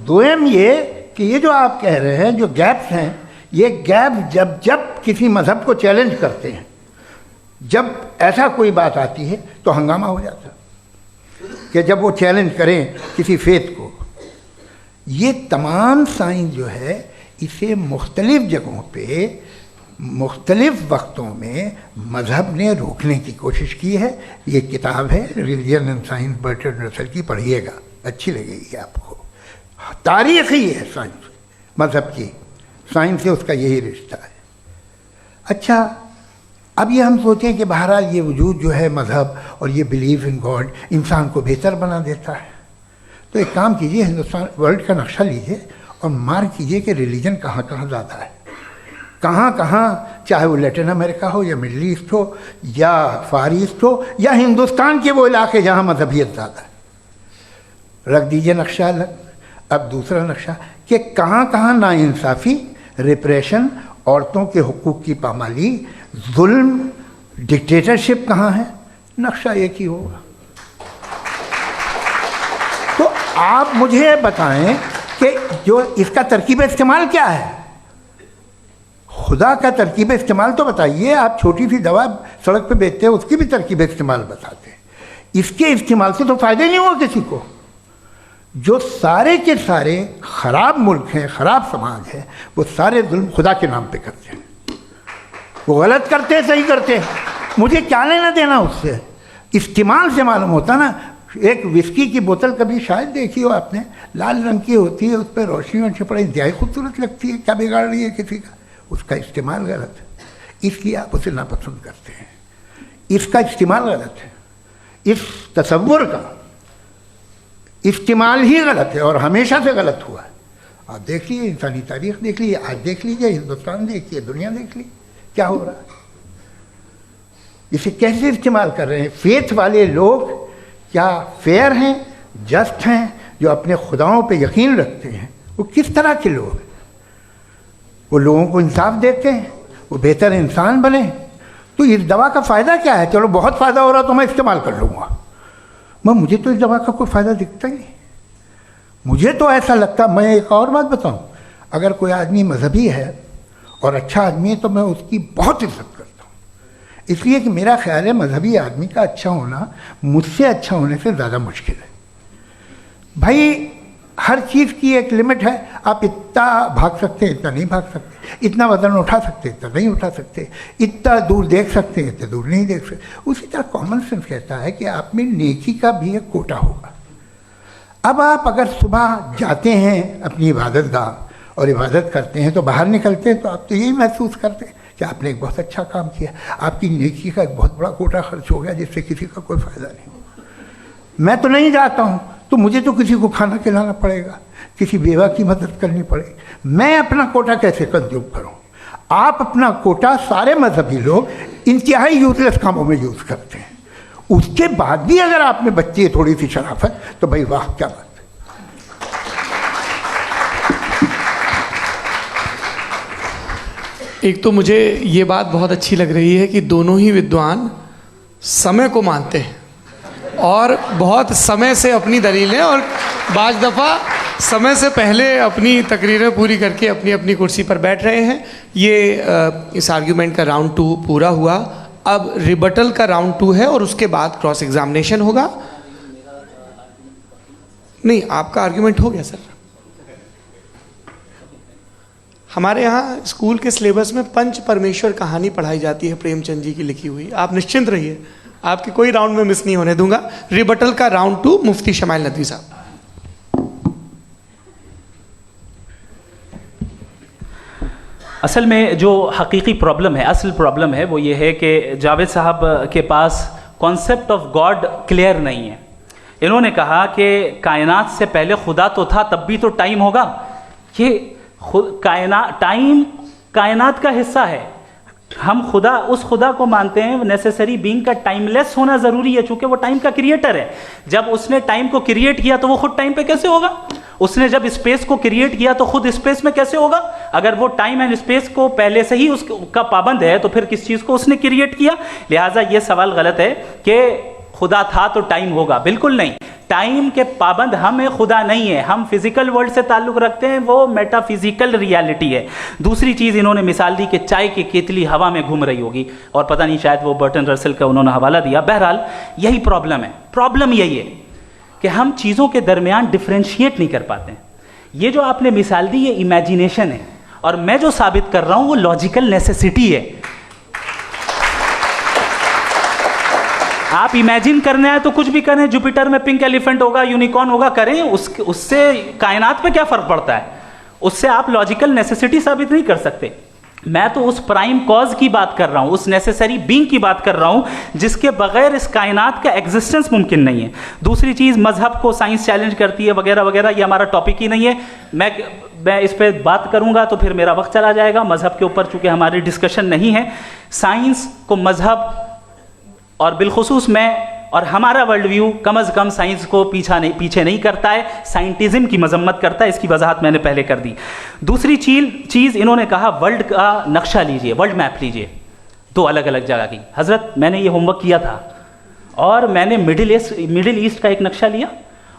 दोयम ये कि ये जो आप कह रहे हैं जो गैप्स हैं, ये गैप जब जब किसी मजहब को चैलेंज करते हैं, जब ऐसा कोई बात आती है तो हंगामा हो जाता है कि जब वो चैलेंज करें किसी फेथ को। ये तमाम साइंस जो है इसे मुख्तलिफ जगहों पे मुख्तलिफ वक्तों में मजहब ने रोकने की कोशिश की है। ये किताब है religion and science, Burton Russell की, पढ़िएगा, अच्छी लगेगी आपको। तारीख ही है साइंस, मजहब की साइंस से उसका यही रिश्ता है। अच्छा, अब ये हम सोचें कि बहरहाल ये वजूद जो है मजहब और ये बिलीव इन गॉड इंसान को बेहतर बना देता है। तो एक काम कीजिए, हिंदुस्तान वर्ल्ड का नक्शा लीजिए और मार्क कीजिए कि रिलीजन कहाँ कहाँ ज़्यादा है, कहाँ कहाँ, चाहे वो लैटिन अमेरिका हो या मिडल ईस्ट हो या फार ईस्ट हो या हिंदुस्तान के वो इलाके जहाँ मजहबियत ज़्यादा है। रख दीजिए नक्शा अलग। अब दूसरा नक्शा, कि कहाँ कहाँ नाइंसाफ़ी, रिप्रेशन, औरतों के हुकूक की पामाली, जुल्म, डिक्टेटरशिप कहाँ है, नक्शा एक ही होगा। तो आप मुझे बताएं कि जो इसका तरकीब इस्तेमाल क्या है, खुदा का तरकीब इस्तेमाल तो बताइए। आप छोटी सी दवा सड़क पे बेचते हैं, उसकी भी तरकीब इस्तेमाल बताते हैं। इसके इस्तेमाल से तो फ़ायदे नहीं हुआ किसी को। जो सारे के सारे ख़राब मुल्क हैं, ख़राब समाज है, वो सारे जुल्म खुदा के नाम पे करते हैं। वो गलत करते हैं, सही करते हैं, मुझे क्या लेना देना उससे। इस्तेमाल से मालूम होता ना। एक विस्की की बोतल कभी शायद देखी हो आपने, लाल रंग की होती है, उस पर रोशनी और छपड़ा इंतहाई खूबसूरत लगती है, क्या बिगाड़ रही है किसी का? उसका इस्तेमाल गलत है, इसलिए आप उसे नापसंद करते हैं। इसका इस्तेमाल गलत है, इस तसव्वुर का इस्तेमाल ही गलत है और हमेशा से गलत हुआ है। आप देख लीजिए, इंसानी तारीख देख लीजिए, आज देख लीजिए, हिंदुस्तान देखिए, दुनिया देख लीजिए क्या हो रहा है। इसे कैसे इस्तेमाल कर रहे हैं फेथ वाले लोग? क्या फेयर हैं, जस्ट हैं, जो अपने खुदाओं पे यकीन रखते हैं? वो किस तरह के लोग हैं? वो लोगों को इंसाफ देते हैं, वो बेहतर इंसान बने। तो इस दवा का फ़ायदा क्या है? चलो बहुत फ़ायदा हो रहा तो मैं इस्तेमाल कर लूँगा, मगर मुझे तो इस दवा का कोई फ़ायदा दिखता ही नहीं। मुझे तो ऐसा लगता, मैं एक और बात बताऊँ, अगर कोई आदमी मजहबी है और अच्छा आदमी है तो मैं उसकी बहुत इज्जत करता हूँ, इसलिए कि मेरा ख्याल है मजहबी आदमी का अच्छा होना मुझसे अच्छा होने से ज़्यादा मुश्किल है। भाई हर चीज़ की एक लिमिट है। आप इतना भाग सकते हैं, इतना नहीं भाग सकते, इतना वज़न उठा सकते, इतना नहीं उठा सकते, इतना दूर देख सकते हैं, इतना दूर नहीं देख सकते। उसी तरह कॉमन सेंस कहता है कि आप में नेकी का भी एक कोटा होगा। अब आप अगर सुबह जाते हैं अपनी इबादत गाह और इबादत करते हैं, तो बाहर निकलते हैं तो आप तो यही महसूस करते हैं कि आपने एक बहुत अच्छा काम किया, आपकी नेकी का एक बहुत बड़ा कोटा खर्च हो गया जिससे किसी का कोई फ़ायदा नहीं। मैं तो नहीं जाता हूँ तो मुझे तो किसी को खाना खिलाना पड़ेगा, किसी बेवा की मदद करनी पड़ेगी। मैं अपना कोटा कैसे कंज्यूम करूँ? आप अपना कोटा, सारे मजहबी लोग इंतहाई यूजलेस कामों में यूज़ करते हैं। उसके बाद भी अगर आप में बच्ची है थोड़ी सी शराफत, तो भाई वाह क्या बात है। एक तो मुझे ये बात बहुत अच्छी लग रही है कि दोनों ही विद्वान समय को मानते हैं और बहुत समय से अपनी दलीलें और बाज़ दफ़ा समय से पहले अपनी तकरीरें पूरी करके अपनी अपनी कुर्सी पर बैठ रहे हैं। ये इस आर्ग्यूमेंट का राउंड 2 पूरा हुआ। अब रिबटल का राउंड 2 है और उसके बाद क्रॉस एग्जामिनेशन होगा। नहीं, आपका आर्ग्यूमेंट हो गया सर। हमारे यहाँ स्कूल के सिलेबस में पंच परमेश्वर कहानी पढ़ाई जाती है, प्रेमचंद जी की लिखी हुई। आप निश्चिंत रहिए, आपके कोई राउंड में मिस नहीं होने दूंगा। रिबटल का राउंड 2, मुफ्ती शमाइल नदवी साहब। असल में जो हकीकी प्रॉब्लम है, असल प्रॉब्लम है वो ये है कि जावेद साहब के पास कॉन्सेप्ट ऑफ गॉड क्लियर नहीं है। इन्होंने कहा कि कायनात से पहले खुदा तो था, तब भी तो टाइम होगा। ये टाइम कायनात का हिस्सा है। हम खुदा, उस खुदा को मानते हैं, नेसेसरी बीइंग का टाइमलेस होना ज़रूरी है, चूंकि वो टाइम का क्रिएटर है। जब उसने टाइम को क्रिएट किया तो वो खुद टाइम पे कैसे होगा? उसने जब स्पेस को क्रिएट किया तो खुद स्पेस में कैसे होगा? अगर वो टाइम एंड स्पेस को पहले से ही उसका पाबंद है तो फिर किस चीज़ को उसने क्रिएट किया? लिहाजा ये सवाल गलत है कि खुदा था तो टाइम होगा। बिल्कुल नहीं, टाइम के पाबंद हम हैं, खुदा नहीं है। हम फिजिकल वर्ल्ड से ताल्लुक़ रखते हैं, वो मेटाफिजिकल रियलिटी है। दूसरी चीज़ इन्होंने मिसाल दी कि चाय की केतली हवा में घूम रही होगी, और पता नहीं शायद वो बर्टन रसल का उन्होंने हवाला दिया। बहरहाल यही प्रॉब्लम है। प्रॉब्लम यही है कि हम चीज़ों के दरमियान डिफ्रेंशिएट नहीं कर पाते हैं। ये जो आपने मिसाल दी ये इमेजिनेशन है, और मैं जो साबित कर रहा हूँ वो लॉजिकल नेसेसिटी है। आप इमेजिन करना है तो कुछ भी करें, जुपिटर में पिंक एलिफेंट होगा, यूनिकॉर्न होगा, करें, उससे कायनात पे क्या फ़र्क पड़ता है? उससे आप लॉजिकल नेसेसिटी साबित नहीं कर सकते। मैं तो उस प्राइम कॉज की बात कर रहा हूं, उस नेसेसरी बीइंग की बात कर रहा हूं जिसके बगैर इस कायनात का एग्जिस्टेंस मुमकिन नहीं है। दूसरी चीज़, मजहब को साइंस चैलेंज करती है वगैरह वगैरह, ये हमारा टॉपिक ही नहीं है। मैं इस पर बात करूंगा तो फिर मेरा वक्त चला जाएगा। मजहब के ऊपर चूंकि हमारी डिस्कशन नहीं है, साइंस को मजहब और बिलखुसूस मैं और हमारा वर्ल्ड व्यू कम से कम साइंस को पीछे नहीं करता है, साइंटिज्म की मजम्मत करता है। इसकी वजाहत मैंने पहले कर दी। दूसरी चीज़ इन्होंने कहा वर्ल्ड का नक्शा लीजिए, वर्ल्ड मैप लीजिए, 2 अलग अलग जगह की। हजरत मैंने ये होमवर्क किया था और मैंने मिडिल ईस्ट का एक नक्शा लिया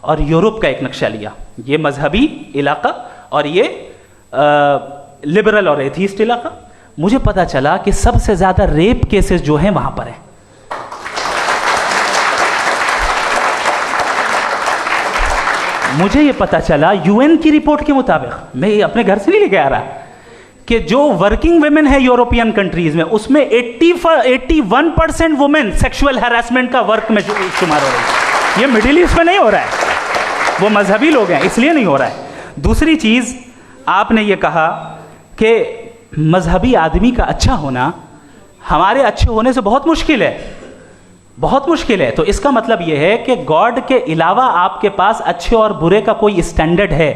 और यूरोप का एक नक्शा लिया, ये मजहबी इलाका और ये लिबरल और एथीस्ट इलाका। मुझे पता चला कि सबसे ज़्यादा रेप केसेस जो हैं वहाँ पर हैं। मुझे ये पता चला यूएन की रिपोर्ट के मुताबिक, मैं ये अपने घर से नहीं लेके आ रहा, कि जो वर्किंग वुमेन है यूरोपियन कंट्रीज में, उसमें 81% वुमेन सेक्सुअल हैरेसमेंट का वर्क में शुमार हो रही है। ये मिडिल ईस्ट में नहीं हो रहा है, वो मजहबी लोग हैं इसलिए नहीं हो रहा है। दूसरी चीज़ आपने ये कहा कि मजहबी आदमी का अच्छा होना हमारे अच्छे होने से बहुत मुश्किल है, बहुत मुश्किल है। तो इसका मतलब यह है कि गॉड के अलावा आपके पास अच्छे और बुरे का कोई स्टैंडर्ड है।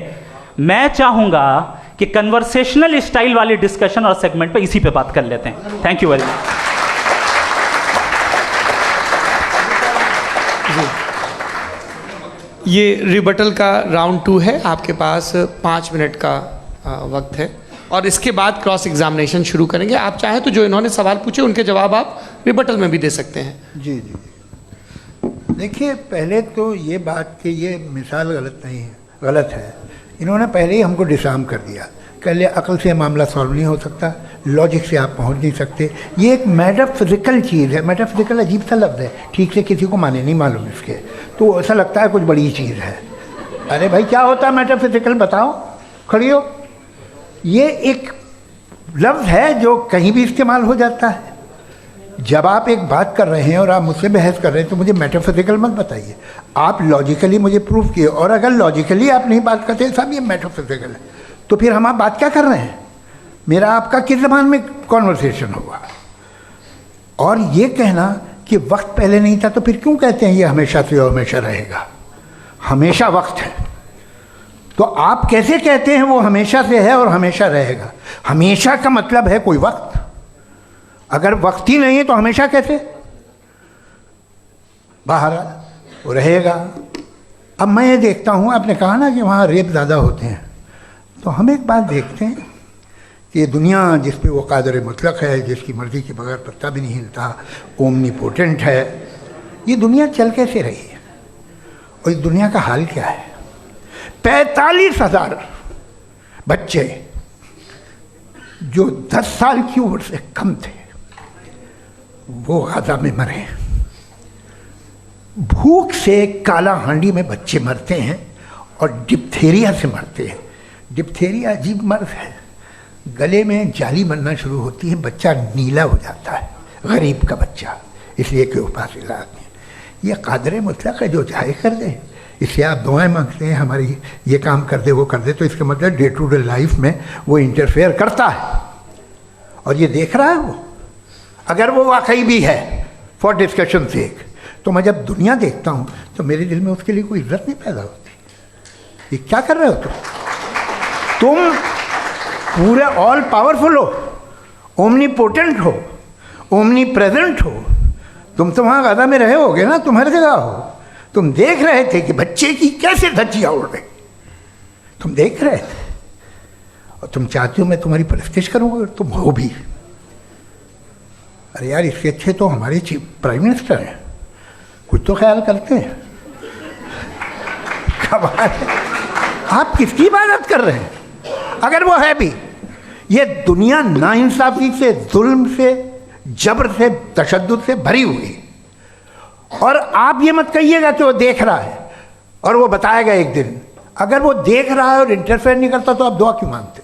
मैं चाहूंगा कि कन्वर्सेशनल स्टाइल वाली डिस्कशन और सेगमेंट पे इसी पे बात कर लेते हैं। Thank you very much. ये रिबटल का राउंड 2 है, आपके पास 5 मिनट का वक्त है और इसके बाद क्रॉस एग्जामिनेशन शुरू करेंगे। आप चाहें तो जो इन्होंने सवाल पूछे उनके जवाब आप रिबटल में भी दे सकते हैं। जी जी, देखिए पहले तो ये बात कि ये मिसाल गलत नहीं है, गलत है। इन्होंने पहले ही हमको डिसार्म कर दिया, कह लिया अकल से मामला सॉल्व नहीं हो सकता, लॉजिक से आप पहुंच नहीं सकते। ये एक मेटाफिजिकल चीज़ है। मेटाफिजिकल अजीब सा लफ्ज़ है, ठीक से किसी को माने नहीं मालूम इसके, तो ऐसा लगता है कुछ बड़ी चीज़ है। अरे भाई क्या होता है मेटाफिजिकल, बताओ, खड़ी हो। ये एक लफ्ज़ है जो कहीं भी इस्तेमाल हो जाता है। जब आप एक बात कर रहे हैं और आप मुझसे बहस कर रहे हैं तो मुझे मेटाफिजिकल मत बताइए, आप लॉजिकली मुझे प्रूव किए। और अगर लॉजिकली आप नहीं बात करते साहब ये मेटाफिजिकल है, तो फिर हम आप बात क्या कर रहे हैं? मेरा आपका किस ज़बान में कॉन्वर्सेशन होगा? और ये कहना कि वक्त पहले नहीं था, तो फिर क्यों कहते हैं ये हमेशा से और हमेशा रहेगा? हमेशा वक्त है, तो आप कैसे कहते हैं वो हमेशा से है और हमेशा रहेगा? हमेशा का मतलब है कोई वक्त, अगर वक्त ही नहीं है तो हमेशा कैसे? बाहर वो रहेगा। अब मैं ये देखता हूँ, आपने कहा ना कि वहाँ रेप ज़्यादा होते हैं, तो हम एक बात देखते हैं कि ये दुनिया जिस पे वो कादर मुतलक है, जिसकी मर्ज़ी के बगैर पत्ता भी नहीं हिलता, ओमनीपोटेंट है, ये दुनिया चल कैसे रही है? और इस दुनिया का हाल क्या है? 45,000 बच्चे जो 10 साल की उम्र से कम थे वो गाजा में मरे। भूख से काला हांडी में बच्चे मरते हैं और डिप्थेरिया से मरते हैं। डिप्थेरिया अजीब मर्ज है, गले में जाली बनना शुरू होती है, बच्चा नीला हो जाता है, गरीब का बच्चा, इसलिए कि उपास इलाज नहीं। ये कादर मुतलक है, जो चाहे कर दे। इससे आप दुआएं मांगते हैं हमारी ये काम कर दे वो कर दे, तो इसका मतलब डे टू डे लाइफ में वो इंटरफेयर करता है और ये देख रहा है वो। अगर वो वाकई भी है फॉर डिस्कशन सेक, तो मैं जब दुनिया देखता हूँ तो मेरे दिल में उसके लिए कोई इज्जत नहीं पैदा होती। ये क्या कर रहे हो तुम पूरे ऑल पावरफुल हो, ओमनीपोटेंट हो, ओमनी प्रेजेंट हो। तुम तो वहाँ गाजा में रहे होगे ना, तुम हर जगह हो। तुम देख रहे थे कि बच्चे की कैसे धज्जियाँ उड़ रही, तुम देख रहे थे और तुम चाहते हो मैं तुम्हारी परस्तिश करूँगा, तुम हो भी। अरे यार, इससे अच्छे तो हमारे चीफ प्राइम मिनिस्टर हैं, कुछ तो ख्याल करते हैं। कमाल है, आप किसकी इबादत कर रहे हैं? अगर वो है भी, ये दुनिया नाइंसाफी से, जुल्म से, जबर से, तशद्दुद से भरी हुई। और आप ये मत कहिएगा कि वो देख रहा है और वो बताएगा एक दिन। अगर वो देख रहा है और इंटरफेयर नहीं करता तो आप दुआ क्यों मांगते?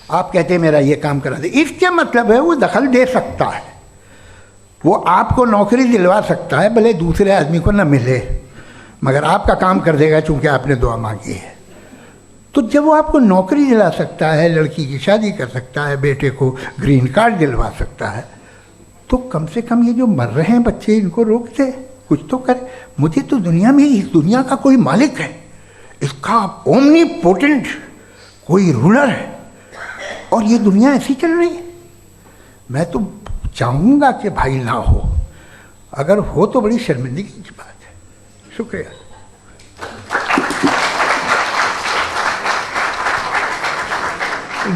आप कहते हैं मेरा ये काम करा दे, इसके मतलब है वो दखल दे सकता है, वो आपको नौकरी दिलवा सकता है, भले दूसरे आदमी को ना मिले, मगर आपका काम कर देगा चूंकि आपने दुआ मांगी है। तो जब वो आपको नौकरी दिला सकता है, लड़की की शादी कर सकता है, बेटे को ग्रीन कार्ड दिलवा सकता है, तो कम से कम ये जो मर रहे हैं बच्चे, इनको रोक दे, कुछ तो करे। मुझे तो दुनिया में, इस दुनिया का कोई मालिक है, इसका ओमनीपोटेंट कोई रूलर है, और ये दुनिया ऐसी चल रही है। मैं तो चाहूँगा कि भाई ना हो, अगर हो तो बड़ी शर्मिंदगी की बात है। शुक्रिया।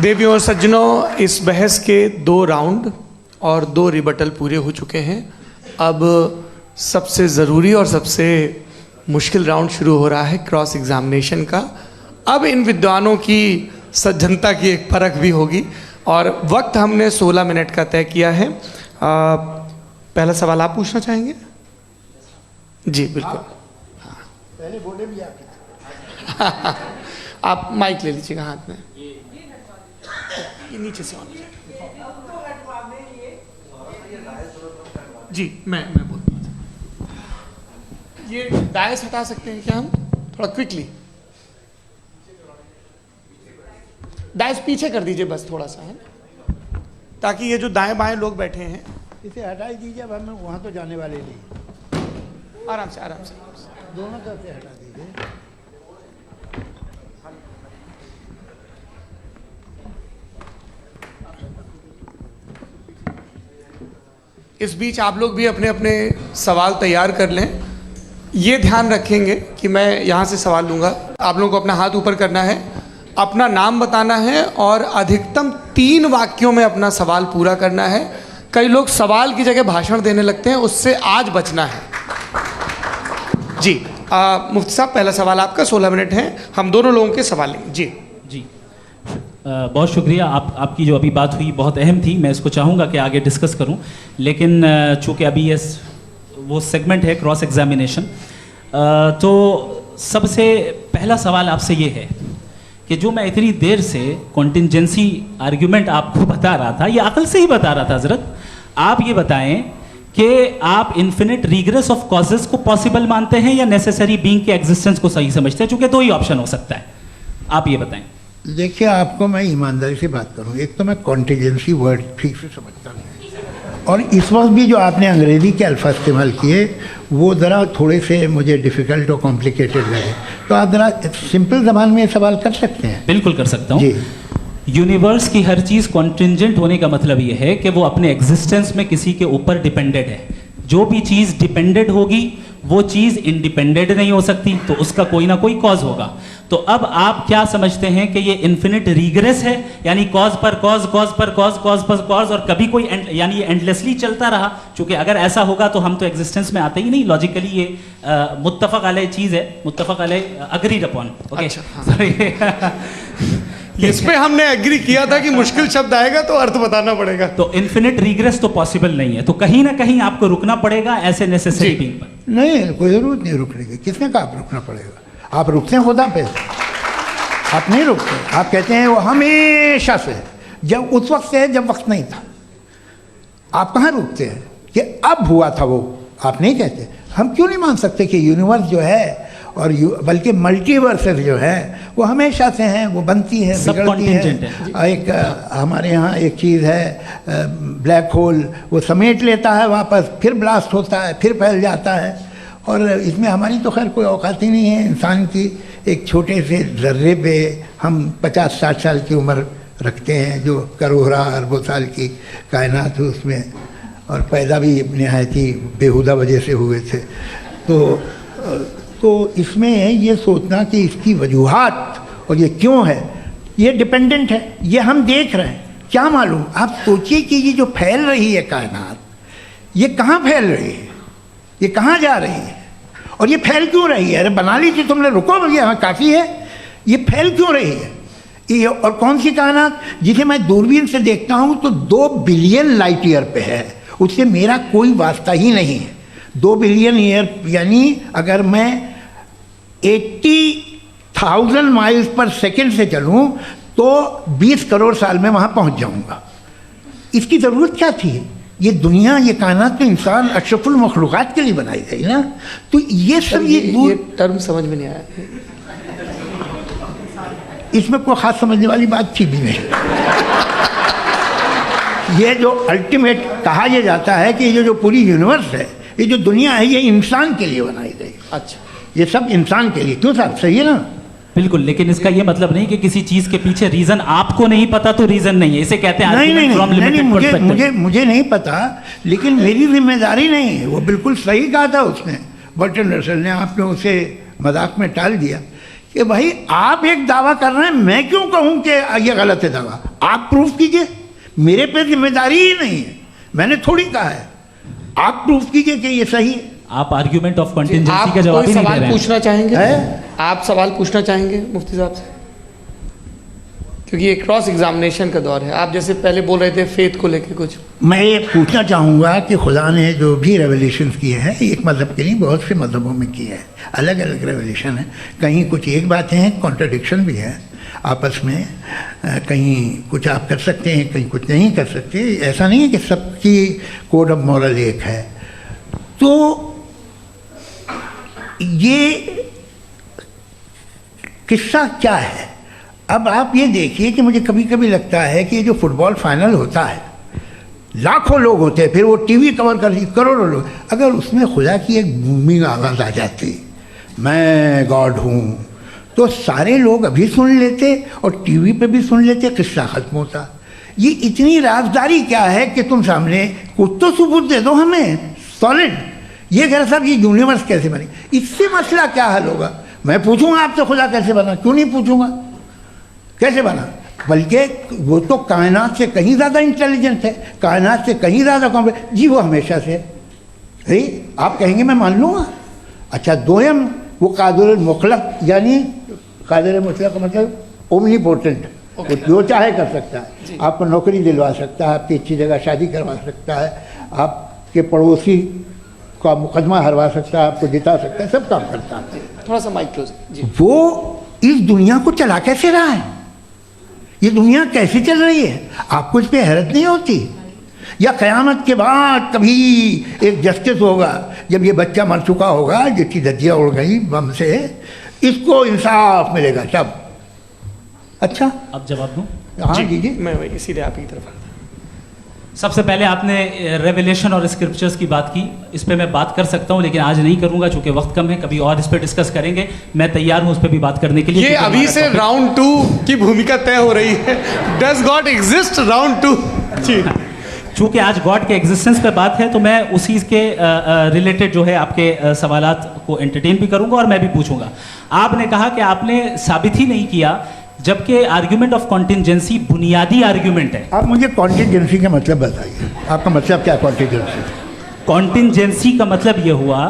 देवियों और सज्जनों, इस बहस के 2 राउंड और 2 रिबटल पूरे हो चुके हैं। अब सबसे ज़रूरी और सबसे मुश्किल राउंड शुरू हो रहा है, क्रॉस एग्जामिनेशन का। अब इन विद्वानों की सज्जनता की एक परख भी होगी और वक्त हमने 16 मिनट का तय किया है। पहला सवाल आप पूछना चाहेंगे? जी बिल्कुल। पहले बोले भी आप आप माइक ले लीजिएगा हाथ में, ये नीचे से ऑन जी। मैं बोलता हूँ, ये डायस हटा सकते हैं क्या हम थोड़ा क्विकली? डायस पीछे कर दीजिए बस थोड़ा सा, है ताकि ये जो दाएं बाएं लोग बैठे हैं इसे हटा ही दीजिए। अब हम वहाँ तो जाने वाले नहीं। आराम से आराम से दोनों तरफ से हटा दीजिए। इस बीच आप लोग भी अपने अपने सवाल तैयार कर लें। ये ध्यान रखेंगे कि मैं यहाँ से सवाल लूँगा, आप लोगों को अपना हाथ ऊपर करना है, अपना नाम बताना है और अधिकतम 3 वाक्यों में अपना सवाल पूरा करना है। कई लोग सवाल की जगह भाषण देने लगते हैं, उससे आज बचना है जी। मुफ्ती साहब, पहला सवाल आपका, 16 मिनट हैं, हम दोनों लोगों के सवाल लेंगे जी। जी बहुत शुक्रिया। आपकी जो अभी बात हुई बहुत अहम थी, मैं इसको चाहूँगा कि आगे डिस्कस करूँ, लेकिन चूँकि अभी ये वो सेगमेंट है क्रॉस एग्जामिनेशन, तो सबसे पहला सवाल आपसे ये है कि जो मैं इतनी देर से कॉन्टिंजेंसी आर्ग्यूमेंट आपको बता रहा था, ये अकल से ही बता रहा था हजरत, आप ये बताएं कि आप इन्फिनिट रिग्रेस ऑफ कॉजेज को पॉसिबल मानते हैं या नेसेसरी बीइंग के एग्जिस्टेंस को सही समझते हैं? चूंकि 2 ही ऑप्शन हो सकता है, आप ये बताएं। देखिए, आपको मैं ईमानदारी से बात करूं, एक तो मैं कॉन्टिजेंसी वर्ड ठीक से समझता नहीं, और इस वक्त भी जो आपने अंग्रेज़ी के अल्फाज इस्तेमाल किए वो ज़रा थोड़े से मुझे डिफ़िकल्ट और कॉम्प्लिकेटेड लगे, तो आप ज़रा सिंपल ज़बान में सवाल कर सकते हैं? बिल्कुल कर सकता हूँ जी। यूनिवर्स की हर चीज़ कॉन्टिंजेंट होने का मतलब ये है कि वो अपने एग्जिस्टेंस में किसी के ऊपर डिपेंडेड है। जो भी चीज़ डिपेंडेड होगी वो चीज़ इंडिपेंडेंट नहीं हो सकती, तो उसका कोई ना कोई कॉज होगा। तो अब आप क्या समझते हैं कि ये इन्फिनिट रिग्रेस है, यानी कॉज पर कॉज, कॉज पर कॉज, कॉज पर कॉज, और कभी कोई यानी ये एंडलेसली चलता रहा? क्योंकि अगर ऐसा होगा तो हम तो एग्जिस्टेंस में आते ही नहीं। लॉजिकली ये मुत्तफक अलैह चीज़ है, मुत्तफक अलैह अग्रीड अपॉन। ओके, इस पे हमने एग्री किया था कि मुश्किल शब्द आएगा तो अर्थ बताना पड़ेगा। तो इन्फिनिट रिग्रेस तो पॉसिबल नहीं है, तो कहीं ना कहीं आपको रुकना पड़ेगा ऐसे नेसेसरी बीइंग पर। नहीं, कोई ज़रूरत नहीं रुकने की। किसने कहा आप रुकना पड़ेगा? आप रुकते हैं खुदा पे, आप नहीं रुकते। आप कहते हैं वो हमेशा से, जब उस वक्त से है जब वक्त नहीं था। आप कहाँ रुकते हैं कि अब हुआ था वो? आप नहीं कहते। हम क्यों नहीं मान सकते कि यूनिवर्स जो है और बल्कि मल्टीवर्सेस जो है वो हमेशा से हैं, वो बनती है, बिगड़ती है। एक हमारे यहाँ एक चीज़ है ब्लैक होल, वो समेट लेता है वापस, फिर ब्लास्ट होता है, फिर फैल जाता है। और इसमें हमारी तो खैर कोई औकात ही नहीं है इंसान की। एक छोटे से ज़र्रे पे हम 50-60 साल की उम्र रखते हैं, जो करोड़ों अरबों साल की कायनात है उसमें, और पैदा भी नहायत ही बेहुदा वजह से हुए थे। तो इसमें ये सोचना कि इसकी वजूहात और ये क्यों है, ये डिपेंडेंट है, ये हम देख रहे हैं, क्या मालूम। आप सोचिए कि ये जो फैल रही है कायनात, ये कहाँ फैल रही है, ये कहाँ जा रही है, और ये फैल क्यों रही है? अरे बना ली थी तुमने, रुको भैया, हाँ काफ़ी है। ये फैल क्यों रही है? ये और कौन सी कायनात जिसे मैं दूरबीन से देखता हूँ तो 2 बिलियन लाइट ईयर पे है, उससे मेरा कोई वास्ता ही नहीं है। 2 बिलियन ईयर यानी अगर मैं 80,000 माइल्स पर सेकेंड से चलूँ तो 20 करोड़ साल में वहाँ पहुँच जाऊँगा। इसकी ज़रूरत क्या थी? ये दुनिया, ये कायनात तो इंसान अशरफुल मखलूक़ात के लिए बनाई गई ना। तो ये सब ये टर्म समझ में नहीं आया, इसमें कोई ख़ास समझने वाली बात थी भी नहीं। ये जो अल्टीमेट कहा यह जाता है कि ये जो पूरी यूनिवर्स है, ये जो दुनिया है, ये इंसान के लिए बनाई गई। अच्छा, ये सब इंसान के लिए। क्यों साहब, सही है ना? बिल्कुल, लेकिन इसका ये मतलब नहीं कि किसी चीज के पीछे रीजन आपको नहीं पता तो रीजन नहीं है, इसे कहते हैं नहीं नहीं argument from नहीं, नहीं, limited मुझे perspective। मुझे मुझे नहीं पता, लेकिन मेरी जिम्मेदारी नहीं है। वो बिल्कुल सही कहा था उसने, बर्टन रसल ने, आपने उसे मजाक में टाल दिया कि भाई आप एक दावा कर रहे हैं, मैं क्यों कहूँ कि ये गलत है दावा, आप प्रूफ कीजिए, मेरे पे जिम्मेदारी ही नहीं है, मैंने थोड़ी कहा है, आप प्रूफ कीजिए कि ये सही है। आप आर्ग्यूमेंट ऑफ कंटिजेंसी आप का जवाब कोई ही नहीं दे सवाल रहे हैं। पूछना चाहेंगे? है? आप सवाल पूछना चाहेंगे मुफ्ती साहब से? क्योंकि ये क्रॉस एग्जामिनेशन का दौर है। आप जैसे पहले बोल रहे थे फेथ को लेके कुछ, मैं ये पूछना चाहूँगा कि खुदा ने जो भी रेवलेशन किए हैं, एक मज़हब के नहीं बहुत से मज़हबों में किए हैं, अलग अलग रेवलेशन है, कहीं कुछ एक बातें हैं, कॉन्ट्रडिक्शन भी है आपस में, कहीं कुछ आप कर सकते हैं, कहीं कुछ नहीं कर सकते, ऐसा नहीं है कि सबकी कोड ऑफ मॉरल एक है। तो ये किस्सा क्या है? अब आप ये देखिए कि मुझे कभी कभी लगता है कि ये जो फुटबॉल फाइनल होता है, लाखों लोग होते हैं, फिर वो टीवी कवर कर करोड़ों लोग, अगर उसमें खुदा की एक बूमिंग आवाज़ आ जाती, मैं गॉड हूँ, तो सारे लोग अभी सुन लेते और टीवी पे भी सुन लेते, किस्सा ख़त्म होता। ये इतनी राजदारी क्या है कि तुम सामने कुछ तो सबूत दे दो हमें सॉलिड। ये कह रहे साहब ये यूनिवर्स कैसे बनी, इससे मसला क्या हल होगा? मैं पूछूंगा आपसे खुदा कैसे बना, क्यों नहीं पूछूंगा कैसे बना? बल्कि वो तो कायनात से कहीं ज़्यादा इंटेलिजेंट है, कायनात से कहीं ज़्यादा कॉम्प्लेक्स। जी वो हमेशा से है, आप कहेंगे मैं मान लूँगा। अच्छा दोयम वो कादिर मुतलक, यानी कादिर मुतलक का मतलब ओमनीपोटेंट, वो जो चाहे कर सकता है, आपको नौकरी दिलवा सकता है, आपकी अच्छी जगह शादी करवा सकता है, आपके पड़ोसी का मुकदमा हरवा सकता है, आपको जिता सकता है, सब काम करता है। थोड़ा सा माइक क्लोज जी। वो इस दुनिया को चला कैसे रहा है, ये दुनिया कैसे चल रही है, आपको इस पर हैरत नहीं होती? या क़यामत के बाद कभी एक जस्टिस होगा, जब ये बच्चा मर चुका होगा जिसकी धज्जियाँ उड़ गई बम से, इसको इंसाफ मिलेगा तब? अच्छा अब जवाब दूं? हाँ दीजिए। मैं वही सीधे आप ही की तरफ आता। सबसे पहले आपने रेवलेशन और स्क्रिप्चर्स की बात की, इस पे मैं बात कर सकता हूं लेकिन आज नहीं करूंगा चूंकि वक्त कम है, कभी और इस पे डिस्कस करेंगे। मैं तैयार हूं उस पे भी बात करने के लिए। ये अभी से राउंड 2 की भूमिका तय हो रही है। Does God exist round 2? जी चूंकि आज गॉड के एग्जिस्टेंस पे बात है तो मैं उसी के रिलेटेड जो है आपके सवालात को एंटरटेन भी करूंगा और मैं भी पूछूंगा। आपने कहा कि आपने साबित ही नहीं किया, जबकि आर्ग्यूमेंट ऑफ कॉन्टिजेंसी बुनियादी आर्ग्यूमेंट है। आप मुझे कॉन्टिजेंसी का मतलब बताइए, आपका मतलब क्या कॉन्टिजेंसी? कॉन्टिजेंसी का मतलब यह हुआ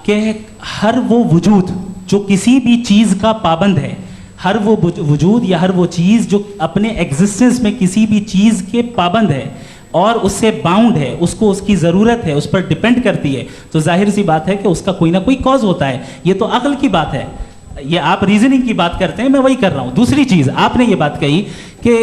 कि हर वो वजूद जो किसी भी चीज़ का पाबंद है, हर वो वजूद या हर वो चीज़ जो अपने एग्जिस्टेंस में किसी भी चीज़ के पाबंद है और उससे बाउंड है, उसको उसकी ज़रूरत है, उस पर डिपेंड करती है, तो जाहिर सी बात है कि उसका कोई ना कोई कॉज होता है। ये तो अक्ल की बात है, ये आप रीजनिंग की बात करते हैं, मैं वही कर रहा हूँ। दूसरी चीज़ आपने ये बात कही कि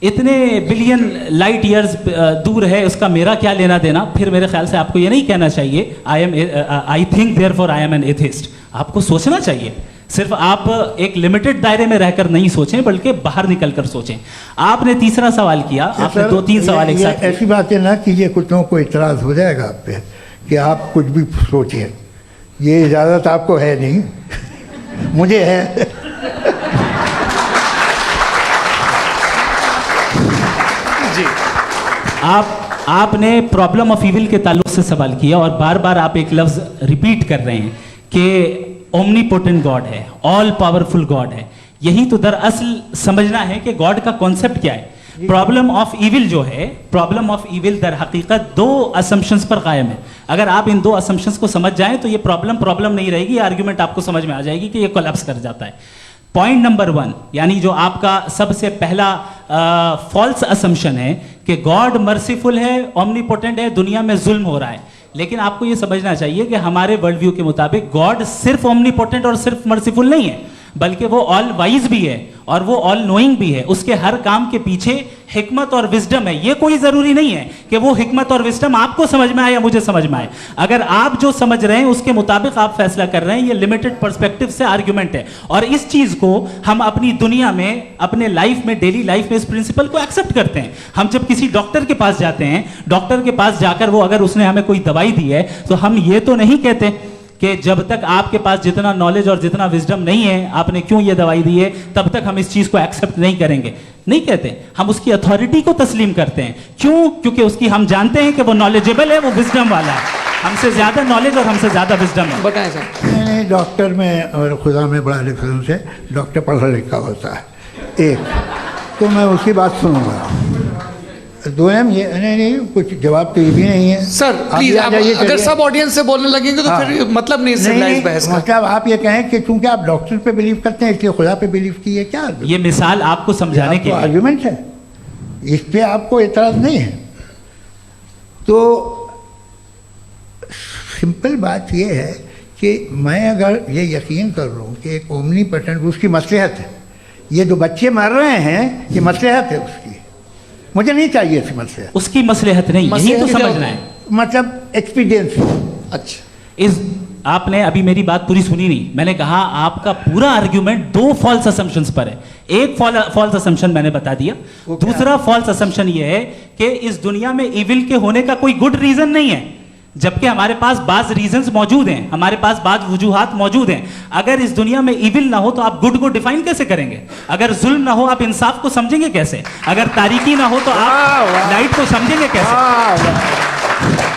इतने बिलियन लाइट ईयर्स दूर है, उसका मेरा क्या लेना देना। फिर मेरे ख्याल से आपको ये नहीं कहना चाहिए I think therefore I am an atheist. आपको सोचना चाहिए, सिर्फ आप एक लिमिटेड दायरे में रहकर नहीं सोचें बल्कि बाहर निकलकर सोचें। आपने तीसरा सवाल किया, आपने 2-3 सवाल एक साथ। ऐसी बातें ना कीजिए, कुछ लोगों को इतराज़ हो जाएगा आप पे कि आप कुछ भी सोचिए, ये इजाज़त आपको है नहीं, मुझे है। जी आपने प्रॉब्लम ऑफ इविल के ताल्लुक से सवाल किया और बार बार आप एक लफ्ज़ रिपीट कर रहे हैं कि ओमनीपोटेंट गॉड है, ऑल पावरफुल गॉड है। यही तो दरअसल समझना है कि गॉड का कॉन्सेप्ट क्या है। प्रॉब्लम ऑफ इविल जो है, प्रॉब्लम ऑफ इविल दर हकीकत 2 असम्पशंस पर कायम है। अगर आप इन 2 असम्पशंस को समझ जाएं तो ये प्रॉब्लम नहीं रहेगी, आर्ग्यूमेंट आपको समझ में आ जाएगी कि ये कोलैप्स कर जाता है। पॉइंट नंबर 1, यानी जो आपका सबसे पहला फॉल्स असम्पशन है कि गॉड मर्सीफुल है, ओमनीपोटेंट है, दुनिया में जुल्म हो रहा है। लेकिन आपको यह समझना चाहिए कि हमारे वर्ल्ड व्यू के मुताबिक गॉड सिर्फ ओमनीपोटेंट और सिर्फ मर्सीफुल नहीं है, बल्कि वो ऑल वाइज भी है और वो ऑल नोइंग भी है। उसके हर काम के पीछे हिकमत और विजडम है। ये कोई जरूरी नहीं है कि वो हिकमत और विजडम आपको समझ में आए या मुझे समझ में आए। अगर आप जो समझ रहे हैं उसके मुताबिक आप फैसला कर रहे हैं, ये लिमिटेड पर्सपेक्टिव से आर्ग्यूमेंट है। और इस चीज को हम अपनी दुनिया में, अपने लाइफ में, डेली लाइफ में इस प्रिंसिपल को एक्सेप्ट करते हैं। हम जब किसी डॉक्टर के पास जाते हैं, डॉक्टर के पास जाकर वो अगर उसने हमें कोई दवाई दी है तो हम ये तो नहीं कहते कि जब तक आपके पास जितना नॉलेज और जितना विजडम नहीं है, आपने क्यों ये दवाई दी है, तब तक हम इस चीज को एक्सेप्ट नहीं करेंगे। नहीं कहते, हम उसकी अथॉरिटी को तस्लीम करते हैं। क्यों? क्योंकि उसकी हम जानते हैं कि वो नॉलेजेबल है, वो विजडम वाला है, हमसे ज्यादा नॉलेज और हमसे ज्यादा विजडम है। बताएं सर। नहीं, डॉक्टर में और खुदा में बड़ा डिफरेंस है। डॉक्टर पढ़ा लिखा होता है, एक तो मैं उसकी बात सुनूंगा। दो ये नहीं, कुछ जवाब तो ये भी नहीं है। सर आप प्लीज, ये आ जाइए, अगर चलिए। सब ऑडियंस से बोलने लगेंगे तो हाँ। फिर मतलब नहीं सिविलाइज बहस का। मतलब आप ये कहें कि चूंकि आप डॉक्टर पे बिलीव करते हैं इसलिए खुदा पे बिलीव किए, क्या ये मिसाल आपको समझाने के लिए। आर्ग्यूमेंट है, इस पे आपको एतराज नहीं है। तो सिंपल बात ये है कि मैं अगर ये यकीन कर लूँ कि एक ओमनीपोटेंट उसकी मसलहत है, ये जो बच्चे मर रहे हैं ये मसलहत है उसकी, मुझे नहीं चाहिए इसकी मसलहत। उसकी मसलहत नहीं, यही तो मसलहत क्या समझना है। मतलब एक्सपीडियंसी। अच्छा, इस आपने अभी मेरी बात पूरी सुनी नहीं। मैंने कहा आपका पूरा आर्ग्यूमेंट दो फॉल्स असम्पशंस पर है। एक फॉल्स असम्पशन मैंने बता दिया, दूसरा फॉल्स असम्पशन ये है कि इस दुनिया में इविल के होने का कोई गुड रीजन नहीं है, जबकि हमारे पास बाज रीजंस मौजूद हैं, हमारे पास बाज वजूहात मौजूद हैं। अगर इस दुनिया में इविल ना हो तो आप गुड को डिफाइन कैसे करेंगे? अगर जुल्म ना हो आप इंसाफ को समझेंगे कैसे? अगर तारीकी ना हो तो आप लाइट को समझेंगे कैसे?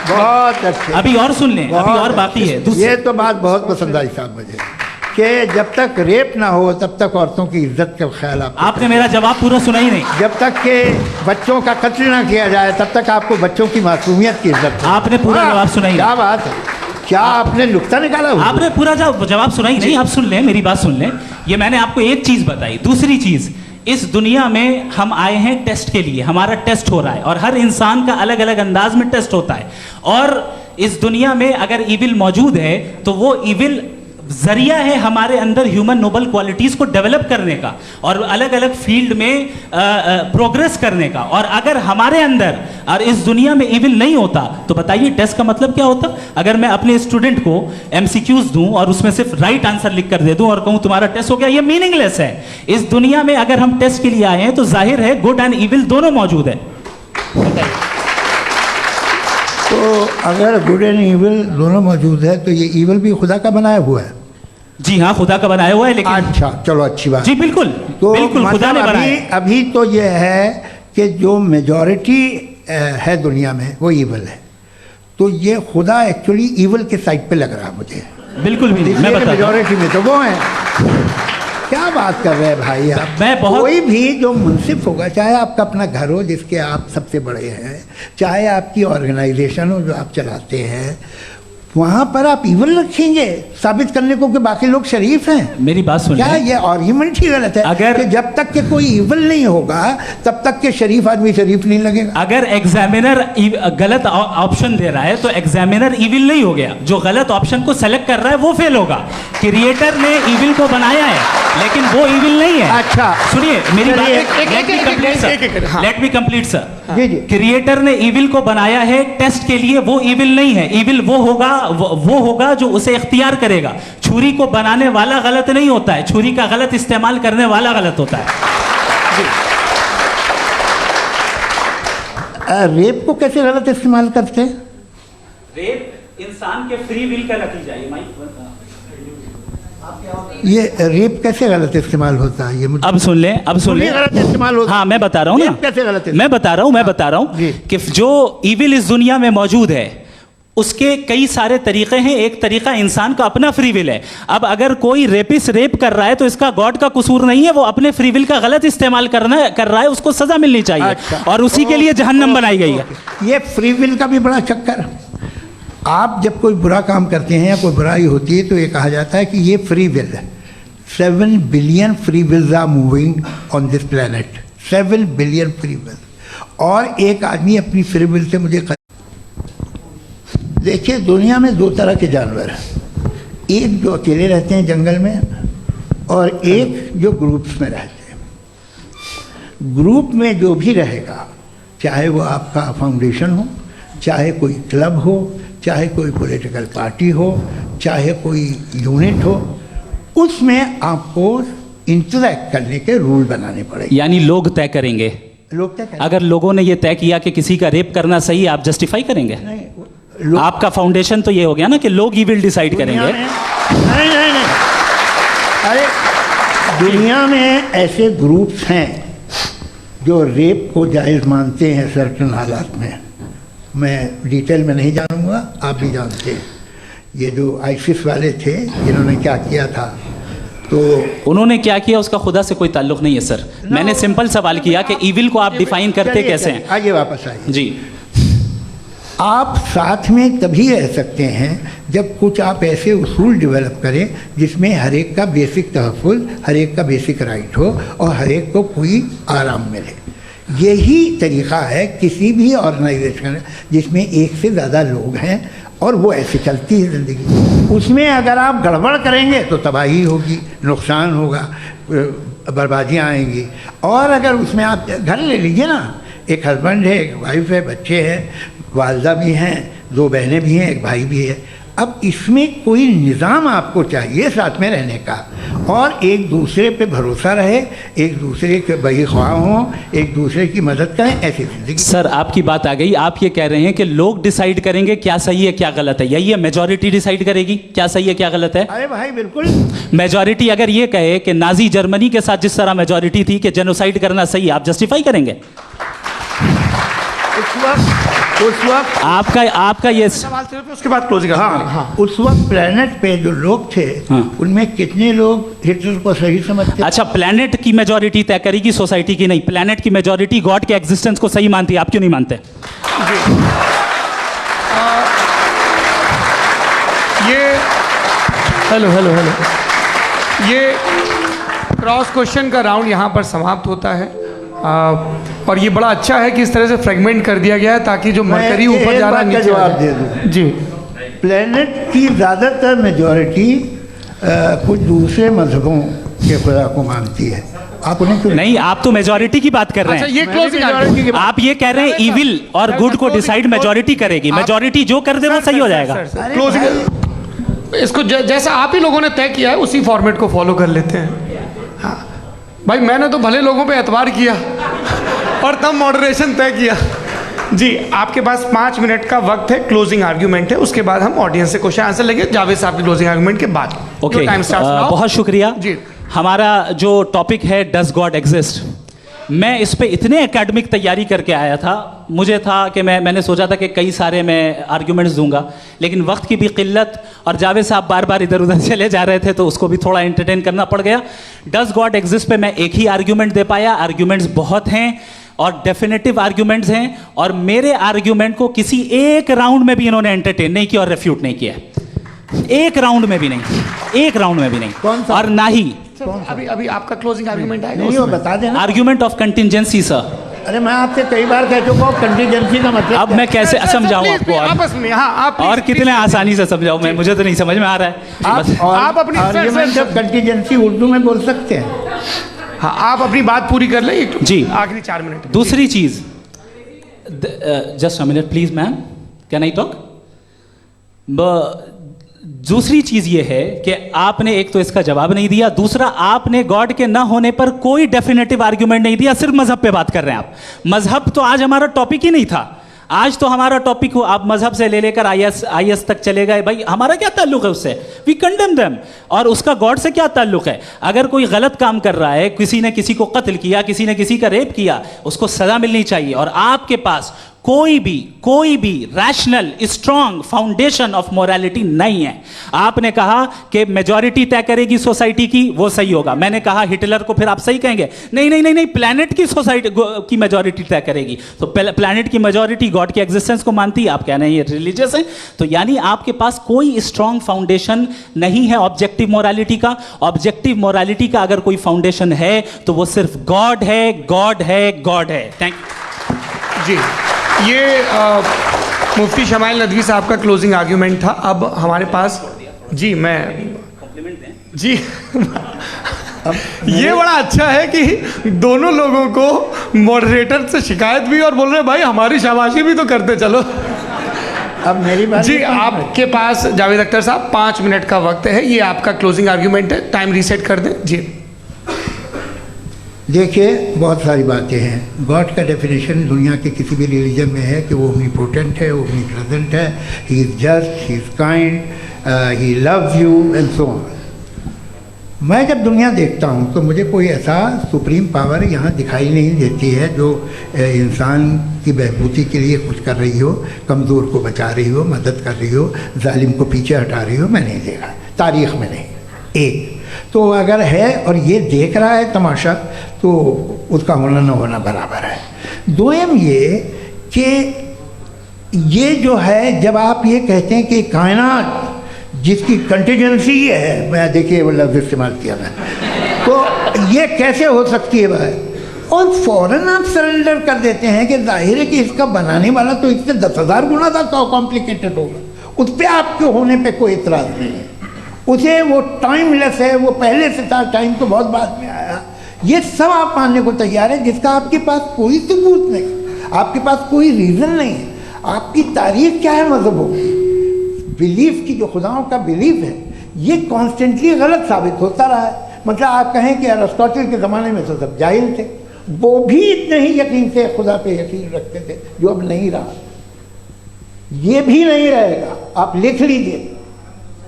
बहुत अच्छे। अभी और सुन लें, अभी और बाकी है। ये तो बात बहुत पसंद आई साहब मुझे कि जब तक रेप ना हो तब तक औरतों की इज्जत का ख्याल आपने मेरा जवाब पूरा सुना ही नहीं। जब तक के बच्चों का कत्ल ना किया जाए तब तक आपको बच्चों की मासूमियत की इज्जत है। आपने पूरा जवाब सुना ही नहीं। क्या बात है, क्या आपने नुक्ता निकाला हुआ? आपने पूरा जवाब सुना ही नहीं। आप सुन लें, मेरी बात सुन लें। ये मैंने आपको एक चीज बताई। दूसरी चीज, इस दुनिया में हम आए हैं टेस्ट के लिए, हमारा टेस्ट हो रहा है और हर इंसान का अलग अलग अंदाज में टेस्ट होता है। और इस दुनिया में अगर इविल मौजूद है तो वो इविल जरिया है हमारे अंदर ह्यूमन नोबल क्वालिटीज को डेवलप करने का और अलग अलग फील्ड में प्रोग्रेस करने का। और अगर हमारे अंदर और इस दुनिया में इविल नहीं होता तो बताइए टेस्ट का मतलब क्या होता? अगर मैं अपने स्टूडेंट को एमसीक्यूज दूं और उसमें सिर्फ राइट आंसर लिख कर दे दूं और कहूं तुम्हारा टेस्ट हो गया, ये मीनिंगलेस है। इस दुनिया में अगर हम टेस्ट के लिए आए हैं तो जाहिर है गुड एंड इविल दोनों मौजूद है। तो अगर गुड एंड इविल दोनों मौजूद है तो ये इविल भी खुदा का बनाया हुआ है। जी हाँ, खुदा का बनाया हुआ है। लेकिन अच्छा, चलो अच्छी बात। जी बिल्कुल, तो बिल्कुल खुदा ने बनाया। अभी तो ये है कि जो मेजॉरिटी है दुनिया में वो इविल है, तो ये खुदा एक्चुअली इविल के साइड पे लग रहा है मुझे। बिल्कुल भी नहीं, मैं बताता हूं। मेजॉरिटी में तो वो है। क्या बात कर रहे हैं भाई आप? मैं बहुत कोई भी जो मुंसिफ होगा, चाहे आपका अपना घर हो जिसके आप सबसे बड़े हैं, चाहे आपकी ऑर्गेनाइजेशन हो जो आप चलाते हैं, वहाँ पर आप इविल रखेंगे साबित करने को कि बाकी लोग शरीफ हैं। मेरी बात सुन क्या ये आर्ग्यूमेंट ही गलत है? अगर कि जब तक के कोई इविल नहीं होगा तब तक के शरीफ आदमी शरीफ नहीं लगेगा। अगर एग्जामिनर गलत ऑप्शन दे रहा है तो एग्जामिनर इविल नहीं हो गया, जो गलत ऑप्शन को सेलेक्ट कर रहा है वो फेल होगा। क्रिएटर ने इविल को बनाया है लेकिन वो इविल नहीं है। अच्छा सुनिए मेरी बात, लेट मी कंप्लीट सर। जी जी। क्रिएटर ने इविल को बनाया है टेस्ट के लिए, वो इविल नहीं है। इविल वो होगा जो उसे इख्तियार करेगा। छुरी को बनाने वाला गलत नहीं होता है, छुरी का गलत इस्तेमाल करने वाला गलत होता है। रेप को कैसे गलत इस्तेमाल करते हैं? रेप इंसान के फ्री विल का नतीजा है। ये रेप कैसे गलत इस्तेमाल होता है? ये मुझे अब सुन लें, अब सुन लें। गलत इस्तेमाल होता है। हाँ मैं बता रहा हूँ ना, रेप कैसे गलत मैं बता रहा हूँ जी। कि जो इविल इस दुनिया में मौजूद है उसके कई सारे तरीके हैं। एक तरीका इंसान का अपना फ्री विल है। अब अगर कोई रेपिस्ट रेप कर रहा है तो इसका गॉड का कसूर नहीं है, वो अपने फ्री विल का गलत इस्तेमाल कर रहा है, उसको सजा मिलनी चाहिए। अच्छा। और उसी के लिए जहन्नम बनाई गई है। ये फ्री विल का भी बड़ा चक्कर। आप जब कोई बुरा काम करते हैं या कोई बुराई होती है तो ये कहा जाता है कि ये फ्री विल है। 7 billion free wills are moving on this planet. 7 billion free will. और एक आदमी अपनी फ्री विल से मुझे देखिए, दुनिया में 2 तरह के जानवर हैं। एक जो अकेले रहते हैं जंगल में और एक जो ग्रुप्स में रहते हैं। ग्रुप में जो भी रहेगा, चाहे वो आपका फाउंडेशन हो, चाहे कोई क्लब हो, चाहे कोई पॉलिटिकल पार्टी हो, चाहे कोई यूनिट हो, उसमें आपको इंटरैक्ट करने के रूल बनाने पड़ेंगे। यानी लोग तय करेंगे। लोग तय करेंगे। अगर लोगों ने ये तय किया कि किसी का रेप करना सही है, आप जस्टिफाई करेंगे? नहीं, आपका फाउंडेशन तो ये हो गया ना कि लोग ही विल डिसाइड करेंगे। नहीं, अरे दुनिया में ऐसे ग्रुप्स हैं जो रेप को जायज़ मानते हैं सर्टन हालात में। मैं डिटेल में नहीं जानूंगा, आप भी जानते हैं। ये जो आईसिस वाले थे जिन्होंने क्या किया था, तो उन्होंने क्या किया उसका खुदा से कोई ताल्लुक नहीं है सर। मैंने सिंपल सवाल किया कि ईविल को आप डिफाइन करते कैसे हैं। आगे वापस आइए जी। आप साथ में तभी रह सकते हैं जब कुछ आप ऐसे उसूल डेवलप करें जिसमें हर एक का बेसिक तहफ़्फ़ुज़, हर एक का बेसिक राइट हो और हर एक को कोई आराम मिले। यही तरीक़ा है किसी भी ऑर्गेनाइजेशन जिसमें एक से ज़्यादा लोग हैं और वो ऐसे चलती है ज़िंदगी। उसमें अगर आप गड़बड़ करेंगे तो तबाही होगी, नुकसान होगा, बर्बादियाँ आएंगी। और अगर उसमें आप घर ले लीजिए ना, एक हस्बैंड है, एक वाइफ है, बच्चे हैं, वालदा भी हैं, 2 बहनें भी हैं, एक भाई भी है। अब इसमें कोई निज़ाम आपको चाहिए साथ में रहने का, और एक दूसरे पे भरोसा रहे, एक दूसरे के बहीख्वाह हों, एक दूसरे की मदद करें, ऐसी ज़िंदगी। सर आपकी बात आ गई। आप ये कह रहे हैं कि लोग डिसाइड करेंगे क्या सही है क्या गलत है, यही है मेजॉरिटी डिसाइड करेगी क्या सही है क्या गलत है। अरे भाई बिल्कुल। मेजॉरिटी अगर ये कहे कि नाजी जर्मनी के साथ जिस तरह मेजॉरिटी थी कि जेनोसाइड करना सही है, आप जस्टिफाई करेंगे? उस वक्त आपका ये सवाल सिर्फ उसके बाद क्लोजिंग। हाँ, उस वक्त प्लेनेट पे जो लोग थे, उनमें कितने लोग हिटलर को सही समझते? अच्छा, प्लेनेट की मेजॉरिटी तय करेगी, सोसाइटी की नहीं। प्लेनेट की मेजॉरिटी गॉड के एग्जिस्टेंस को सही मानती है, आप क्यों नहीं मानते? हेलो ये क्रॉस क्वेश्चन का राउंड यहाँ पर समाप्त होता है। और ये बड़ा अच्छा है कि इस तरह से फ्रेगमेंट कर दिया गया है ताकि जो मरकरी ऊपर जा रहा है नीचे जवाब दे दूँ जी। प्लेनेट की ज़्यादातर मेजॉरिटी कुछ दूसरे मजहबों के खुदा को मानती है। आप उन्हें क्यों नहीं, आप तो मेजॉरिटी की बात कर रहे हैं। ये क्लोजिंग आप ये कह रहे हैं ईविल और गुड को डिसाइड मेजॉरिटी करेगी, मेजॉरिटी जो कर दे वो सही हो जाएगा। क्लोजिंग इसको जैसा आप ही लोगों ने तय किया है उसी फॉर्मेट को फॉलो कर लेते हैं। हाँ भाई, मैंने तो भले लोगों पे एतबार किया और तब मॉडरेशन तय किया। जी, आपके पास 5 मिनट का वक्त है, क्लोजिंग आर्ग्यूमेंट है, उसके बाद हम ऑडियंस से क्वेश्चन आंसर लेंगे जावेद साहब के क्लोजिंग आर्ग्यूमेंट के बाद। ओके, बहुत शुक्रिया जी। हमारा जो टॉपिक है डज गॉड एग्जिस्ट, मैं इस पे इतने एकेडमिक तैयारी करके आया था। मुझे था कि मैंने सोचा था कि कई सारे मैं आर्ग्यूमेंट्स दूंगा, लेकिन वक्त की भी किल्लत और जावेद साहब बार बार इधर उधर चले जा रहे थे तो उसको भी थोड़ा एंटरटेन करना पड़ गया। डज गॉड एग्जिस्ट पे मैं एक ही आर्ग्यूमेंट दे पाया। आर्ग्यूमेंट्स बहुत हैं और डेफिनेटिव आर्ग्यूमेंट्स हैं, और मेरे आर्ग्यूमेंट को किसी एक राउंड में भी इन्होंने एंटरटेन नहीं किया और रेफ्यूट नहीं किया। एक राउंड में भी नहीं, एक राउंड में भी नहीं। और ना ही अभी आपका क्लोजिंग आर्ग्यूमेंट आएगा, नहीं, वो बता देना। Argument of contingency sir. अरे मैं आपसे कई बार कह चुका हूँ कंटीजेंसी का मतलब अब मैं कैसे समझाऊं आपको? आपस में आप और कितने आसानी से समझाऊं मैं, मुझे तो नहीं समझ में आ रहा है। आप अपनी आर्ग्यूमेंट ऑफ कंटीजेंसी उर्दू में बोल सकते हैं। हाँ, आप अपनी बात पूरी कर लें जी, आखिरी 4 मिनट। दूसरी चीज, just a minute please ma'am, can I talk? दूसरी चीज ये है कि आपने एक तो इसका जवाब नहीं दिया, दूसरा आपने गॉड के ना होने पर कोई डेफिनेटिव आर्ग्यूमेंट नहीं दिया, सिर्फ मजहब पे बात कर रहे हैं आप। मजहब तो आज हमारा टॉपिक ही नहीं था। आज तो हमारा टॉपिक हो, आप मजहब से ले लेकर आईएस तक चले गए। भाई हमारा क्या ताल्लुक है उससे? We condemn them. और उसका गॉड से क्या ताल्लुक है? अगर कोई गलत काम कर रहा है, किसी ने किसी को कत्ल किया, किसी ने किसी का रेप किया, उसको सजा मिलनी चाहिए। और आपके पास कोई भी rational strong foundation of morality नहीं है। आपने कहा कि मेजॉरिटी तय करेगी सोसाइटी की, वो सही होगा। मैंने कहा हिटलर को फिर आप सही कहेंगे? नहीं, प्लैनेट की सोसाइटी की मेजॉरिटी तय करेगी। तो प्लैनेट की मेजॉरिटी गॉड के एग्जिस्टेंस को मानती है, आप कह रहे हैं ये रिलीजियस है। तो यानी आपके पास कोई स्ट्रॉन्ग फाउंडेशन नहीं है ऑब्जेक्टिव मोरालिटी का। ऑब्जेक्टिव मोरालिटी का अगर कोई फाउंडेशन है तो वो सिर्फ गॉड है, गॉड है, गॉड है। थैंक यू जी। ये मुफ्ती शमाइल नदवी साहब का क्लोजिंग आर्ग्यूमेंट था। अब हमारे पास जी, मैं जी ये बड़ा अच्छा है कि दोनों लोगों को मॉडरेटर से शिकायत भी और बोल रहे भाई हमारी शाबाशी भी तो करते चलो। अब मेरी बात जी, आपके पास जावेद अख्तर साहब 5 मिनट का वक्त है। ये आपका क्लोजिंग आर्ग्यूमेंट है, टाइम रीसेट कर दें जी। देखिए, बहुत सारी बातें हैं। गॉड का डेफिनेशन दुनिया के किसी भी रिलीजन में है कि वो ओमनीपोटेंट है, ओमनीप्रेजेंट है, he is just, he is kind, he loves you and so on. मैं जब दुनिया देखता हूँ तो मुझे कोई ऐसा सुप्रीम पावर यहाँ दिखाई नहीं देती है जो इंसान की बहबूदी के लिए कुछ कर रही हो, कमज़ोर को बचा रही हो, मदद कर रही हो, जालिम को पीछे हटा रही हो। मैं नहीं देखा, तारीख़ में नहीं। एक तो अगर है और ये देख रहा है तमाशा, तो उसका होना न होना बराबर है। दोयम ये कि ये जो है, जब आप ये कहते हैं कि कायनात जिसकी कंटीजेंसी है, मैं देखिए वो लफ्ज़ इस्तेमाल किया मैं, तो ये कैसे हो सकती है भाई? और फ़ौरन आप सरेंडर कर देते हैं कि जाहिर है कि इसका बनाने वाला तो इससे 10,000 गुना था कॉम्प्लिकेटेड होगा। उस पर आपके होने पे कोई इतराज़ नहीं है। उसे वो टाइमलेस है, वो पहले से था, टाइम तो बहुत बाद में आया। ये सब आप मानने को तैयार है जिसका आपके पास कोई सबूत नहीं, आपके पास कोई रीज़न नहीं है। आपकी तारीख क्या है मज़हब होगी? बिलीफ की, जो खुदाओं का बिलीफ है, ये कॉन्स्टेंटली गलत साबित होता रहा है। मतलब आप कहें कि अरिस्टोटल के ज़माने में तो सब जाहिल थे, वो भी इतने ही यकीन से खुदा पे यकीन रखते थे जो अब नहीं रहा। ये भी नहीं रहेगा, आप लिख लीजिए।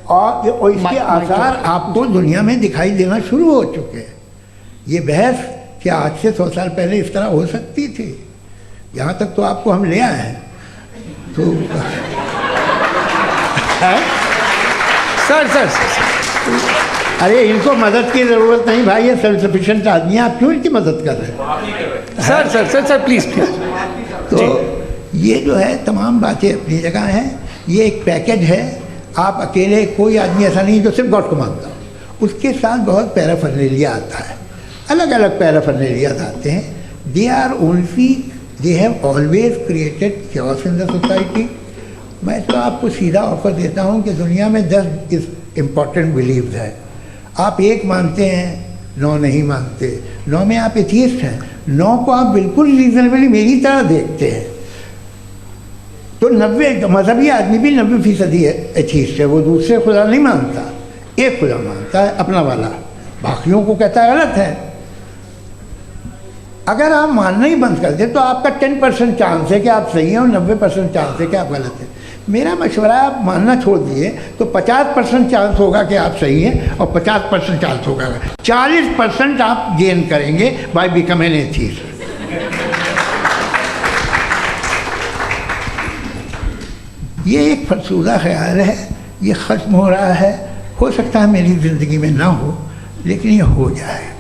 और इसके आसार आपको दुनिया में दिखाई देना शुरू हो चुके हैं। ये बहस क्या आज से 100 साल पहले इस तरह हो सकती थी? यहाँ तक तो आपको हम ले आए हैं। तो सर अरे इनको मदद की ज़रूरत नहीं भाई, ये सेल्फ सफिशिएंट आदमी है, आप क्यों इनकी मदद कर रहे हैं? Sir please. तो ये जो है तमाम बातें अपनी जगह हैं। ये एक पैकेज है। आप अकेले, कोई आदमी ऐसा नहीं जो सिर्फ गॉड को मानता हो, उसके साथ बहुत पैराफर्नेलिया आता है, अलग अलग पैराफर्नेलियाज आते हैं। They have always created chaos in the society. मैं तो आपको सीधा ऑफर देता हूँ कि दुनिया में 10 इम्पॉर्टेंट बिलीव्स हैं। आप 1 मानते हैं, 9 नहीं मानते, 9 में आप एथियस्ट हैं, 9 को आप बिल्कुल रीजनेबली मेरी तरह देखते हैं। तो 90 मजहबी आदमी भी 90% एथियस्ट है। वो दूसरे खुदा नहीं मानता, एक खुदा मानता है, अपना वाला, बाकियों को कहता है गलत है। अगर आप मानना ही बंद कर दें तो आपका 10% चांस है कि आप सही हैं और 90% चांस है कि आप गलत हैं। मेरा मशवरा है, आप मानना छोड़ दिए तो 50% चांस होगा कि आप सही हैं और 50% चांस होगा, 40% आप गेन करेंगे बाय बिकमिंग एन एथियस्ट। ये एक फरसूदा ख्याल है, ये ख़त्म हो रहा है। हो सकता है मेरी ज़िंदगी में ना हो, लेकिन ये हो जाएगा।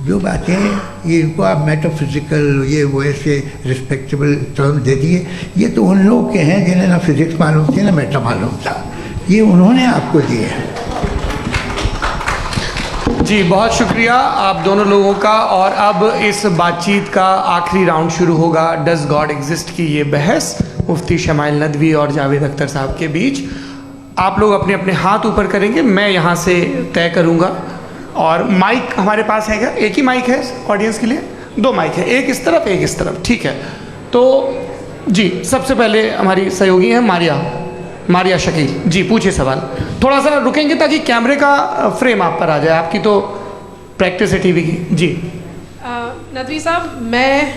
जो बातें ये इनको आप मेटाफिज़िकल, ये वो ऐसे रिस्पेक्टेबल टर्म दे दिए, ये तो उन लोग के हैं जिन्हें ना फिज़िक्स मालूम थी ना मेटा मालूम था, ये उन्होंने आपको दिए हैं। जी बहुत शुक्रिया आप दोनों लोगों का। और अब इस बातचीत का आखिरी राउंड शुरू होगा, डज गॉड एग्जिस्ट की ये बहस मुफ्ती शमाइल नदवी और जावेद अख्तर साहब के बीच। आप लोग अपने अपने हाथ ऊपर करेंगे, मैं यहाँ से तय करूँगा। और माइक हमारे पास है क्या? एक ही माइक है ऑडियंस के लिए? 2 माइक है, एक इस तरफ एक इस तरफ, ठीक है। तो जी सबसे पहले हमारी सहयोगी हैं मारिया शकील जी, पूछिए सवाल। थोड़ा सा रुकेंगे ताकि कैमरे का फ्रेम आप पर आ जाए, आपकी तो प्रैक्टिस है टीवी की। जी नदवी साहब, मैं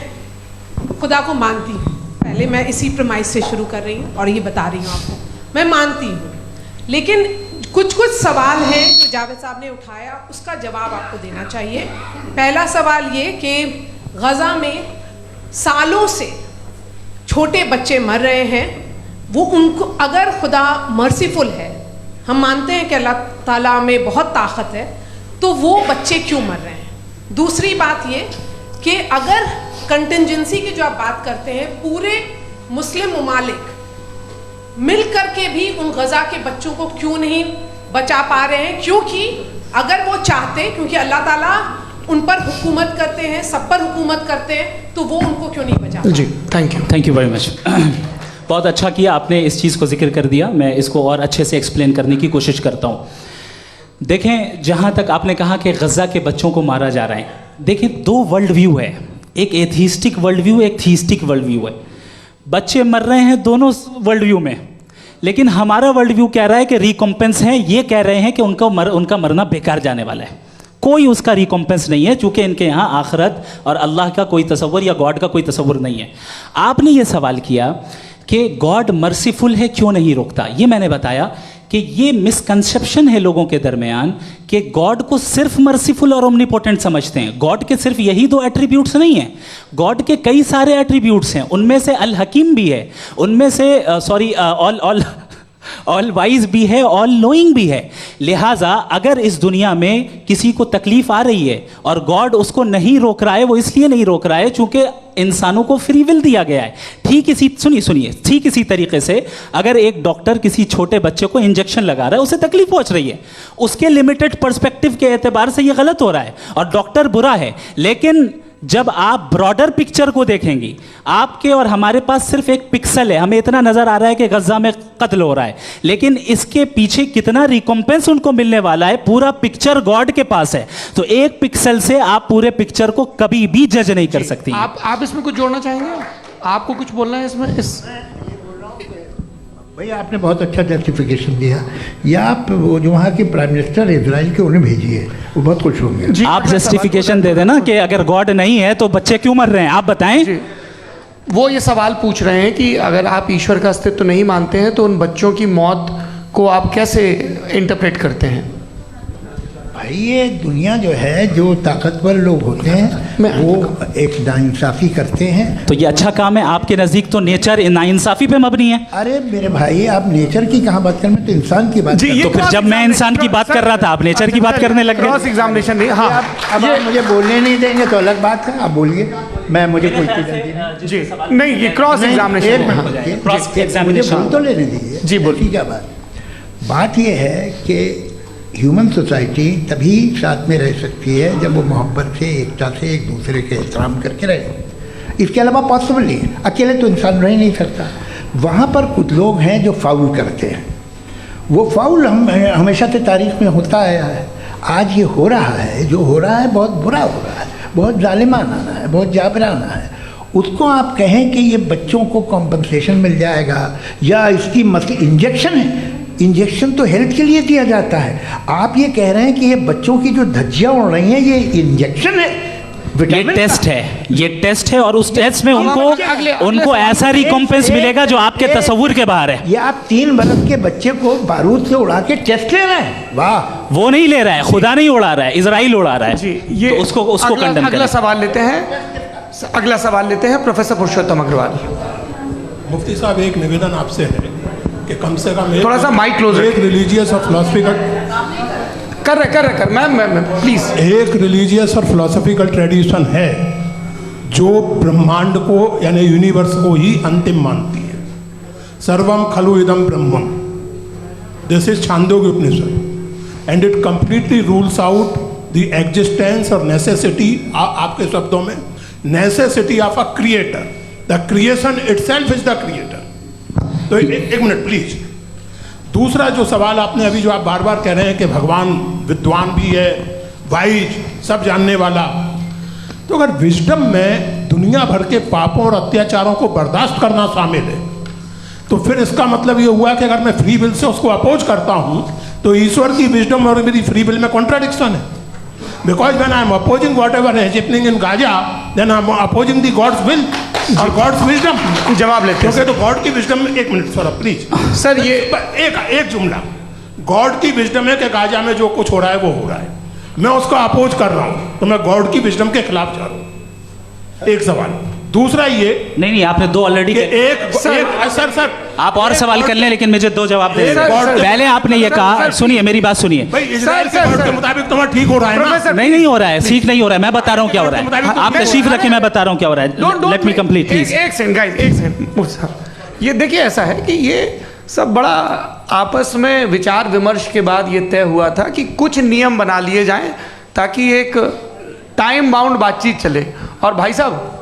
खुदा को मानती हूँ, पहले मैं इसी प्रमाइस से शुरू कर रही हूँ और ये बता रही हूँ आपको, मैं मानती हूँ। लेकिन कुछ सवाल हैं जो जावेद साहब ने उठाया, उसका जवाब आपको देना चाहिए। पहला सवाल ये कि गज़ा में सालों से छोटे बच्चे मर रहे हैं, वो उनको, अगर खुदा मर्सीफुल है, हम मानते हैं कि अल्लाह ताला में बहुत ताकत है, तो वो बच्चे क्यों मर रहे हैं? दूसरी बात ये कि अगर कंटिजेंसी की जो आप बात करते हैं, पूरे मुस्लिम ममालिक मिल कर के भी उन गज़ा के बच्चों को क्यों नहीं बचा पा रहे हैं? क्योंकि अगर वो चाहते, क्योंकि अल्लाह ताला उन पर हुकूमत करते हैं, सब पर हुकूमत करते हैं, तो वो उनको क्यों नहीं बचा? जी थैंक यू वेरी मच। बहुत अच्छा किया आपने इस चीज़ को जिक्र कर दिया, मैं इसको और अच्छे से एक्सप्लेन करने की कोशिश करता हूँ। देखें, जहाँ तक आपने कहा कि गज़ा के बच्चों को मारा जा रहा है, देखें 2 वर्ल्ड व्यू है, एक एथिस्टिक वर्ल्ड व्यू, एक थीस्टिक वर्ल्ड व्यू है। बच्चे मर रहे हैं दोनों वर्ल्ड व्यू में, लेकिन हमारा वर्ल्ड व्यू कह रहा है कि रिकॉम्पेंस है, ये कह रहे हैं कि उनका मरना बेकार जाने वाला है। कोई उसका रिकॉम्पेंस नहीं है, चूंकि इनके यहाँ आखिरत और अल्लाह का कोई तसव्वुर या गॉड का कोई तसव्वुर नहीं है। आपने ये सवाल किया कि गॉड मर्सीफुल है, क्यों नहीं रोकता। ये मैंने बताया कि ये मिसकंसेप्शन है लोगों के दरमियान कि गॉड को सिर्फ मर्सीफुल और ओमनीपोटेंट समझते हैं। गॉड के सिर्फ यही 2 एट्रीब्यूट्स नहीं हैं, गॉड के कई सारे एट्रीब्यूट्स हैं। उनमें से अल हकीम भी है, उनमें से ऑल वाइज भी है, ऑल नोइंग भी है। लिहाजा अगर इस दुनिया में किसी को तकलीफ आ रही है और गॉड उसको नहीं रोक रहा है, वो इसलिए नहीं रोक रहा है चूंकि इंसानों को फ्री विल दिया गया है। ठीक इसी तरीके से अगर एक डॉक्टर किसी छोटे बच्चे को इंजेक्शन लगा रहा है, उसे तकलीफ पहुंच रही है, उसके लिमिटेड पर्सपेक्टिव के एतबार से ये गलत हो रहा है और डॉक्टर बुरा है। लेकिन जब आप ब्रॉडर पिक्चर को देखेंगी, आपके और हमारे पास सिर्फ एक पिक्सल है, हमें इतना नजर आ रहा है कि गजा में कत्ल हो रहा है, लेकिन इसके पीछे कितना रिकॉम्पेंस उनको मिलने वाला है, पूरा पिक्चर गॉड के पास है। तो एक पिक्सल से आप पूरे पिक्चर को कभी भी जज नहीं कर सकती। आप इसमें कुछ जोड़ना चाहेंगे? आपको कुछ बोलना है इसमें? भैया आपने बहुत अच्छा जस्टिफिकेशन दिया। या आप वो जो वहाँ के प्राइम मिनिस्टर इजराइल के उन्हें भेजिए, वो बहुत खुश होंगे। आप जस्टिफिकेशन दे देना कि अगर गॉड नहीं है तो बच्चे क्यों मर रहे हैं, आप बताएं। वो ये सवाल पूछ रहे हैं कि अगर आप ईश्वर का अस्तित्व नहीं मानते हैं तो उन बच्चों की मौत को आप कैसे इंटरप्रेट करते हैं? भाई ये दुनिया जो है, जो ताकतवर लोग होते हैं वो एक नाइंसाफ़ी करते हैं। तो ये अच्छा काम है आपके नज़दीक, तो नेचर नाइंसाफ़ी पे मबनी है। अरे मेरे भाई, आप नेचर की कहाँ बात कर रहे हैं, तो इंसान की बात कर रहे हैं। तो फिर जब मैं इंसान की बात कर रहा था, आप नेचर की बात करने लग गए। क्रॉस एग्जामिनेशन नहीं। हाँ, अब आप मुझे बोलने नहीं देंगे तो अलग बात है, आप बोलिए, मुझे कोई चीज़ जी नहीं, ये क्रॉस एग्जामिनेशन मुझे बोल तो लेने दीजिए। जी बोलिए। क्या बात ये है कि ह्यूमन सोसाइटी तभी साथ में रह सकती है जब वो मोहब्बत से, एकता से, एक दूसरे के एहतराम करके रहे। इसके अलावा पॉसिबल नहीं है, अकेले तो इंसान रह ही नहीं सकता। वहाँ पर कुछ लोग हैं जो फाउल करते हैं, वो फाउल हमेशा से तारीख में होता आया है। आज ये हो रहा है, जो हो रहा है बहुत बुरा हो रहा है, बहुत जालिमाना है, बहुत जाबराना है। उसको आप कहें कि ये बच्चों को कॉम्पनसेशन मिल जाएगा या इसकी इंजेक्शन है, इंजेक्शन तो हेल्थ के लिए दिया जाता है। आप ये कह रहे हैं कि ये बच्चों की जो धज्जियाँ उड़ रही हैं ये इंजेक्शन है, ये टेस्ट है, ये टेस्ट है और उस टेस्ट में उनको ऐसा रिकॉम्पेंस मिलेगा जो आपके तसव्वुर के बाहर है। ये आप 3 बरस के बच्चे को बारूद से उड़ा के टेस्ट ले रहे हैं। वाह, वो नहीं ले रहा है, खुदा नहीं उड़ा रहा है, इजराइल उड़ा रहा है जी। ये तो उसको कंडेम अगला सवाल लेते हैं प्रोफेसर पुरुषोत्तम अग्रवाल। मुफ्ती साहब, एक निवेदन आपसे है कि कम से कम थोड़ा सा माइक क्लोज, एक रिलीजियस और फिलॉसफिकल कर मैं प्लीज। एक रिलीजियस और फिलॉसफिकल ट्रेडिशन है जो ब्रह्मांड को यानी यूनिवर्स को ही अंतिम मानती है। सर्वम खलु इदम ब्रह्मम, this is Chandogya Upanishad, and it completely rules out the existence और नेसेसिटी, आपके शब्दों में necessity of a creator. The creation itself is the creator. तो एक मिनट प्लीज। दूसरा जो सवाल आपने अभी, जो आप बार बार कह रहे हैं कि भगवान विद्वान भी है, वाइज, सब जानने वाला, तो अगर विजडम में दुनिया भर के पापों और अत्याचारों को बर्दाश्त करना शामिल है, तो फिर इसका मतलब ये हुआ कि अगर मैं फ्री विल से उसको अपोज करता हूँ तो ईश्वर की विजडम और मेरी फ्री विल में कॉन्ट्राडिक्शन है। Because when I am opposing whatever is happening in Gaza, then I am opposing the God's will और गॉड्स विजडम। जवाब लेते हैं, क्योंकि तो गॉड की विजडम में, एक मिनट सर प्लीज सर, ये एक जुमला, गॉड की विजडम है कि गाजा में जो कुछ हो रहा है वो हो रहा है, मैं उसको अपोज कर रहा हूं, तो मैं गॉड की विजडम के खिलाफ जा रहा हूं। एक सवाल। दूसरा ये नहीं, आपने 2 ऑलरेडी। सर आप और सवाल कर लें, लेकिन मुझे 2 जवाब दे। पहले आपने ये कहा, सुनिए मेरी बात सुनिए। इजराइल के गॉड के मुताबिक तुम्हारा ठीक हो रहा है ना? नहीं हो रहा है, ठीक नहीं हो रहा है। मैं बता रहा हूँ क्या हो रहा है, आप तशरीफ रखें, मैं बता रहा हूँ क्या हो रहा है। Let me complete please. एक सेकंड गाइस, एक सेकंड। ये देखिए, ऐसा है कि ये सब बड़ा आपस में विचार विमर्श के बाद ये तय हुआ था कि कुछ नियम बना लिए जाएं ताकि एक टाइम बाउंड बातचीत चले। और भाई साहब,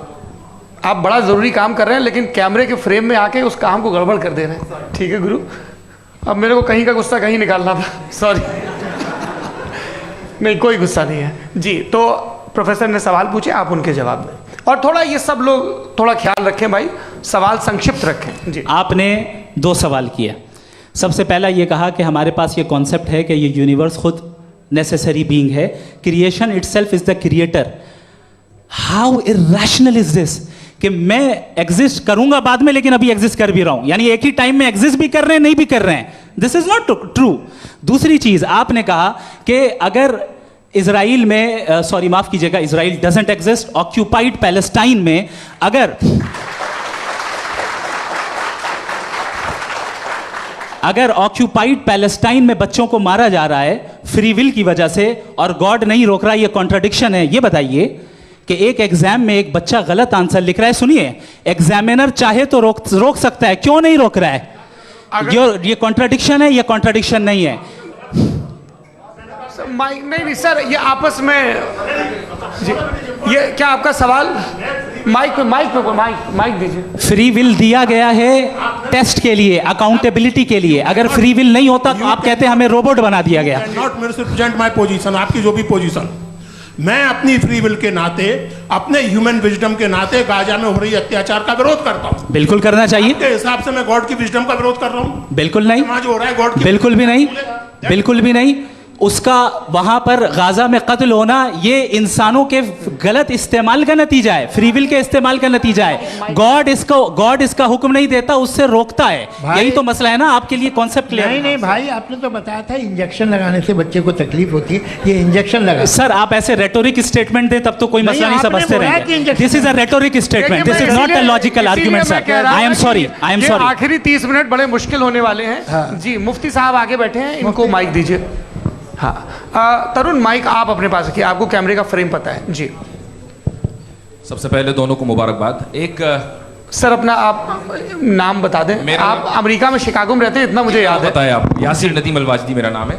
आप बड़ा ज़रूरी काम कर रहे हैं लेकिन कैमरे के फ्रेम में आके उस काम को गड़बड़ कर दे रहे हैं। ठीक है गुरु, अब मेरे को कहीं का गुस्सा कहीं निकालना था, सॉरी। नहीं, कोई गुस्सा नहीं है जी। तो प्रोफेसर ने सवाल पूछे, आप उनके जवाब दें, और थोड़ा ये सब लोग थोड़ा ख्याल रखें भाई, सवाल संक्षिप्त रखें जी। आपने 2 सवाल किया। सबसे पहला ये कहा कि हमारे पास ये कॉन्सेप्ट है कि ये यूनिवर्स खुद नेसेसरी बीइंग है, creation itself is the creator. How irrational is this कि मैं एग्जिस्ट करूंगा बाद में लेकिन अभी एग्जिस्ट कर भी रहा हूं, यानी एक ही टाइम में एग्जिस्ट भी कर रहे हैं नहीं भी कर रहे हैं। This is not true. दूसरी चीज आपने कहा कि अगर इजराइल में सॉरी माफ कीजिएगा, Israel doesn't exist, occupied Palestine में अगर ऑक्यूपाइड पैलेस्टाइन में बच्चों को मारा जा रहा है फ्री विल की वजह से और गॉड नहीं रोक रहा, ये कॉन्ट्रडिक्शन है। ये बताइए कि एक एग्जाम में एक बच्चा गलत आंसर लिख रहा है, सुनिए, एग्जामिनर चाहे तो रोक सकता है, क्यों नहीं रोक रहा है? ये कॉन्ट्रडिक्शन है, ये कॉन्ट्रडिक्शन नहीं है। माइक नहीं सर, ये आपस में जी, ये क्या आपका सवाल? माइक दीजिए। फ्री विल दिया गया है टेस्ट के लिए, अकाउंटेबिलिटी के लिए। अगर फ्री विल नहीं होता तो आप कहते हैं हमें रोबोट बना दिया गया। नॉट मिसरिप्रेजेंट माय पोजीशन, आपकी जो भी पोजीशन, मैं अपनी फ्री विल के नाते, अपने ह्यूमन विजडम के नाते गाजा में हो रही अत्याचार का विरोध करता हूं। बिल्कुल करना चाहिए। आपके हिसाब से मैं गॉड की विजडम का विरोध कर रहा हूं? बिल्कुल नहीं। समाज हो रहा है गॉड की, बिल्कुल भी नहीं, बिल्कुल भी नहीं। उसका वहां पर गाजा में कत्ल होना ये इंसानों के गलत इस्तेमाल का नतीजा है, फ्री विल के इस्तेमाल का नतीजा है। गॉड इसका हुक्म नहीं देता, उससे रोकता है। यही तो मसला है ना, आपके लिए कॉन्सेप्ट क्लियर? नहीं भाई, आपने तो बताया था इंजेक्शन लगाने से बच्चे को तकलीफ होती है, ये इंजेक्शन लगा। सर आप ऐसे रेटोरिक स्टेटमेंट दे तब तो कोई मसला नहीं समझते रहेंगे। This is a rhetoric statement, this is not a logical argument sir. I am sorry. आखिरी 30 मिनट बड़े मुश्किल होने वाले हैं। जी मुफ्ती साहब आगे बैठे हैं, इनको माइक दीजिए। हाँ तरुण, माइक आप अपने पास रखिए, आपको कैमरे का फ्रेम पता है। जी सबसे पहले दोनों को मुबारकबाद। एक सर अपना आप नाम बता दें। आप अमेरिका में शिकागो में रहते हैं, इतना मुझे याद है। बताया आप, यासिर नदीम अलवाजदी मेरा नाम है।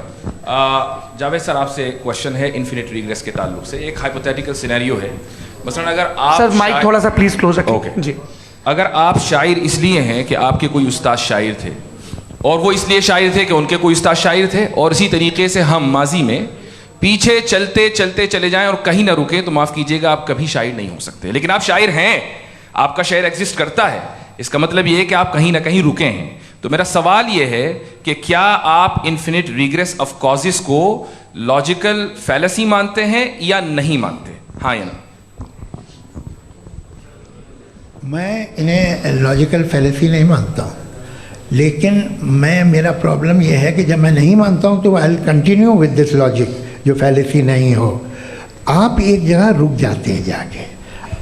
जावेद सर आपसे एक क्वेश्चन है इन्फिनिट रिग्रेस के ताल्लुक से। एक हाइपोथेटिकल सिनेरियो है, मसलन अगर आप सर माइक थोड़ा सा प्लीज क्लोज रखिए। ओके जी, अगर आप शायर इसलिए हैं कि आपके कोई उस्ताद शायर थे और वो इसलिए शायर थे कि उनके कोई उस्ताद शायर थे, और इसी तरीके से हम माजी में पीछे चलते चलते चले जाएं और कहीं ना रुके, तो माफ़ कीजिएगा आप कभी शायर नहीं हो सकते। लेकिन आप शायर हैं, आपका शायर एग्जिस्ट करता है, इसका मतलब ये है कि आप कहीं ना कहीं रुके हैं। तो मेरा सवाल ये है कि क्या आप इन्फिनिट रिग्रेस ऑफ कॉजेस को लॉजिकल फैलेसी मानते हैं या नहीं मानते? हाँ या ना? मैं इन्हें लॉजिकल फैलेसी नहीं मानता हूँ, लेकिन मेरा प्रॉब्लम यह है कि जब मैं नहीं मानता हूँ तो I continue with this logic जो फैलेसी नहीं हो। आप एक जगह रुक जाते हैं जाके,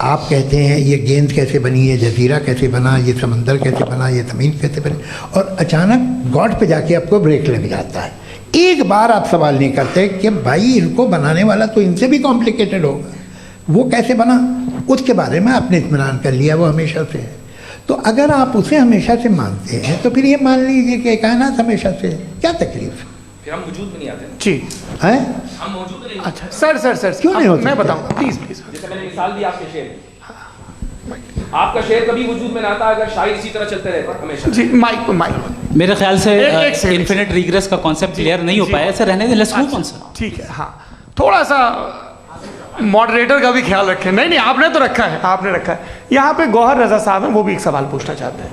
आप कहते हैं ये गेंद कैसे बनी, ये जजीरा कैसे बना, ये समंदर कैसे बना, ये ज़मीन कैसे बनी, और अचानक गॉड पे जाके आपको ब्रेक लग जाता है। एक बार आप सवाल नहीं करते कि भाई इनको बनाने वाला तो इनसे भी कॉम्प्लिकेटेड होगा, वो कैसे बना, उसके बारे में आपने इत्मीनान कर लिया, वो हमेशा से है। तो अगर आप उसे हमेशा से मानते हैं तो फिर ये मान लीजिए कि कायनात हमेशा से, क्या तकलीफ? फिर हम वजूद में नहीं आते जी हैं, हम मौजूद नहीं। अच्छा सर क्यों नहीं होता? मैं बताऊं प्लीज। जैसे मैंने मिसाल दी आपके शेर की, आपका शेर कभी वजूद में ना आता अगर शायर इसी तरह चलते रहते हमेशा। जी माइक मेरे ख्याल से एक सेकंड। इन्फिनिट रिग्रेस का कॉन्सेप्ट क्लियर नहीं हो पाया। सर रहने दें, लेट्स मूव ऑन सर। ठीक है। हाँ थोड़ा सा मॉडरेटर का भी ख्याल रखें। नहीं आपने तो रखा है, आपने रखा है। यहाँ पे गौहर रजा साहब हैं, वो भी एक सवाल पूछना चाहते हैं।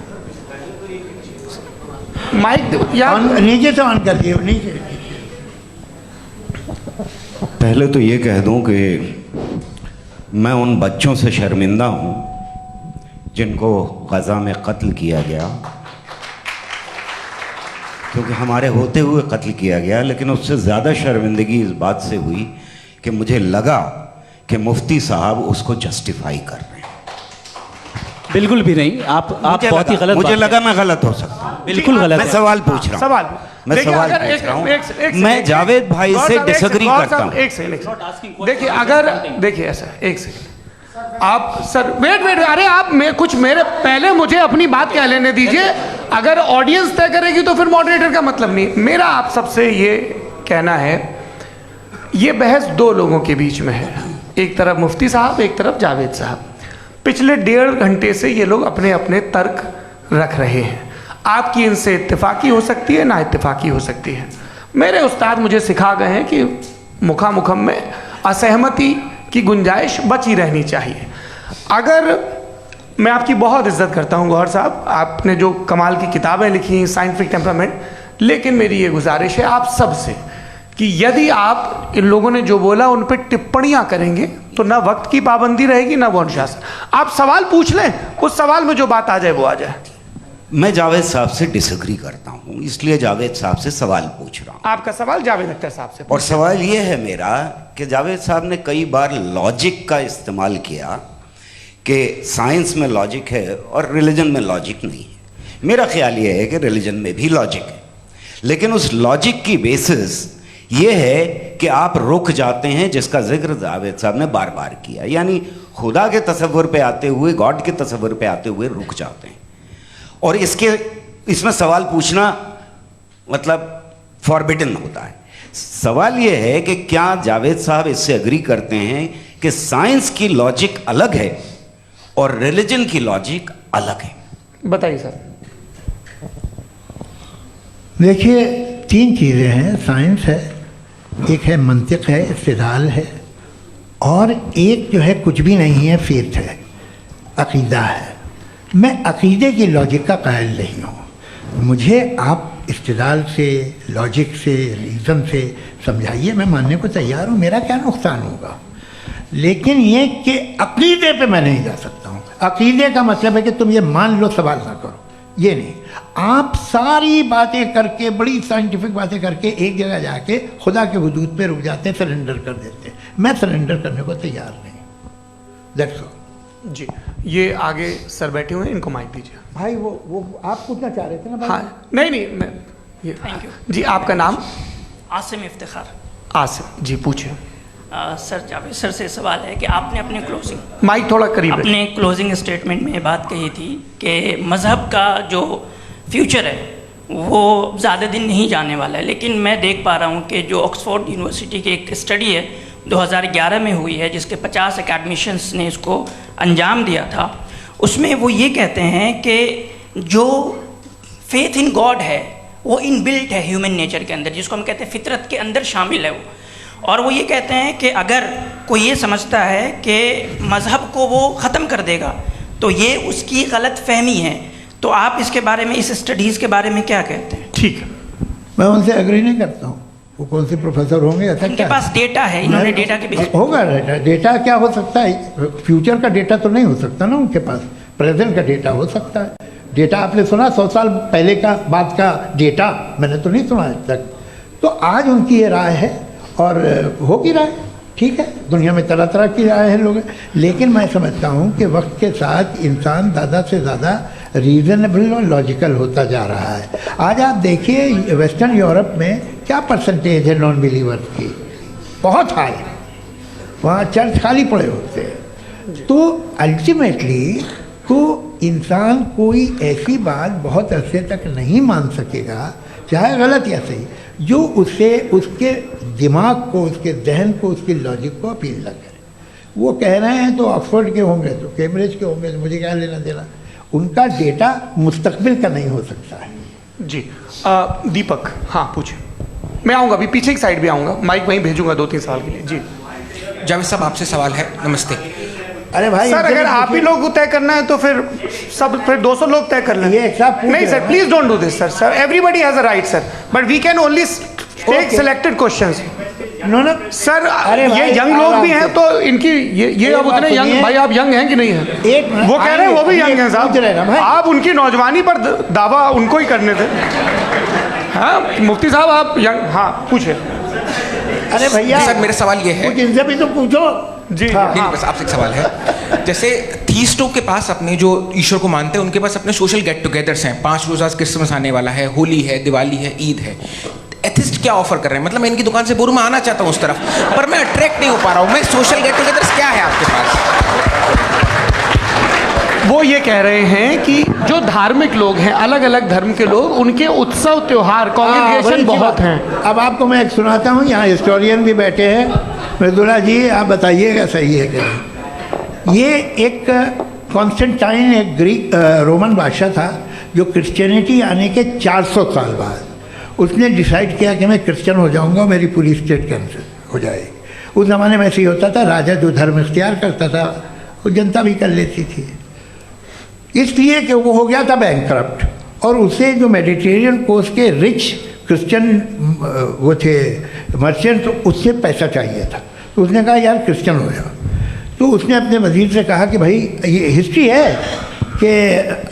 माइक यहाँ नीचे से ऑन कर दिए, नीचे। पहले तो ये कह दूं कि मैं उन बच्चों से शर्मिंदा हूं जिनको गज़ा में कत्ल किया गया, क्योंकि हमारे होते हुए कत्ल किया गया। लेकिन उससे ज़्यादा शर्मिंदगी इस बात से हुई कि मुझे लगा कि मुफ्ती साहब उसको जस्टिफाई कर रहे हैं। बिल्कुल भी नहीं, आप बहुत ही गलत। मुझे लगा मैं गलत हो सकता हूं। बिल्कुल गलत मैं सवाल पूछ रहा हूं, मैं सवाल पूछ रहा हूं। मैं जावेद भाई से डिसएग्री करता हूं। एक सेकंड देखिए, अगर देखिए ऐसा, एक सेकंड आप सर वेट, अरे आप कुछ मेरे पहले मुझे अपनी बात कह लेने दीजिए। अगर ऑडियंस तय करेगी तो फिर मॉडरेटर का मतलब नहीं। मेरा आप सबसे ये कहना है, ये बहस दो लोगों के बीच में है, एक तरफ मुफ्ती साहब, एक तरफ जावेद साहब। पिछले 1.5 घंटे से ये लोग अपने अपने तर्क रख रहे हैं। आपकी इनसे इत्तेफाकी हो सकती है, ना इत्तेफाकी हो सकती है। मेरे उस्ताद मुझे सिखा गए हैं कि मुखामुखम में असहमति की गुंजाइश बची रहनी चाहिए। अगर मैं आपकी बहुत इज्जत करता हूँ गौहर साहब, आपने जो कमाल की किताबें लिखी, साइंटिफिक टेम्परामेंट, लेकिन मेरी ये गुजारिश है आप सब से कि यदि आप इन लोगों ने जो बोला उन पर टिप्पणियां करेंगे तो ना वक्त की पाबंदी रहेगी ना वो अनुशासन। आप सवाल पूछ लें, उस सवाल में जो बात आ जाए वो आ जाए। मैं जावेद साहब से डिसएग्री करता हूं, इसलिए जावेद साहब से सवाल पूछ रहा हूं। आपका सवाल जावेद अख्तर साहब से। और सवाल ये है मेरा कि जावेद साहब ने कई बार लॉजिक का इस्तेमाल किया कि साइंस में लॉजिक है और रिलीजन में लॉजिक नहीं है। मेरा ख्याल ये है कि रिलीजन में भी लॉजिक है, लेकिन उस लॉजिक की बेसिस ये है कि आप रुक जाते हैं, जिसका जिक्र जावेद साहब ने बार बार किया, यानी खुदा के तसव्वुर पे आते हुए, गॉड के तसव्वुर पे आते हुए रुक जाते हैं। और इसमें सवाल पूछना मतलब फॉरबिडन होता है। सवाल ये है कि क्या जावेद साहब इससे एग्री करते हैं कि साइंस की लॉजिक अलग है और रिलीजन की लॉजिक अलग है? बताइए सर। देखिए, तीन चीज़ें हैं, साइंस है, एक है मंतिक है, इस्तिदलाल है, और एक जो है कुछ भी नहीं है, फेथ है, अकीदा है। मैं अकीदे की लॉजिक का कायल नहीं हूँ। मुझे आप इस्तिदलाल से, लॉजिक से, रीज़न से समझाइए, मैं मानने को तैयार हूँ, मेरा क्या नुकसान होगा। लेकिन ये कि अकीदे पे मैं नहीं जा सकता हूँ। अकीदे का मतलब है कि तुम ये मान लो, सवाल ना करो, ये नहीं। आप सारी बातें करके, बड़ी साइंटिफिक बातें करके एक जगह जाके खुदा के हुदूद पे रुक जाते हैं, सरेंडर कर देते हैं। मैं सरेंडर करने को तैयार नहीं। That's all. जी, ये आगे सर बैठे हुए हैं, इनको माइक दीजिए। भाई वो आप पूछना चाह रहे थे ना भाई? हाँ, नहीं मैं ये थैंक यू जी। आपका नाम? आसिम इफ्तिखार। आसिफ जी, पूछिए। सर, जावेद सर से सवाल है कि आपने अपने क्लोजिंग माइक थोड़ा करीब रखिए। अपने क्लोजिंग स्टेटमेंट में ये बात कही थी कि मज़हब का जो फ्यूचर है वो ज़्यादा दिन नहीं जाने वाला है, लेकिन मैं देख पा रहा हूँ कि जो ऑक्सफोर्ड यूनिवर्सिटी की एक स्टडी है 2011 में हुई है, जिसके 50 एकेडमिशियंस ने इसको अंजाम दिया था, उसमें वो ये कहते हैं कि जो फेथ इन गॉड है वो इनबिल्ट है ह्यूमन नेचर के अंदर, जिसको हम कहते हैं फितरत के अंदर शामिल है वो। और वो ये कहते हैं कि अगर कोई ये समझता है कि मज़हब को वो ख़त्म कर देगा तो ये उसकी गलत फहमी है। तो आप इसके बारे में, इस स्टडीज़ के बारे में क्या कहते हैं? ठीक है, मैं उनसे एग्री नहीं करता हूँ। वो कौन से प्रोफेसर होंगे? ऐसा उनके क्या पास डेटा है, इन्होंने डेटा के बेस होगा। डेटा क्या हो सकता है? फ्यूचर का डेटा तो नहीं हो सकता ना उनके पास, प्रेजेंट का डेटा हो सकता है। डेटा आपने सुना 100 साल पहले का बाद का डेटा? मैंने तो नहीं सुना आज तक। तो आज उनकी ये राय है और होगी राय, ठीक है। दुनिया में तरह तरह की राय है लोग, लेकिन मैं समझता हूँ कि वक्त के साथ इंसान ज़्यादा से ज़्यादा रीज़नेबल और लॉजिकल होता जा रहा है। आज आप देखिए वेस्टर्न यूरोप में क्या परसेंटेज है नॉन बिलीवर्स की, बहुत हाई। वहाँ चर्च खाली पड़े होते हैं। तो अल्टीमेटली तो इंसान कोई ऐसी बात बहुत अरसे तक नहीं मान सकेगा, चाहे गलत या सही, जो उससे उसके दिमाग को, उसके जहन को, उसकी लॉजिक को अपील न करे। वो कह रहे हैं तो ऑक्सफोर्ड के होंगे तो कैम्ब्रिज के होंगे, तो मुझे क्या लेना देना। उनका डेटा मुस्तकबिल का नहीं हो सकता है। जी। दीपक, हाँ पूछिए। मैं आऊँगा, अभी पीछे की साइड भी आऊँगा, माइक वहीं भेजूंगा 2-3 साल के लिए। जी जावेद साहब, आपसे सवाल है। नमस्ते। अरे भाई सर, अगर आप ही लोग तय करना है तो फिर 200 लोग तय कर लें। ये एक साथ नहीं sir, please don't do this sir. Everybody has a right sir, but we can only take selected questions. No sir, अरे ये यंग लोग भी हैं तो इनकी ये अब उतने यंग, भाई आप यंग हैं कि नहीं हैं? एक मिनट, वो कह रहे हैं वो भी यंग हैं साहब, आप उनकी नौजवानी पर दावा उनको ही करने थे। हाँ मुफ्ती साहब, आप यंग, हाँ पूछे। अरे भैया सर, मेरा सवाल ये है, कुछ इनसे भी तो पूछो। जी नहीं, बस आपसे एक सवाल है। जैसे थीस्टों के पास अपने जो ईश्वर को मानते हैं उनके पास अपने सोशल गेट टुगेदर्स हैं। 5 रोज़ आज क्रिसमस आने वाला है, होली है, दिवाली है, ईद है। एथिस्ट क्या ऑफर कर रहे हैं? मतलब मैं इनकी दुकान से मैं आना चाहता हूँ उस तरफ, पर मैं अट्रैक्ट नहीं हो पा रहा हूँ। मैं सोशल गेट टुगेदर्स क्या है आपके पास? वो ये कह रहे हैं कि जो धार्मिक लोग हैं, अलग अलग धर्म के लोग, उनके उत्सव त्योहार, कॉन्ग्रेगेशन बहुत हैं। अब आपको मैं एक सुनाता हूँ, यहाँ हिस्टोरियन भी बैठे हैं। मृदुला जी, आप बताइएगा सही है कि नहीं। ये एक कॉन्स्टेंटाइन, एक ग्रीक रोमन बादशाह था जो क्रिश्चियनिटी आने के 400 साल बाद उसने डिसाइड किया कि मैं क्रिश्चियन हो जाऊंगा, मेरी पूरी स्टेट कैंसिल हो जाएगी। उस ज़माने में ऐसे ही होता था, राजा जो धर्म इख्तियार करता था वो जनता भी कर लेती थी। इसलिए कि वो हो गया था बैंकरप्ट, और उसे जो मेडिटेरियन कोस्ट के रिच क्रिश्चियन वो थे मर्चेंट, तो उससे पैसा चाहिए था। तो उसने कहा यार क्रिश्चियन हो जाओ। तो उसने अपने वजीर से कहा कि भाई ये हिस्ट्री है कि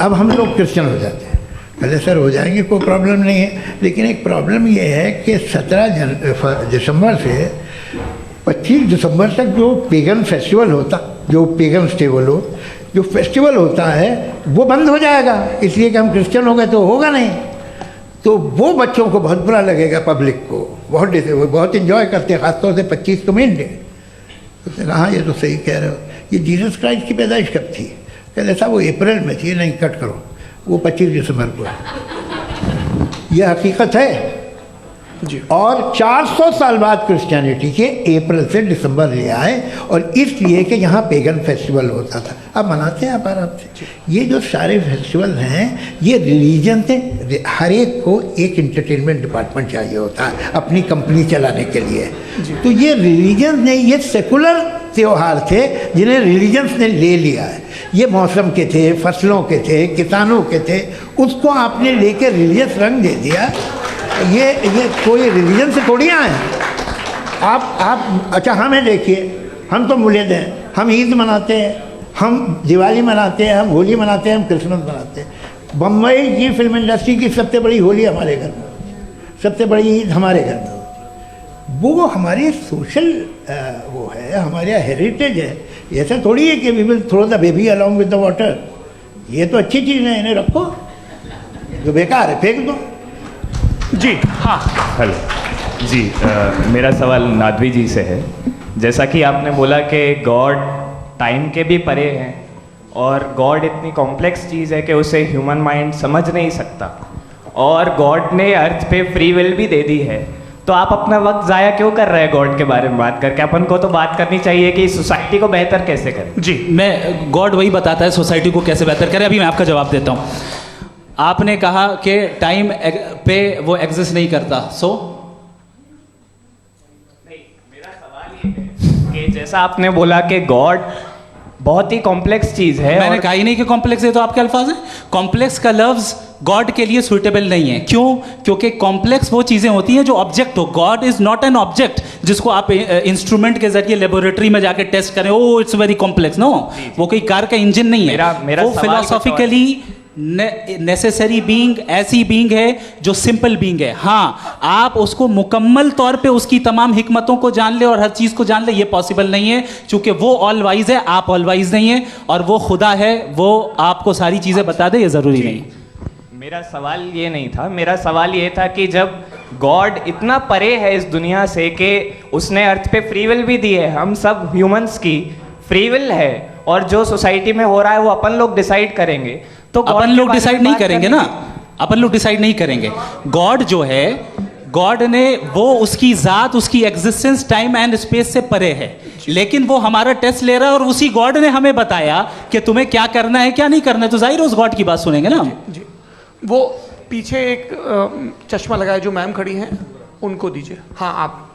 अब हम लोग क्रिश्चियन हो जाते हैं। पहले सर हो जाएंगे, कोई प्रॉब्लम नहीं है, लेकिन एक प्रॉब्लम ये है कि 17 दिसंबर से 25 दिसंबर तक जो पेगन फेस्टिवल होता, जो पेगन जो फेस्टिवल होता है वो बंद हो जाएगा, इसलिए कि हम क्रिश्चियन हो गए तो होगा नहीं। तो वो बच्चों को बहुत बुरा लगेगा, पब्लिक को वो बहुत इन्जॉय करते हैं, ख़ासतौर से 25 को मेन डे। उसने कहा हाँ ये तो सही कह रहे हो, ये जीसस क्राइस्ट की पैदाइश कब थी? कहते साहब वो अप्रैल में थी। नहीं, कट करो, वो 25 दिसंबर को है। ये हकीकत है जी। और 400 साल बाद क्रिश्चियनिटी के अप्रैल से दिसंबर ले आए, और इसलिए कि यहाँ पेगन फेस्टिवल होता था। अब मनाते हैं आप आराम से। ये जो सारे फेस्टिवल हैं ये रिलीजन थे। हर एक को एक इंटरटेनमेंट डिपार्टमेंट चाहिए होता है अपनी कंपनी चलाने के लिए। तो ये रिलीजन ने, ये सेकुलर त्यौहार थे जिन्हें रिलीजन्स ने ले लिया है। ये मौसम के थे, फसलों के थे, किसानों के थे, उसको आपने लेके रिलीजियस रंग दे दिया। ये कोई रिलीजन से थोड़ी आए हैं आप। अच्छा हमें देखिए, हम तो मुल्द हैं, हम ईद मनाते हैं, हम दिवाली मनाते हैं, हम होली मनाते हैं, हम क्रिसमस मनाते हैं। बम्बई की फिल्म इंडस्ट्री की सबसे बड़ी होली हमारे घर में, सबसे बड़ी ईद हमारे घर में होती। वो हमारी सोशल वो है, हमारा हेरिटेज है। ऐसा थोड़ी है कि we will throw the baby along with the water. ये तो अच्छी चीज़ है, इन्हें रखो, जो बेकार है फेंक दो। जी हाँ, हेलो जी, मेरा सवाल नादवी जी से है। जैसा कि आपने बोला कि गॉड टाइम के भी परे हैं और गॉड इतनी कॉम्प्लेक्स चीज़ है कि उसे ह्यूमन माइंड समझ नहीं सकता, और गॉड ने अर्थ पे फ्री विल भी दे दी है, तो आप अपना वक्त ज़ाया क्यों कर रहे हैं गॉड के बारे में बात करके? अपन को तो बात करनी चाहिए कि सोसाइटी को बेहतर कैसे करें। जी, मैं गॉड वही बताता है सोसाइटी को कैसे बेहतर करें। अभी मैं आपका जवाब देता हूँ। आपने कहा कि टाइम पे वो एग्जिस्ट नहीं करता, नहीं, मेरा सवाल ये है कि जैसा आपने बोला कि गॉड बहुत ही कॉम्प्लेक्स चीज़ है। मैंने कहा ही नहीं कि कॉम्प्लेक्स है, तो आपके अल्फाज हैं। कॉम्प्लेक्स का लफ्ज़ गॉड के लिए सुइटेबल नहीं है। क्यों? क्योंकि कॉम्प्लेक्स वो चीज़ें होती हैं जो ऑब्जेक्ट हो। God is not an object जिसको आप इंस्ट्रूमेंट के जरिए लेबोरेटरी में जाके टेस्ट करें, oh it's very complex. No, वो कोई कार का इंजन नहीं है। वो फिलोसॉफिकली नेसेसरी बीइंग ऐसी बीइंग है जो सिंपल बीइंग है। हाँ, आप उसको मुकम्मल तौर पे उसकी तमाम हिकमतों को जान ले और हर चीज़ को जान ले, ये पॉसिबल नहीं है, क्योंकि वो ऑल वाइज है, आप ऑल वाइज नहीं है, और वो खुदा है, वो आपको सारी चीज़ें बता दे, ये ज़रूरी नहीं। मेरा सवाल ये नहीं था, मेरा सवाल ये था कि जब गॉड इतना परे है इस दुनिया से कि उसने अर्थ पे फ्री विल भी दी है, हम सब ह्यूमंस की फ्री विल है, और जो सोसाइटी में हो रहा है वो अपन लोग डिसाइड करेंगे, तो अपन लोग डिसाइड नहीं करेंगे ना, अपन लोग डिसाइड नहीं करेंगे। गॉड जो है, गॉड ने वो उसकी ज़ात, उसकी एग्जिस्टेंस टाइम एंड स्पेस से परे है, लेकिन वो हमारा टेस्ट ले रहा है और उसी गॉड ने हमें बताया कि तुम्हें क्या करना है क्या नहीं करना है, तो जाहिर उस गॉड की बात सुनेंगे ना हम। जी, वो पीछे एक चश्मा लगाए जो मैम खड़ी हैं, उनको दीजिए। हाँ, आप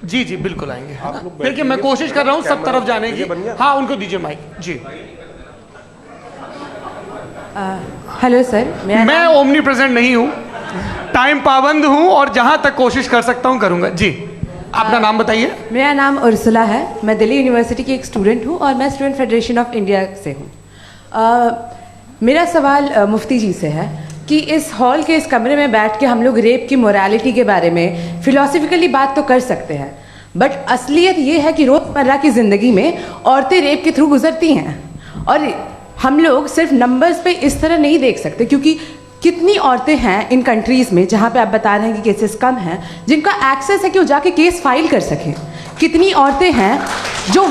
जी जी बिल्कुल आएंगे। देखिए मैं कोशिश कर रहा हूँ सब तरफ जाने की। हाँ, उनको दीजिए माइक। जी, हेलो सर, मैं ओमनी प्रेजेंट नहीं हूँ, टाइम पाबंद हूँ, और जहाँ तक कोशिश कर सकता हूँ करूँगा। जी, अपना नाम बताइए। मेरा नाम उर्सुला है, मैं दिल्ली यूनिवर्सिटी की एक स्टूडेंट हूँ और मैं स्टूडेंट फेडरेशन ऑफ इंडिया से हूँ। मेरा सवाल मुफ्ती जी से है कि इस हॉल के इस कमरे में बैठ के हम लोग रेप की मोरालिटी के बारे में फिलोसफिकली बात तो कर सकते हैं, बट असलियत ये है कि रोज़मर्रा की ज़िंदगी में औरतें रेप के थ्रू गुजरती हैं, और हम लोग सिर्फ नंबर्स पे इस तरह नहीं देख सकते, क्योंकि कितनी औरतें हैं इन कंट्रीज़ में जहाँ पे आप बता रहे हैं कि केसेस कम हैं, जिनका एक्सेस है कि वो जाके केस फाइल कर सकें। कितनी औरतें हैं जो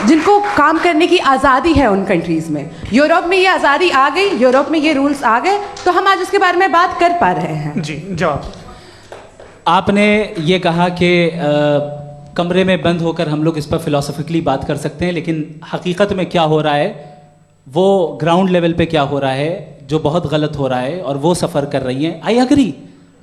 जिनको काम करने की आज़ादी है उन कंट्रीज़ में। यूरोप में ये आज़ादी आ गई, यूरोप में ये रूल्स आ गए, तो हम आज उसके बारे में बात कर पा रहे हैं। जी, जवाब। आपने ये कहा कि कमरे में बंद होकर हम लोग इस पर फिलोसफिकली बात कर सकते हैं, लेकिन हकीकत में क्या हो रहा है, वो ग्राउंड लेवल पे क्या हो रहा है जो बहुत गलत हो रहा है, और वो सफ़र कर रही हैं। आई एग्री,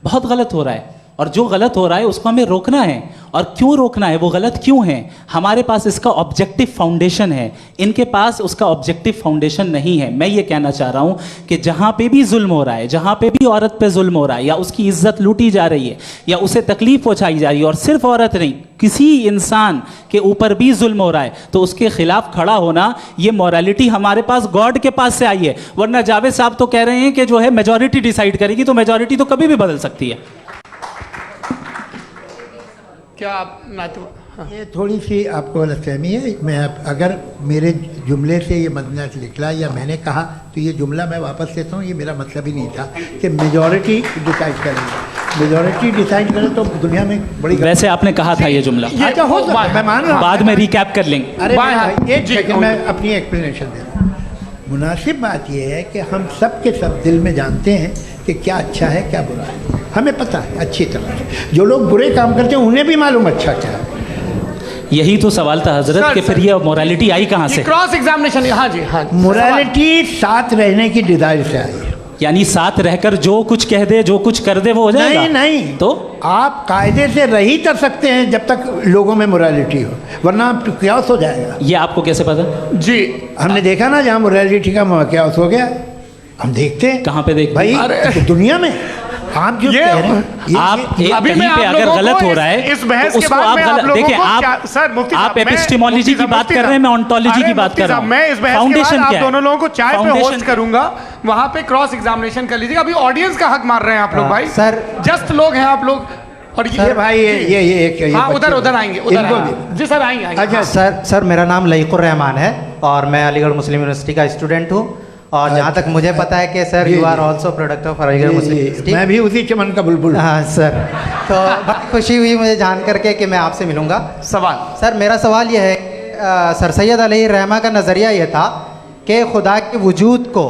बहुत गलत हो रहा है, और जो गलत हो रहा है उसको हमें रोकना है। और क्यों रोकना है, वो गलत क्यों है, हमारे पास इसका ऑब्जेक्टिव फाउंडेशन है, इनके पास उसका ऑब्जेक्टिव फाउंडेशन नहीं है। मैं ये कहना चाह रहा हूँ कि जहाँ पे भी जुल्म हो रहा है, जहाँ पे भी औरत पे जुल्म हो रहा है, या उसकी इज्जत लूटी जा रही है, या उसे तकलीफ पहुँचाई जा रही है, और सिर्फ औरत नहीं, किसी इंसान के ऊपर भी जुल्म हो रहा है, तो उसके खिलाफ खड़ा होना, ये मॉरलिटी हमारे पास गॉड के पास से आई है। वरना जावेद साहब तो कह रहे हैं कि जो है मेजॉरिटी डिसाइड करेगी, तो मेजॉरिटी तो कभी भी बदल सकती है। क्या आप ये थोड़ी सी आपको गलतफहमी है। मैं अगर मेरे जुमले से ये मदनत निकला या मैंने कहा तो ये जुमला मैं वापस लेता हूँ। ये मेरा मतलब ही नहीं था कि मेजॉरिटी डिसाइड करेंगे। मेजॉरिटी डिसाइड करे तो दुनिया में बड़ी, वैसे आपने कहा था ये जुमला। अच्छा हो सकता है, मैं मान रहा हूँ, बाद में रिकैप कर लेंगे। अरे एक सेकंड मैं अपनी एक्सप्लेनेशन दे रहा हूँ। मुनासिब बात यह है कि हम सब के सब दिल में जानते हैं कि क्या अच्छा है क्या बुरा है, हमें पता है अच्छी तरह से। जो लोग बुरे काम करते हैं उन्हें भी मालूम अच्छा क्या है। यही तो सवाल था हजरत कि फिर ये मोरालिटी आई कहाँ से? Cross examination. हाँ जी, हाँ, मोरालिटी साथ रहने की डिजायर से आई है। यानी साथ रहकर जो कुछ कह दे, जो कुछ कर दे, वो हो जाएगा? नहीं नहीं, तो आप कायदे से रही कर सकते हैं जब तक लोगों में मोरालिटी हो, वरना क्यास हो जाएगा। ये आपको कैसे पता? जी, हमने देखा ना, जहाँ मोरालिटी का क्यास हो गया, हम देखते हैं। कहाँ पे देखते भाई? तो दुनिया में आप जो कह रहे हैं, आप अभी कहीं पे अगर गलत हो रहा है इस बहस तो के उसको बाद आप में आप लोगों देखिए, को आप सर मुफ्ती आप साहब, एपिस्टेमोलॉजी की बात कर रहे हैं, मैं ओंटोलॉजी की बात कर रहा हूं। मैं इस बहस के बाद आप दोनों लोगों को चाय पे होस्ट करूंगा, वहां पे क्रॉस एग्जामिनेशन कर लीजिएगा। अभी ऑडियंस का हक मार रहे हैं आप लोग भाई, सर जस्ट लोग हैं आप लोग। और ये भाई ये एक हाँ, उधर आएंगे, उधर जी सर आएंगे। अच्छा सर मेरा नाम लईकुर रहमान है और मैं अलीगढ़ मुस्लिम यूनिवर्सिटी का स्टूडेंट हूँ। और जहाँ तक मुझे पता है कि sir you are also product of Aligarh Muslim University. मैं भी उसी चमन का बुलबुल। हाँ सर, तो बहुत खुशी हुई मुझे जान करके कि मैं आपसे मिलूँगा। सवाल सर, मेरा सवाल यह है, सर सैयद अलैहि रहमा का नज़रिया ये था कि खुदा के वजूद को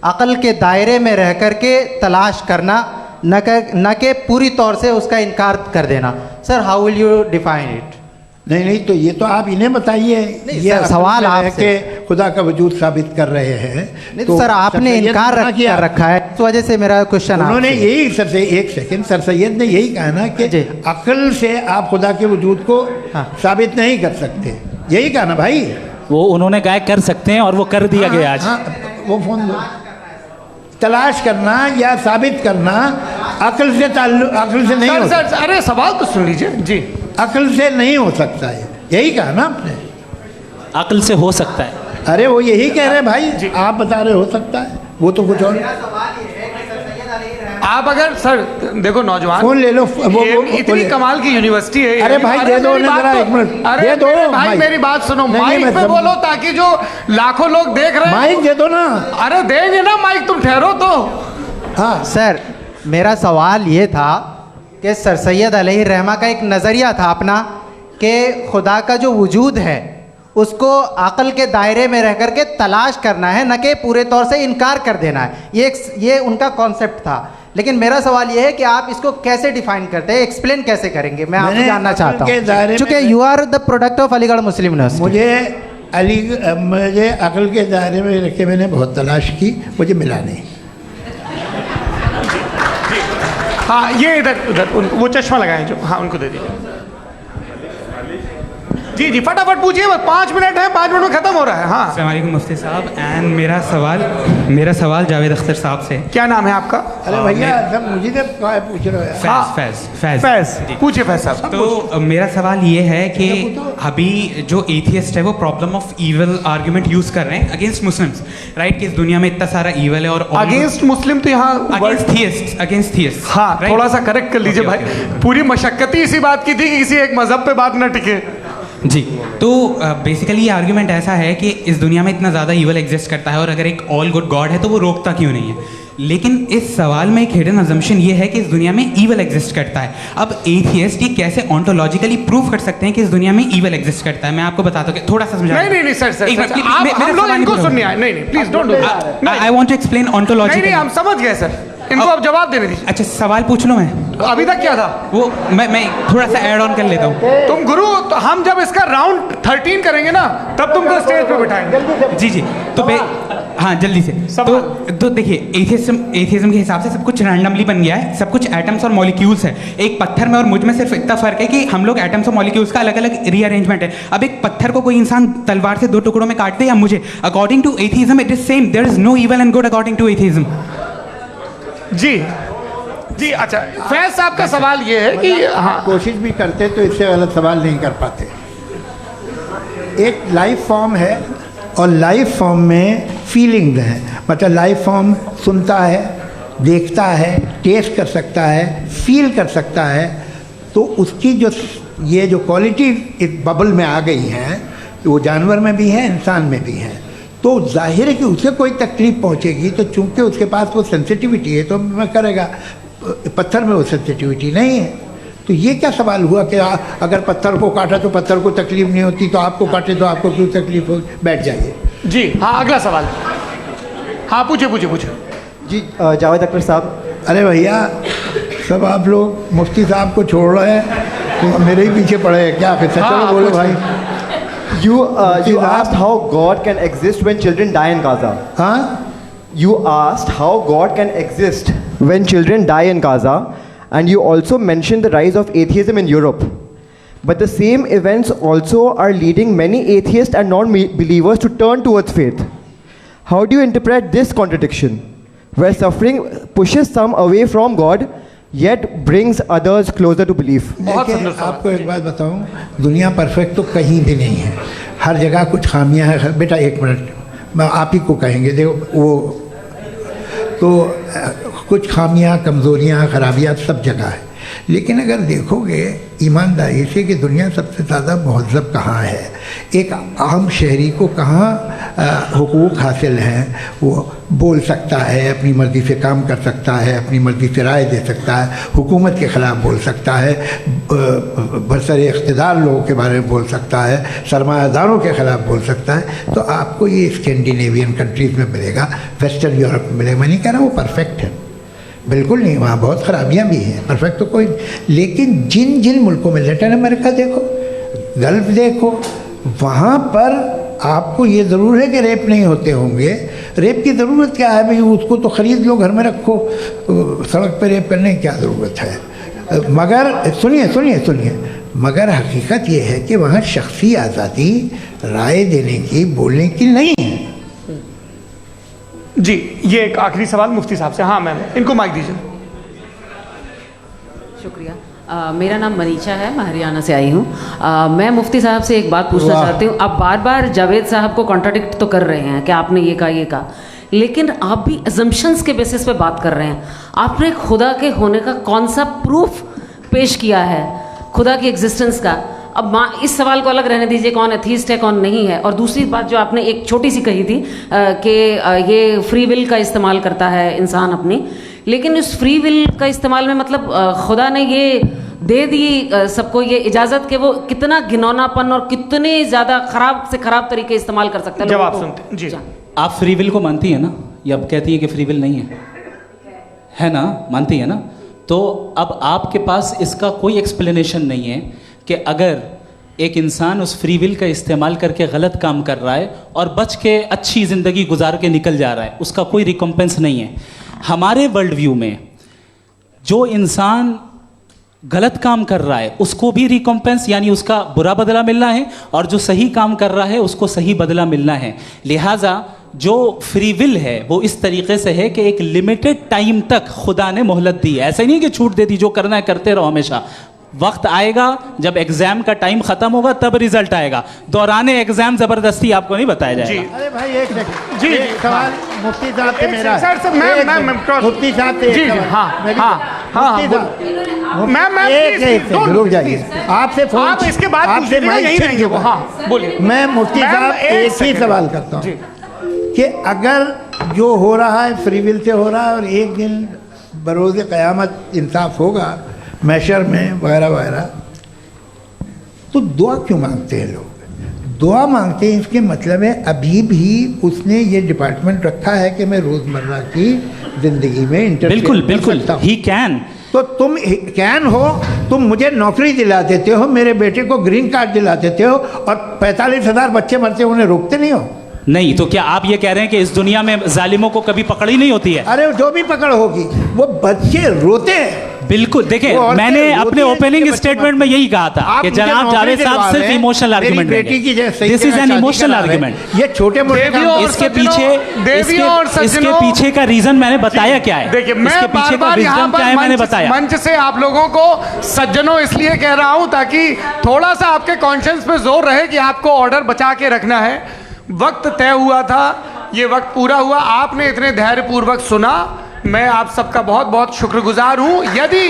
अक़ल के दायरे में रह कर के तलाश करना, न कि पूरी तौर से उसका इनकार कर देना। Sir how will you define it? नहीं, तो ये तो आप इन्हें बताइए। ये सवाल आपसे कि खुदा का वजूद साबित कर रहे हैं। नहीं तो सर आपने इनकार कर रखा है, इस वजह से मेरा क्वेश्चन उन्होंने यही सर, एक सेकंड, सर सैयद ने यही कहा ना कि अक्ल से आप खुदा के वजूद को साबित नहीं कर सकते, यही कहा ना भाई। वो उन्होंने कहा कर सकते हैं और वो कर दिया गया आज। वो फोन दो। तलाश करना या साबित करना अक्ल से अक्ल से नहीं हो सकता। अरे सवाल तो सुन लीजिए जी। अक्ल से नहीं हो सकता है, यही कहा ना आपने। अक्ल से हो सकता है। अरे वो यही कह रहे हैं भाई, आप बता रहे हो सकता है, वो तो कुछ और। आप अगर सर देखो नौजवान फोन ले लो, वो इतनी कमाल की यूनिवर्सिटी है। अरे भाई दे दो ना जरा, एक मिनट दे दो भाई, मेरी बात सुनो, माइक पे बोलो ताकि जो लाखों लोग देख रहे हैं। माइक दे दो ना। अरे देंगे ना माइक, तुम ठहरो तो। हाँ सर, मेरा सवाल ये था कि सर सैयद अलैहि रहमा का एक नज़रिया था अपना कि खुदा का जो वजूद है उसको अक़ल के दायरे में रह कर के तलाश करना है, न कि पूरे तौर से इनकार कर देना है। ये उनका कॉन्सेप्ट था। लेकिन मेरा सवाल ये है कि आप इसको कैसे डिफाइन करते हैं, एक्सप्लेन कैसे करेंगे? मैं आपसे जानना चाहता हूँ, क्योंकि you are the product of Aligarh Muslim University. मुझे अक़ल के दायरे में रख के मैंने बहुत तलाश की, मुझे मिला नहीं। हाँ ये इधर वो चश्मा लगाए जो, हाँ उनको दे दीजिए। जी जी फटाफट पूछिए, 5 मिनट है, 5 मिनट में खत्म हो रहा है। हाँ अस्सलाम वालेकुम मुफ्ती साहब। एंड मेरा सवाल जावेद अख्तर साहब से। क्या नाम है आपका? अरे भैया सब मुझे पूछ रहे हो। फैज पूछिए फैज साहब। तो मेरा सवाल ये है कि अभी जो एथियस्ट है वो problem of evil argument use कर रहे हैं अगेंस्ट मुस्लिम्स, राइट? कि इस दुनिया में इतना सारा ईवल है और अगेंस्ट मुस्लिम तो यहाँ अगेंस्ट थियस्ट। हाँ थोड़ा सा करेक्ट कर लीजिए भाई, पूरी मशक्कत ही इसी बात की थी कि किसी एक मजहब पे बात न टिके। जी, तो बेसिकली ये आर्ग्यूमेंट ऐसा है कि इस दुनिया में इतना ज़्यादा ईवल एग्जिस्ट करता है और अगर एक ऑल गुड गॉड है तो वो रोकता क्यों नहीं है? लेकिन इस सवाल में एक हिडन अजम्पशन ये है कि इस दुनिया में ईवल एग्जिस्ट करता है। अब एथियस्ट ये कैसे ऑन्टोलॉजिकली प्रूव कर सकते हैं कि इस दुनिया में ईवल एग्जिस्ट करता है? मैं आपको बताता हूँ, थोड़ा सा समझा। नहीं सर हम लोग इनको सुनने आए। नहीं please don't do that. I want to explain ontology. नहीं हम समझ गए सर, इनको अब जवाब देने दीजिए। अच्छा सवाल पूछ लो। मैं अभी तक क्या था वो मैं थोड़ा सा ऐड ऑन कर लेता हूँ। तुम गुरु, तो हम जब इसका राउंड 13 करेंगे ना तब तुमको स्टेज पे बिठाएंगे। जी तो हाँ जल्दी से। तो देखिए एथिज्म के हिसाब से सब कुछ रैंडमली बन गया है, सब कुछ एटम्स और मॉलिक्यूल्स है। एक पत्थर में और मुझ में सिर्फ इतना फर्क है कि हम लोग एटम्स और मॉलिक्यूल्स का अलग अलग रीअरेंजमेंट है। अब एक पत्थर को कोई इंसान तलवार से 2 टुकड़ों में काट दे या मुझे, according to atheism it is same, there is no evil and good according to atheism. जी जी, अच्छा फैज साहब का सवाल ये है कि हाँ, कोशिश भी करते तो इससे गलत सवाल नहीं कर पाते। एक लाइफ फॉर्म है और लाइफ फॉर्म में फीलिंग्स हैं, मतलब लाइफ फॉर्म सुनता है, देखता है, टेस्ट कर सकता है, फील कर सकता है, तो उसकी जो ये जो क्वालिटी इस बबल में आ गई हैं वो जानवर में भी है, इंसान में भी है। तो जाहिर है कि उसे कोई तकलीफ पहुंचेगी, तो चूंकि उसके पास वो सेंसिटिविटी है तो मैं करेगा, पत्थर में वो सेंसिटिविटी नहीं है। तो ये क्या सवाल हुआ कि अगर पत्थर को काटा तो पत्थर को तकलीफ नहीं होती, तो आपको काटे तो आपको क्यों तकलीफ हो? बैठ जाइए जी। हाँ अगला सवाल, हाँ पूछे जी। जावेद अख्तर साहब। अरे भैया सब आप लोग मुफ्ती साहब को छोड़ रहे हैं तो मेरे ही पीछे पड़े हैं क्या? चलो बोलो भाई। You asked how God can exist when children die in Gaza. हाँ? You asked how God can exist when children die in Gaza, and you also mentioned the rise of atheism in Europe. But the same events also are leading many atheists and non-believers to turn towards faith. How do you interpret this contradiction, where suffering pushes some away from God, yet brings others closer to belief? देखिए आपको एक बात बताऊं, दुनिया परफेक्ट तो कहीं भी नहीं है, हर जगह कुछ खामियां हैं। बेटा एक मिनट, मैं आप ही को कहेंगे, देखो वो तो कुछ खामियां, कमज़ोरियां, खराबियां सब जगह है। लेकिन अगर देखोगे ईमानदारी से कि दुनिया सबसे ज़्यादा महज़ब कहाँ है, एक आम शहरी को कहाँ हुकूक हासिल हैं, वो बोल सकता है, अपनी मर्ज़ी से काम कर सकता है, अपनी मर्ज़ी से राय दे सकता है, हुकूमत के ख़िलाफ़ बोल सकता है, बरसरे इक़्तिदार लोगों के बारे में बोल सकता है, सरमायादारों के ख़िलाफ़ बोल सकता है। तो आपको ये स्कैंडिनेवियन कंट्रीज़ में मिलेगा, वेस्टर्न यूरोप में मिलेगा। मैं नहीं कह रहा वो परफेक्ट है, बिल्कुल नहीं, वहाँ बहुत ख़राबियाँ भी हैं, परफेक्ट तो कोई। लेकिन जिन जिन मुल्कों में, लैटिन अमेरिका देखो, गल्फ देखो, वहाँ पर आपको ये ज़रूर है कि रेप नहीं होते होंगे। रेप की ज़रूरत क्या है भाई? उसको तो ख़रीद लो, घर में रखो, सड़क पर रेप करने की क्या ज़रूरत है? मगर सुनिए, मगर हकीकत ये है कि वहाँ शख्सी आज़ादी राय देने की, बोलने की नहीं है। जी, ये एक आखिरी सवाल मुफ्ती साहब से। हाँ मैम, इनको माइक दीजिए। शुक्रिया। मेरा नाम मनीषा है, मैं हरियाणा से आई हूँ। मैं मुफ्ती साहब से एक बात पूछना चाहती हूँ। आप बार बार जावेद साहब को कॉन्ट्राडिक्ट तो कर रहे हैं कि आपने ये कहा, लेकिन आप भी अजम्पशंस के बेसिस पे बात कर रहे हैं। आपने खुदा के होने का कौन सा प्रूफ पेश किया है, खुदा की एग्जिस्टेंस का? अब इस सवाल को अलग रहने दीजिए, कौन एथीस्ट है कौन नहीं है। और दूसरी बात जो आपने एक छोटी सी कही थी कि ये फ्री विल का इस्तेमाल करता है इंसान अपनी, लेकिन उस फ्री विल का इस्तेमाल में मतलब खुदा ने ये दे दी सबको ये इजाज़त कि वो कितना घिनौनापन और कितने ज़्यादा ख़राब से ख़राब तरीके इस्तेमाल कर सकते हैं। जवाब सुनते जी। आप फ्री विल को मानती है ना, या अब कहती है कि फ्री विल नहीं है ना? मानती है ना? तो अब आपके पास इसका कोई एक्सप्लेनेशन नहीं है कि अगर एक इंसान उस फ्री विल का इस्तेमाल करके गलत काम कर रहा है और बच के अच्छी ज़िंदगी गुजार के निकल जा रहा है, उसका कोई रिकम्पेंस नहीं है। हमारे वर्ल्ड व्यू में जो इंसान गलत काम कर रहा है उसको भी रिकम्पेंस यानी उसका बुरा बदला मिलना है, और जो सही काम कर रहा है उसको सही बदला मिलना है। लिहाजा जो फ्री विल है वो इस तरीके से है कि एक लिमिटेड टाइम तक खुदा ने मोहलत दी है। ऐसा नहीं कि छूट दे दी, जो करना है करते रहो हमेशा। वक्त आएगा जब एग्जाम का टाइम खत्म होगा तब रिजल्ट आएगा, दौराने एग्जाम जबरदस्ती आपको नहीं बताया जाएगा। अरे भाई एक सेकंड, जी सवाल मुफ्ती साहब से मेरा, मुफ्ती साहब से जी हाँ, रुक जाइए, आपसे फोन, आप इसके बाद आपसे यही रहेंगे वो। हाँ बोलिए। मैं मुफ्ती साहब एक ही सवाल करता हूँ कि अगर जो हो रहा है फ्री विल से हो रहा है और एक दिन बरोज़ क़यामत इंसाफ होगा मैशर में वगैरह वगैरह, तो दुआ क्यों मांगते हैं लोग? दुआ मांगते हैं इसके मतलब है अभी भी उसने ये डिपार्टमेंट रखा है कि मैं रोज़मर्रा की ज़िंदगी में इंटरफेयर बिल्कुल ही कैन। तो तुम कैन हो, तुम मुझे नौकरी दिला देते हो, मेरे बेटे को ग्रीन कार्ड दिला देते हो, और 45,000 बच्चे मरते हो उन्हें रोकते नहीं हो। नहीं, तो क्या आप ये कह रहे हैं कि इस दुनिया में जालिमों को कभी पकड़ ही नहीं होती है? अरे जो भी पकड़ होगी, वो बच्चे रोते हैं। बिल्कुल, देखें, मैंने अपने ओपनिंग स्टेटमेंट में यही कहा था कि जनाब जावेद साहब सिर्फ इमोशनल आर्गुमेंट बेटी की this is an emotional argument. ये छोटे मोटे इसके पीछे का रीजन मैंने बताया क्या है। देखिए, मैं इसके पीछे का रीजन क्या है मैंने बताया। मंच से आप लोगों को सज्जनों इसलिए कह रहा हूं ताकि थोड़ा सा आपके कॉन्शियंस पे जोर रहे कि आपको ऑर्डर बचा के रखना है। वक्त तय हुआ था, ये वक्त पूरा हुआ, आपने इतने धैर्यपूर्वक सुना, मैं आप सबका बहुत बहुत शुक्रगुजार हूं। यदि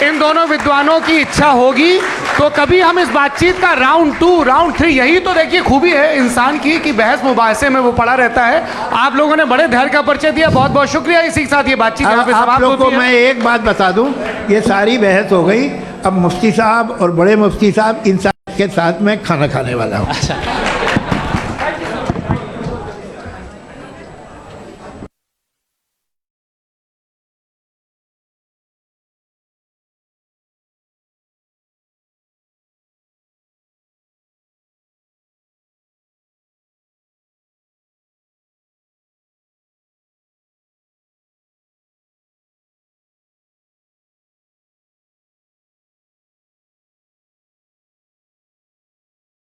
इन दोनों विद्वानों की इच्छा होगी तो कभी हम इस बातचीत का राउंड 2, राउंड 3, यही तो देखिए खूबी है इंसान की कि बहस मुबाहसे में वो पड़ा रहता है। आप लोगों ने बड़े धैर्य का परिचय दिया, बहुत बहुत शुक्रिया। इसी के साथ ये बातचीत यहाँ पे समाप्त होती है। आप लोगों को मैं एक बात बता दूं, ये सारी बहस हो गई, अब मुफ्ती साहब और बड़े मुफ्ती साहब इन सब के साथ मैं खाना खाने वाला हूँ। अच्छा।